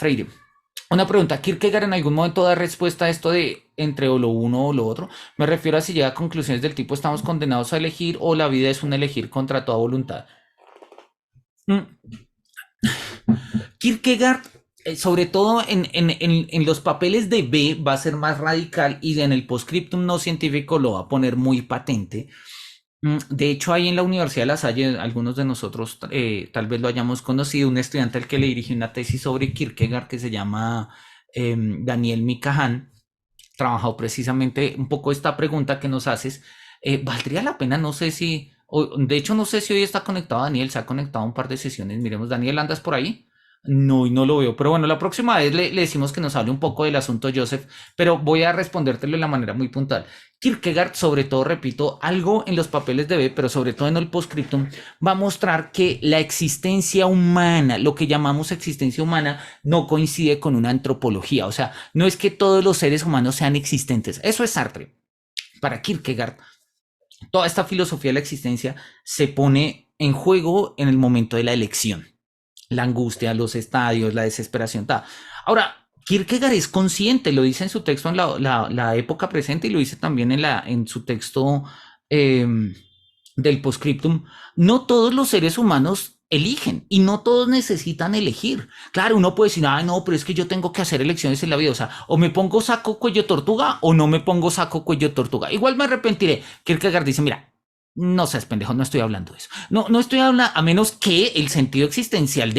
A: Una pregunta, ¿Kierkegaard en algún momento da respuesta a esto de entre o lo uno o lo otro? Me refiero a si llega a conclusiones del tipo estamos condenados a elegir o la vida es un elegir contra toda voluntad. Kierkegaard, sobre todo en los papeles de B, va a ser más radical y en el postscriptum no científico lo va a poner muy patente. De hecho, ahí en la Universidad de La Salle, algunos de nosotros tal vez lo hayamos conocido, un estudiante al que le dirigí una tesis sobre Kierkegaard que se llama Daniel Mikahan, trabajado precisamente un poco esta pregunta que nos haces. Valdría la pena, no sé si, de hecho no sé si hoy está conectado Daniel, se ha conectado a un par de sesiones, miremos, Daniel, ¿andas por ahí? No, y no lo veo, pero bueno, la próxima vez le decimos que nos hable un poco del asunto, Joseph, pero voy a respondértelo de la manera muy puntual. Kierkegaard, sobre todo, repito, algo en los papeles de B, pero sobre todo en el postscriptum, va a mostrar que la existencia humana, lo que llamamos existencia humana, no coincide con una antropología. O sea, no es que todos los seres humanos sean existentes. Eso es Sartre. Para Kierkegaard, toda esta filosofía de la existencia se pone en juego en el momento de la elección. La angustia, los estadios, la desesperación. Ta. Ahora, Kierkegaard es consciente, lo dice en su texto en la época presente y lo dice también en su texto eh, del postscriptum. No todos los seres humanos eligen y no todos necesitan elegir. Claro, uno puede decir, ah, no, pero es que yo tengo que hacer elecciones en la vida. O sea, o me pongo saco, cuello, tortuga o no me pongo saco, cuello, tortuga. Igual me arrepentiré. Kierkegaard dice, mira, no seas pendejo, no estoy hablando de eso. No estoy hablando, a menos que el sentido existencial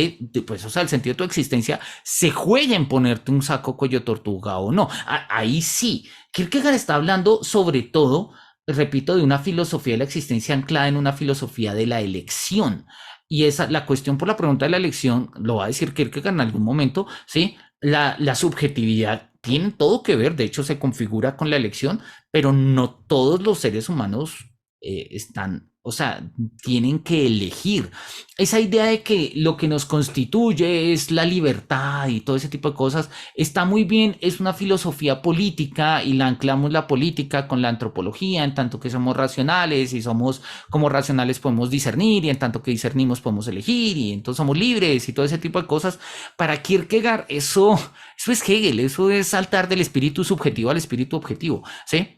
A: pues, o sea, el sentido de tu existencia se juegue en ponerte un saco cuello tortuga o no. Ahí sí. Kierkegaard está hablando sobre todo, repito, de una filosofía de la existencia anclada en una filosofía de la elección. Y esa, la cuestión por la pregunta de la elección, lo va a decir Kierkegaard en algún momento, ¿sí? La subjetividad tiene todo que ver, de hecho se configura con la elección, pero no todos los seres humanos están, o sea, tienen que elegir. Esa idea de que lo que nos constituye es la libertad y todo ese tipo de cosas está muy bien, es una filosofía política y la anclamos la política con la antropología, en tanto que somos racionales y somos como racionales podemos discernir y en tanto que discernimos podemos elegir y entonces somos libres y todo ese tipo de cosas. Para Kierkegaard eso es Hegel, eso es saltar del espíritu subjetivo al espíritu objetivo, ¿sí?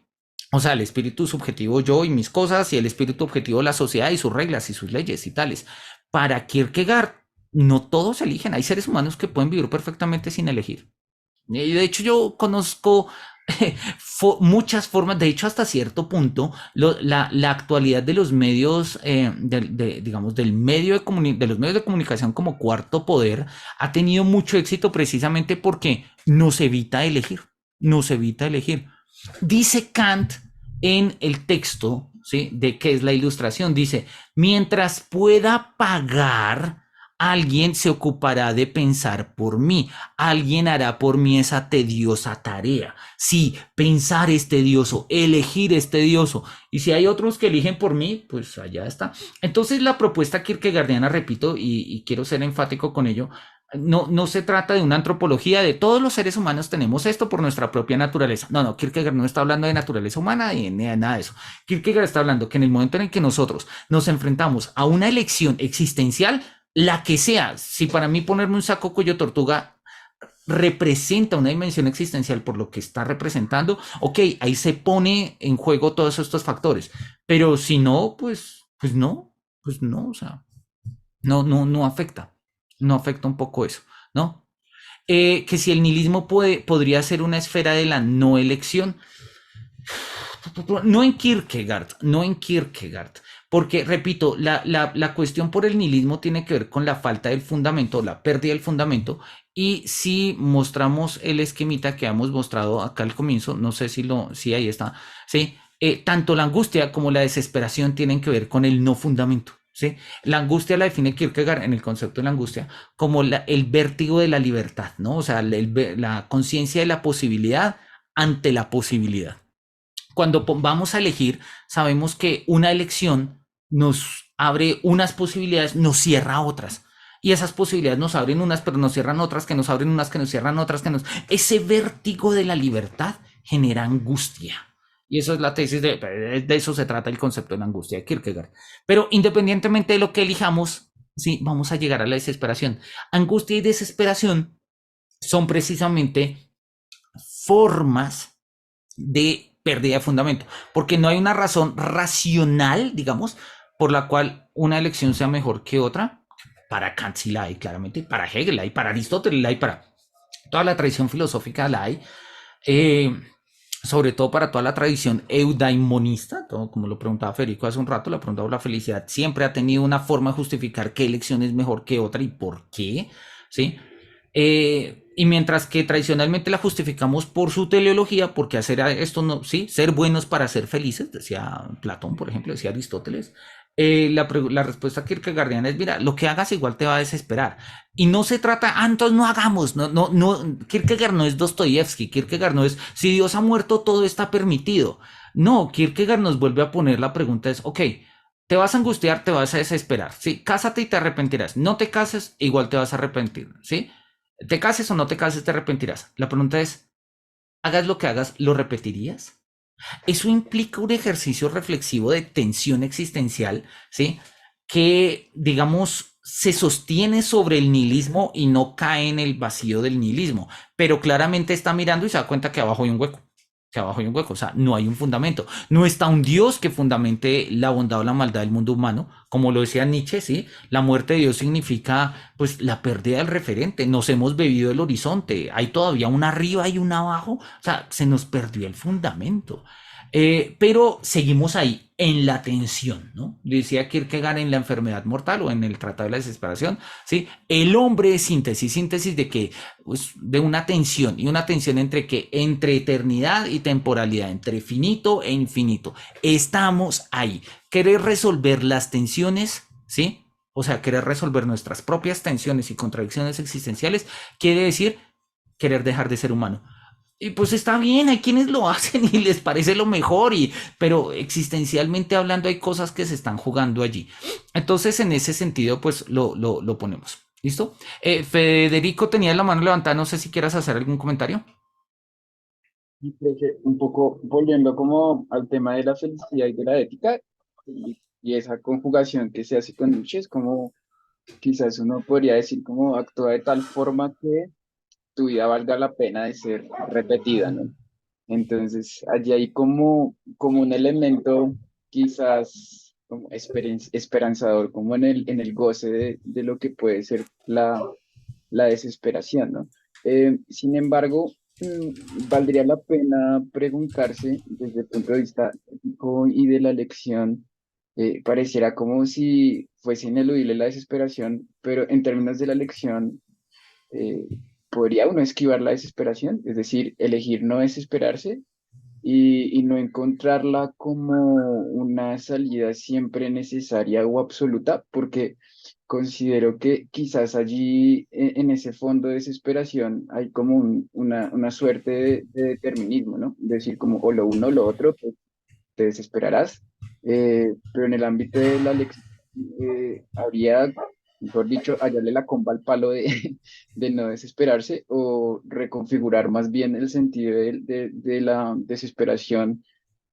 A: O sea, el espíritu subjetivo yo y mis cosas y el espíritu objetivo la sociedad y sus reglas y sus leyes y tales. Para Kierkegaard, no todos eligen. Hay seres humanos que pueden vivir perfectamente sin elegir. Y de hecho yo conozco muchas formas, de hecho hasta cierto punto, la actualidad de los medios, digamos, de los medios de comunicación como cuarto poder ha tenido mucho éxito precisamente porque nos evita elegir, nos evita elegir. Dice Kant en el texto, ¿sí?, de qué es la ilustración, dice, mientras pueda pagar, alguien se ocupará de pensar por mí, alguien hará por mí esa tediosa tarea. Sí, pensar es tedioso, elegir es tedioso, y si hay otros que eligen por mí, pues allá está. Entonces la propuesta kierkegaardiana, repito, y quiero ser enfático con ello, no se trata de una antropología de todos los seres humanos tenemos esto por nuestra propia naturaleza. No, Kierkegaard no está hablando de naturaleza humana ni de nada de eso. Kierkegaard está hablando que en el momento en el que nosotros nos enfrentamos a una elección existencial, la que sea, si para mí ponerme un saco cuello tortuga representa una dimensión existencial por lo que está representando, ok, ahí se pone en juego todos estos factores. Pero si no, pues no, o sea, no afecta. No afecta un poco eso, ¿no? Que si el nihilismo podría ser una esfera de la no elección, no en Kierkegaard, porque, repito, la cuestión por el nihilismo tiene que ver con la falta del fundamento, la pérdida del fundamento, y si mostramos el esquemita que hemos mostrado acá al comienzo, no sé si ahí está, ¿sí? Tanto la angustia como la desesperación tienen que ver con el no fundamento. ¿Sí? La angustia la define Kierkegaard en el concepto de la angustia como el vértigo de la libertad, ¿no? O sea, la conciencia de la posibilidad ante la posibilidad. Cuando vamos a elegir, sabemos que una elección nos abre unas posibilidades, nos cierra otras. Y esas posibilidades nos abren unas, pero nos cierran otras, que nos abren unas, que nos cierran otras, Ese vértigo de la libertad genera angustia. Y eso es la tesis de eso se trata el concepto de la angustia de Kierkegaard. Pero independientemente de lo que elijamos, sí, vamos a llegar a la desesperación. Angustia y desesperación son precisamente formas de pérdida de fundamento, porque no hay una razón racional, digamos, por la cual una elección sea mejor que otra. Para Kant sí la hay, claramente, para Hegel la hay, para Aristóteles la hay, para toda la tradición filosófica la hay. Sobre todo para toda la tradición eudaimonista, todo como lo preguntaba Federico hace un rato, la pregunta por la felicidad siempre ha tenido una forma de justificar qué elección es mejor que otra y por qué, ¿sí? Y mientras que tradicionalmente la justificamos por su teleología, porque hacer esto no, sí, ser buenos para ser felices, decía Platón, por ejemplo, decía Aristóteles. La respuesta kierkegaardiana es, mira, lo que hagas igual te va a desesperar. Y no se trata, entonces no hagamos, no, Kierkegaard no es Dostoyevsky, Kierkegaard no es, si Dios ha muerto, todo está permitido. No, Kierkegaard nos vuelve a poner la pregunta es, ok, te vas a angustiar, te vas a desesperar, ¿sí? Cásate y te arrepentirás. No te cases, igual te vas a arrepentir, ¿sí? Te cases o no te cases, te arrepentirás. La pregunta es, hagas lo que hagas, ¿lo repetirías? Eso implica un ejercicio reflexivo de tensión existencial, ¿sí? Que, digamos, se sostiene sobre el nihilismo y no cae en el vacío del nihilismo, pero claramente está mirando y se da cuenta que abajo hay un hueco. Que abajo hay un hueco, o sea, no hay un fundamento. No está un Dios que fundamente la bondad o la maldad del mundo humano, como lo decía Nietzsche, ¿sí? La muerte de Dios significa, pues, la pérdida del referente. Nos hemos bebido el horizonte. Hay todavía un arriba y un abajo. O sea, se nos perdió el fundamento. Pero seguimos ahí, en la tensión, ¿no? Decía Kierkegaard en La enfermedad mortal o en el Tratado de la desesperación, ¿sí? El hombre es síntesis de que, pues, de una tensión, y una tensión entre eternidad y temporalidad, entre finito e infinito. Estamos ahí. Querer resolver las tensiones, ¿sí? O sea, querer resolver nuestras propias tensiones y contradicciones existenciales, quiere decir querer dejar de ser humano. Y pues está bien, hay quienes lo hacen y les parece lo mejor, pero existencialmente hablando hay cosas que se están jugando allí. Entonces, en ese sentido, pues lo ponemos. ¿Listo? Federico tenía la mano levantada, no sé si quieras hacer algún comentario.
E: Y creo que un poco volviendo como al tema de la felicidad y de la ética y esa conjugación que se hace con Nietzsche, es como quizás uno podría decir como actúa de tal forma que tu vida valga la pena de ser repetida, ¿no? Entonces, allí hay como un elemento quizás como esperanzador, como en el goce de lo que puede ser la desesperación, ¿no? Sin embargo, valdría la pena preguntarse desde el punto de vista ético y de la lección, pareciera como si fuese ineludible la desesperación, pero en términos de la lección, eh, ¿podría uno esquivar la desesperación? Es decir, elegir no desesperarse y no encontrarla como una salida siempre necesaria o absoluta, porque considero que quizás allí en ese fondo de desesperación hay como una suerte de determinismo, ¿no? Es decir, como o lo uno o lo otro, pues te desesperarás, pero en el ámbito de la lección habría, mejor dicho, hallarle la comba al palo de no desesperarse o reconfigurar más bien el sentido de la desesperación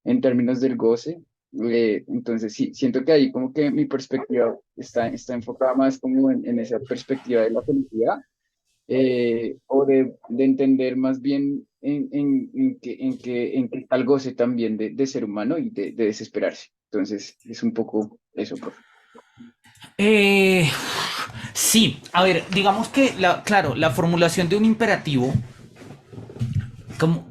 E: en términos del goce. Entonces, sí, siento que ahí como que mi perspectiva está enfocada más como en esa perspectiva de la felicidad, o de entender más bien en que está el goce también de ser humano y de desesperarse. Entonces, es un poco eso, profe.
A: Eh, sí, a ver, digamos que, claro, la formulación de un imperativo, como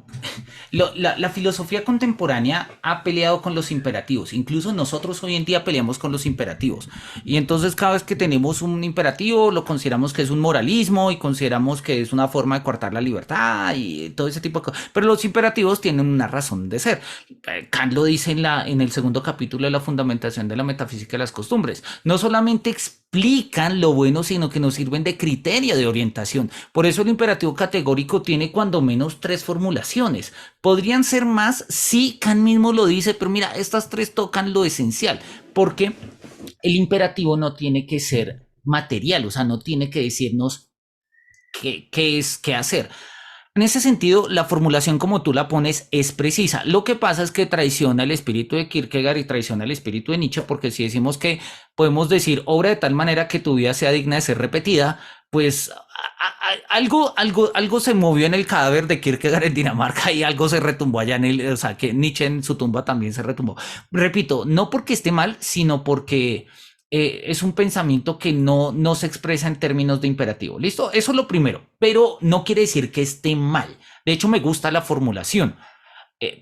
A: la filosofía contemporánea ha peleado con los imperativos. Incluso nosotros hoy en día peleamos con los imperativos. Y entonces cada vez que tenemos un imperativo lo consideramos que es un moralismo y consideramos que es una forma de coartar la libertad y todo ese tipo de cosas. Pero los imperativos tienen una razón de ser. Kant lo dice en el segundo capítulo de la fundamentación de la metafísica de las costumbres. No solamente explican lo bueno, sino que nos sirven de criterio de orientación. Por eso el imperativo categórico tiene cuando menos 3 formulaciones. Podrían ser más, sí, Kant mismo lo dice, pero mira, estas 3 tocan lo esencial, porque el imperativo no tiene que ser material, o sea, no tiene que decirnos qué hacer. En ese sentido, la formulación como tú la pones es precisa. Lo que pasa es que traiciona el espíritu de Kierkegaard y traiciona el espíritu de Nietzsche, porque si decimos que podemos decir obra de tal manera que tu vida sea digna de ser repetida, pues algo se movió en el cadáver de Kierkegaard en Dinamarca y algo se retumbó allá o sea, que Nietzsche en su tumba también se retumbó. Repito, no porque esté mal, sino porque es un pensamiento que no se expresa en términos de imperativo. ¿Listo? Eso es lo primero, pero no quiere decir que esté mal. De hecho, me gusta la formulación.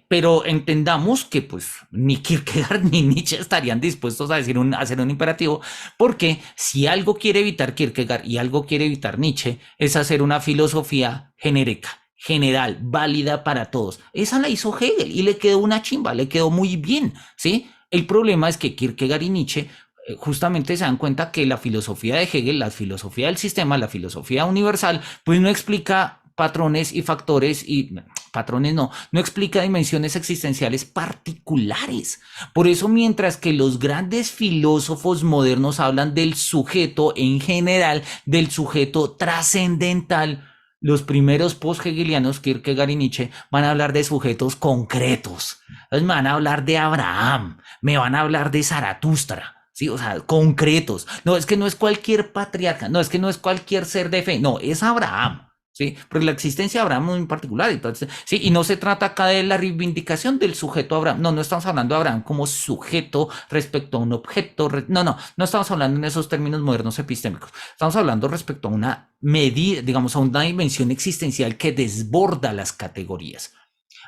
A: Pero entendamos que pues ni Kierkegaard ni Nietzsche estarían dispuestos a hacer un imperativo, porque si algo quiere evitar Kierkegaard y algo quiere evitar Nietzsche, es hacer una filosofía genérica, general, válida para todos. Esa la hizo Hegel y le quedó una chimba, le quedó muy bien, ¿sí? El problema es que Kierkegaard y Nietzsche justamente se dan cuenta que la filosofía de Hegel, la filosofía del sistema, la filosofía universal, pues no explica patrones y factores y patrones no explica dimensiones existenciales particulares. Por eso, mientras que los grandes filósofos modernos hablan del sujeto en general, del sujeto trascendental, los primeros post-hegelianos, Kierkegaard y Nietzsche, van a hablar de sujetos concretos. Entonces me van a hablar de Abraham, me van a hablar de Zaratustra. Sí, o sea, concretos. No, es que no es cualquier patriarca, no, es que no es cualquier ser de fe, no, es Abraham. Sí, porque la existencia de Abraham en particular, entonces, sí, y no se trata acá de la reivindicación del sujeto Abraham, no estamos hablando de Abraham como sujeto respecto a un objeto, no estamos hablando en esos términos modernos epistémicos, estamos hablando respecto a una medida, digamos, a una dimensión existencial que desborda las categorías.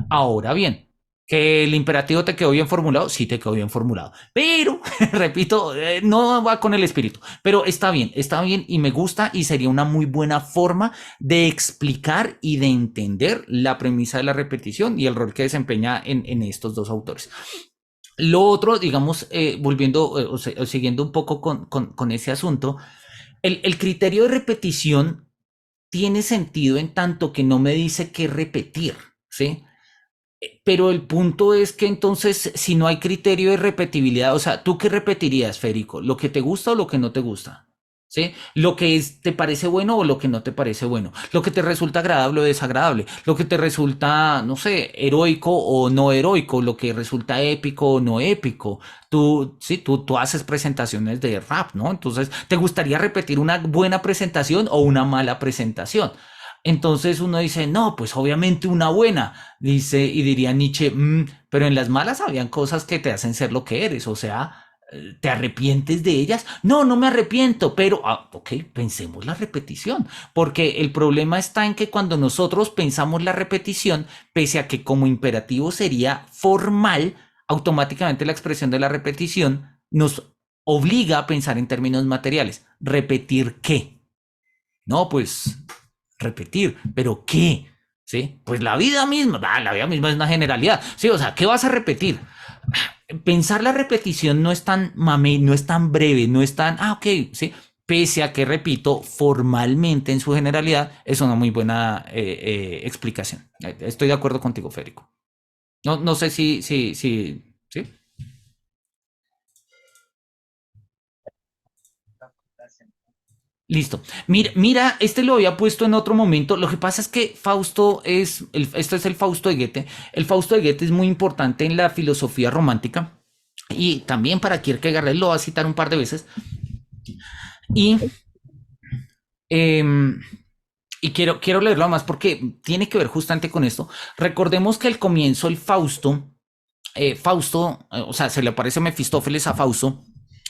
A: Ahora bien, que el imperativo te quedó bien formulado, sí te quedó bien formulado, pero, repito, no va con el espíritu, pero está bien y me gusta y sería una muy buena forma de explicar y de entender la premisa de la repetición y el rol que desempeña en estos dos autores. Lo otro, digamos, volviendo o siguiendo un poco con ese asunto, el criterio de repetición tiene sentido en tanto que no me dice qué repetir, ¿sí? Pero el punto es que entonces, si no hay criterio de repetibilidad, o sea, ¿tú qué repetirías, Federico? ¿Lo que te gusta o lo que no te gusta? ¿Sí? ¿Lo que te parece bueno o lo que no te parece bueno? ¿Lo que te resulta agradable o desagradable? ¿Lo que te resulta, no sé, heroico o no heroico? ¿Lo que resulta épico o no épico? Tú haces presentaciones de rap, ¿no? Entonces, ¿te gustaría repetir una buena presentación o una mala presentación? Entonces uno dice, no, pues obviamente una buena, dice, y diría Nietzsche, pero en las malas habían cosas que te hacen ser lo que eres, o sea, ¿te arrepientes de ellas? No me arrepiento, pero, ok, pensemos la repetición, porque el problema está en que cuando nosotros pensamos la repetición, pese a que como imperativo sería formal, automáticamente la expresión de la repetición nos obliga a pensar en términos materiales. ¿Repetir qué? No, pues repetir, pero ¿qué? ¿Sí? Pues la vida misma, la vida misma es una generalidad, ¿sí? O sea, ¿qué vas a repetir? Pensar la repetición no es tan mame, no es tan breve, no es tan, ok, ¿sí? Pese a que, repito, formalmente en su generalidad es una muy buena explicación. Estoy de acuerdo contigo, Federico. No sé ¿sí? Listo. Mira, este lo había puesto en otro momento. Lo que pasa es que Fausto esto es el Fausto de Goethe. El Fausto de Goethe es muy importante en la filosofía romántica y también para Kierkegaard, él lo va a citar un par de veces. Y, eh, y quiero leerlo más porque tiene que ver justamente con esto. Recordemos que al comienzo el Fausto, o sea, se le aparece Mefistófeles a Fausto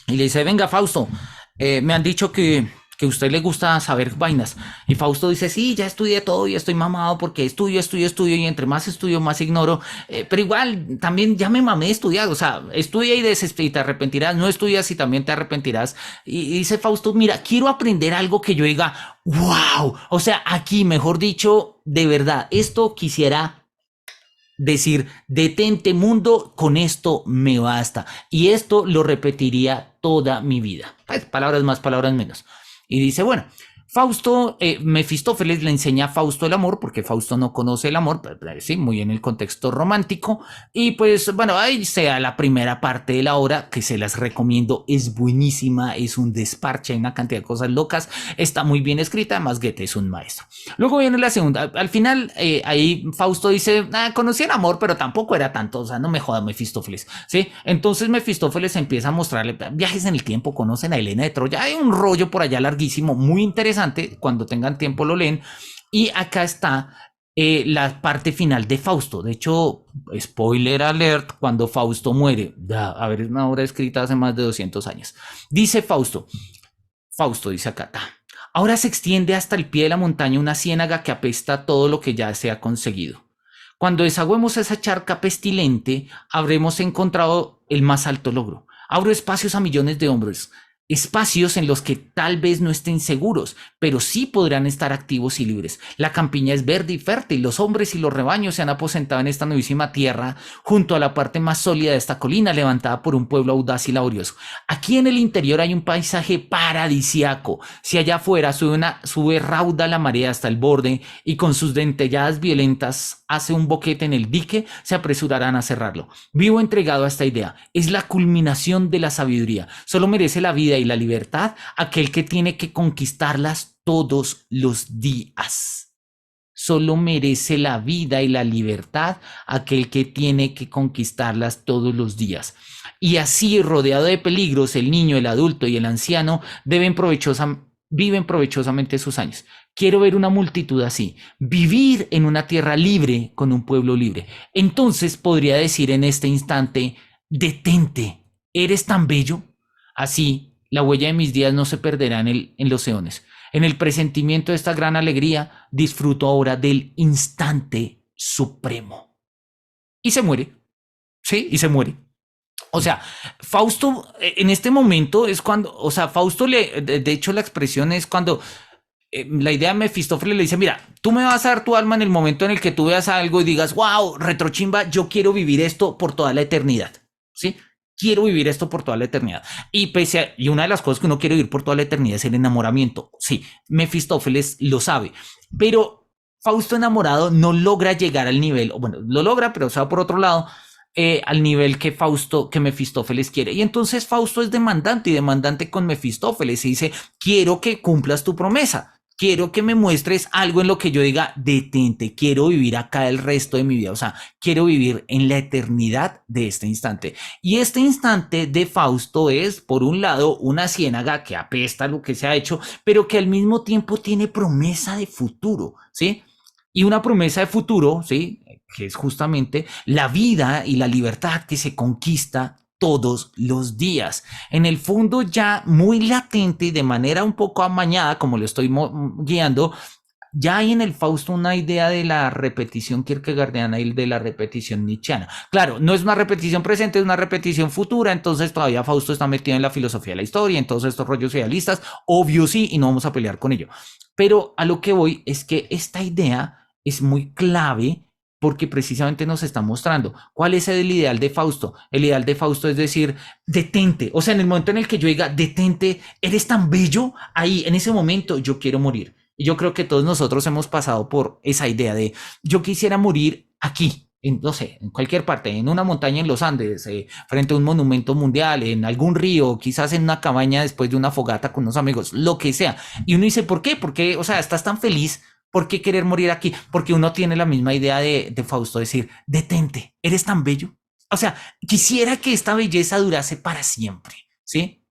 A: y le dice, venga, Fausto, me han dicho que a usted le gusta saber vainas. Y Fausto dice, sí, ya estudié todo y estoy mamado porque estudio y entre más estudio, más ignoro. Pero igual, también ya me mamé de estudiar. O sea, estudia y te arrepentirás. No estudias y también te arrepentirás. Y dice Fausto, mira, quiero aprender algo que yo diga, wow. O sea, aquí, mejor dicho, de verdad, esto quisiera decir, detente mundo, con esto me basta. Y esto lo repetiría toda mi vida. Pues, palabras más, palabras menos. Y dice, bueno, Fausto, Mefistófeles le enseña a Fausto el amor, porque Fausto no conoce el amor, pero, sí, muy en el contexto romántico. Y pues, bueno, ahí sea la primera parte de la obra, que se las recomiendo, es buenísima, es un desparche, hay una cantidad de cosas locas, está muy bien escrita, además Goethe es un maestro. Luego viene la segunda, al final, ahí Fausto dice, conocí el amor, pero tampoco era tanto, o sea, no me joda Mefistófeles, ¿sí? Entonces Mefistófeles empieza a mostrarle viajes en el tiempo, conocen a Helena de Troya, hay un rollo por allá larguísimo, muy interesante, cuando tengan tiempo lo leen, y acá está la parte final de Fausto. De hecho, spoiler alert, cuando Fausto muere, a ver, es una obra escrita hace más de 200 años, dice Fausto dice acá, ahora se extiende hasta el pie de la montaña una ciénaga que apesta todo lo que ya se ha conseguido. Cuando desagüemos esa charca pestilente, habremos encontrado el más alto logro. Abro espacios a millones de hombres, espacios en los que tal vez no estén seguros, pero sí podrán estar activos y libres. La campiña es verde y fértil, los hombres y los rebaños se han aposentado en esta nuevísima tierra, junto a la parte más sólida de esta colina, levantada por un pueblo audaz y laborioso. Aquí en el interior hay un paisaje paradisiaco. Si allá afuera sube rauda la marea hasta el borde y con sus dentelladas violentas hace un boquete en el dique, se apresurarán a cerrarlo. Vivo entregado a esta idea. Es la culminación de la sabiduría. Solo merece la vida y la libertad aquel que tiene que conquistarlas todos los días. Solo merece la vida y la libertad aquel que tiene que conquistarlas todos los días. Y así, rodeado de peligros, el niño, el adulto y el anciano viven provechosamente sus años. Quiero ver una multitud así, vivir en una tierra libre con un pueblo libre. Entonces podría decir en este instante, detente, ¿eres tan bello? Así, la huella de mis días no se perderá en los eones. En el presentimiento de esta gran alegría, disfruto ahora del instante supremo. Y se muere. Sí, y se muere. O sea, Fausto en este momento es cuando, o sea, Fausto de hecho la expresión es cuando la idea de Mefistófeles le dice, mira, tú me vas a dar tu alma en el momento en el que tú veas algo y digas, wow, retrochimba, yo quiero vivir esto por toda la eternidad, ¿sí? Quiero vivir esto por toda la eternidad. Y una de las cosas que uno quiere vivir por toda la eternidad es el enamoramiento. Sí, Mefistófeles lo sabe, pero Fausto enamorado no logra llegar al nivel, bueno, lo logra, pero o sea, por otro lado, al nivel que Mefistófeles quiere. Y entonces Fausto es demandante y demandante con Mefistófeles y dice, quiero que cumplas tu promesa. Quiero que me muestres algo en lo que yo diga, detente, quiero vivir acá el resto de mi vida. O sea, quiero vivir en la eternidad de este instante. Y este instante de Fausto es, por un lado, una ciénaga que apesta lo que se ha hecho, pero que al mismo tiempo tiene promesa de futuro, ¿sí? Y una promesa de futuro, ¿sí? Que es justamente la vida y la libertad que se conquista todos los días. En el fondo ya muy latente y de manera un poco amañada, como lo estoy guiando, ya hay en el Fausto una idea de la repetición kierkegaardiana y de la repetición nietzscheana. Claro, no es una repetición presente, es una repetición futura, entonces todavía Fausto está metido en la filosofía de la historia, en todos estos rollos idealistas, obvio sí, y no vamos a pelear con ello. Pero a lo que voy es que esta idea es muy clave porque precisamente nos está mostrando cuál es el ideal de Fausto. El ideal de Fausto es decir, detente. O sea, en el momento en el que yo diga, detente, eres tan bello, ahí, en ese momento, yo quiero morir. Y yo creo que todos nosotros hemos pasado por esa idea de, yo quisiera morir aquí, no sé, en cualquier parte, en una montaña en los Andes, frente a un monumento mundial, en algún río, quizás en una cabaña después de una fogata con unos amigos, lo que sea. Y uno dice, ¿por qué? Porque, o sea, estás tan feliz. ¿Por qué querer morir aquí? Porque uno tiene la misma idea de Fausto, decir, detente, eres tan bello. O sea, quisiera que esta belleza durase para siempre, ¿sí?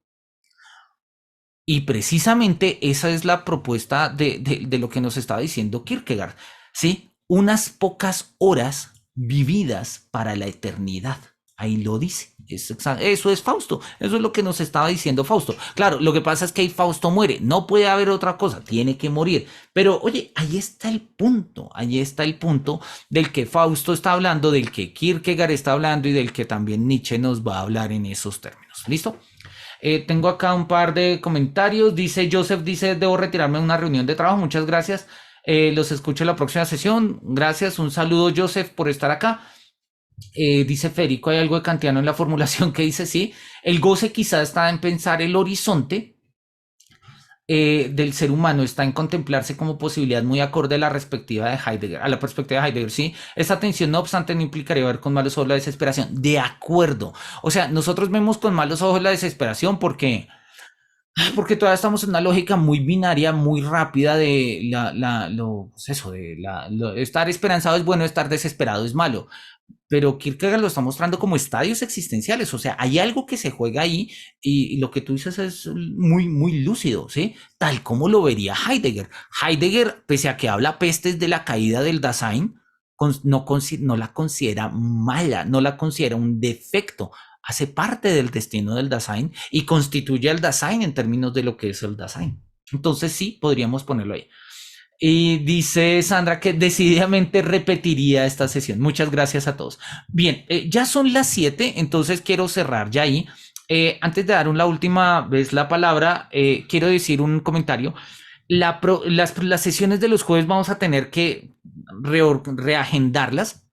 A: Y precisamente esa es la propuesta de lo que nos estaba diciendo Kierkegaard, ¿sí? Unas pocas horas vividas para la eternidad. Ahí lo dice. Eso es Fausto. Eso es lo que nos estaba diciendo Fausto. Claro, lo que pasa es que ahí Fausto muere. No puede haber otra cosa. Tiene que morir. Pero oye, ahí está el punto. Ahí está el punto del que Fausto está hablando, del que Kierkegaard está hablando y del que también Nietzsche nos va a hablar en esos términos. ¿Listo? Tengo acá un par de comentarios. Dice Joseph, debo retirarme de una reunión de trabajo. Muchas gracias. Los escucho en la próxima sesión. Gracias. Un saludo, Joseph, por estar acá. Dice Federico, hay algo de kantiano en la formulación que dice sí. El goce quizá está en pensar el horizonte del ser humano, está en contemplarse como posibilidad muy acorde a la perspectiva de Heidegger, sí. Esta tensión, no obstante, no implicaría ver con malos ojos la desesperación. De acuerdo. O sea, nosotros vemos con malos ojos la desesperación porque todavía estamos en una lógica muy binaria, muy rápida de estar esperanzado es bueno, estar desesperado es malo. Pero Kierkegaard lo está mostrando como estadios existenciales, o sea, hay algo que se juega ahí y lo que tú dices es muy, muy lúcido, ¿sí? Tal como lo vería Heidegger. Heidegger, pese a que habla pestes de la caída del Dasein, no la considera mala, no la considera un defecto, hace parte del destino del Dasein y constituye al Dasein en términos de lo que es el Dasein. Entonces sí, podríamos ponerlo ahí. Y dice Sandra que decididamente repetiría esta sesión. Muchas gracias a todos. Bien, ya son las 7, entonces quiero cerrar ya ahí. Antes de dar la última vez la palabra, quiero decir un comentario. Las sesiones de los jueves vamos a tener que reagendarlas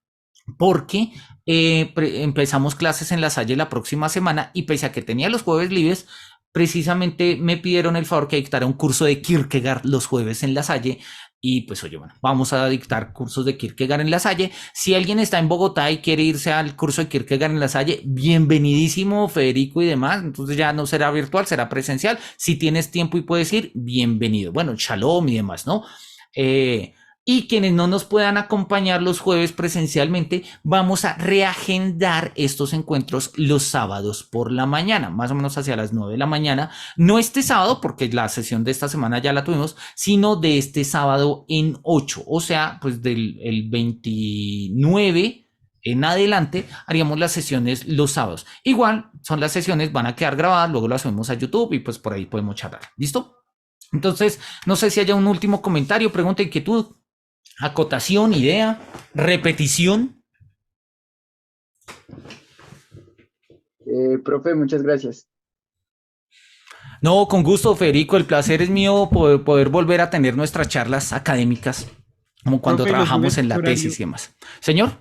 A: porque empezamos clases en La Salle la próxima semana y pese a que tenía los jueves libres, precisamente me pidieron el favor que dictara un curso de Kierkegaard los jueves en La Salle. Y pues oye, bueno, vamos a dictar cursos de Kierkegaard en La Salle. Si alguien está en Bogotá y quiere irse al curso de Kierkegaard en La Salle, bienvenidísimo, Federico y demás. Entonces ya no será virtual, será presencial. Si tienes tiempo y puedes ir, bienvenido. Bueno, shalom y demás, ¿no? Y quienes no nos puedan acompañar los jueves presencialmente, vamos a reagendar estos encuentros los sábados por la mañana, más o menos hacia las 9 de la mañana. No este sábado, porque la sesión de esta semana ya la tuvimos, sino de este sábado en 8, o sea, pues del el 29 en adelante haríamos las sesiones los sábados. Igual son las sesiones, van a quedar grabadas, luego las subimos a YouTube y pues por ahí podemos charlar. ¿Listo? Entonces, no sé si haya un último comentario, pregunta, inquietud. Acotación, idea, repetición.
E: Profe, muchas gracias.
A: No, con gusto, Federico. El placer es mío poder volver a tener nuestras charlas académicas, como cuando
B: Profe,
A: trabajamos en la tesis y demás. Señor.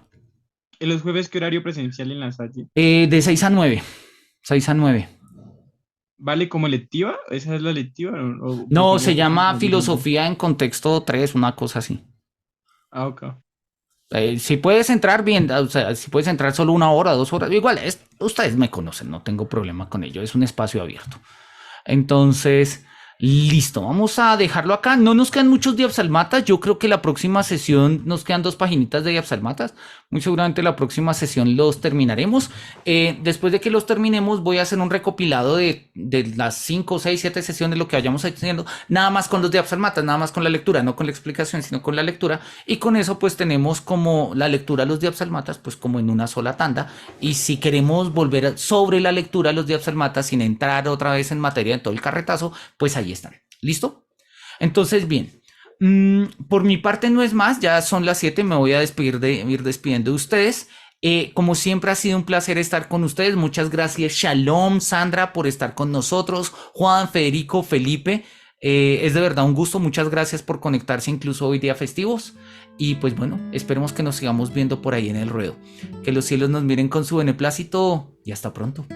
B: ¿En los jueves qué horario presencial en La Salle?
A: De 6 a 9. 6 a 9.
B: ¿Vale como lectiva? ¿Esa es la lectiva?
A: No, se llama Filosofía en Contexto 3, una cosa así.
B: Ah, ok.
A: Si puedes entrar bien, o sea, si puedes entrar solo 1 hora, 2 horas, igual, ustedes me conocen, no tengo problema con ello, es un espacio abierto. Entonces, listo, vamos a dejarlo acá. No nos quedan muchos diapsalmatas. Yo creo que la próxima sesión nos quedan 2 paginitas de diapsalmatas. Muy seguramente la próxima sesión los terminaremos. Después de que los terminemos, voy a hacer un recopilado de las 5, 6, 7 sesiones, lo que vayamos haciendo, nada más con los diapsalmatas, nada más con la lectura, no con la explicación, sino con la lectura. Y con eso, pues tenemos como la lectura de los diapsalmatas, pues como en una sola tanda. Y si queremos volver sobre la lectura de los diapsalmatas sin entrar otra vez en materia de todo el carretazo, pues ahí están. ¿Listo? Entonces, bien. Por mi parte no es más, ya son las 7, me voy a ir despidiendo de ustedes. Como siempre ha sido un placer estar con ustedes, muchas gracias Shalom, Sandra, por estar con nosotros, Juan, Federico, Felipe, es de verdad un gusto, muchas gracias por conectarse incluso hoy día festivos y pues bueno, esperemos que nos sigamos viendo por ahí en el ruedo, que los cielos nos miren con su beneplácito y hasta pronto.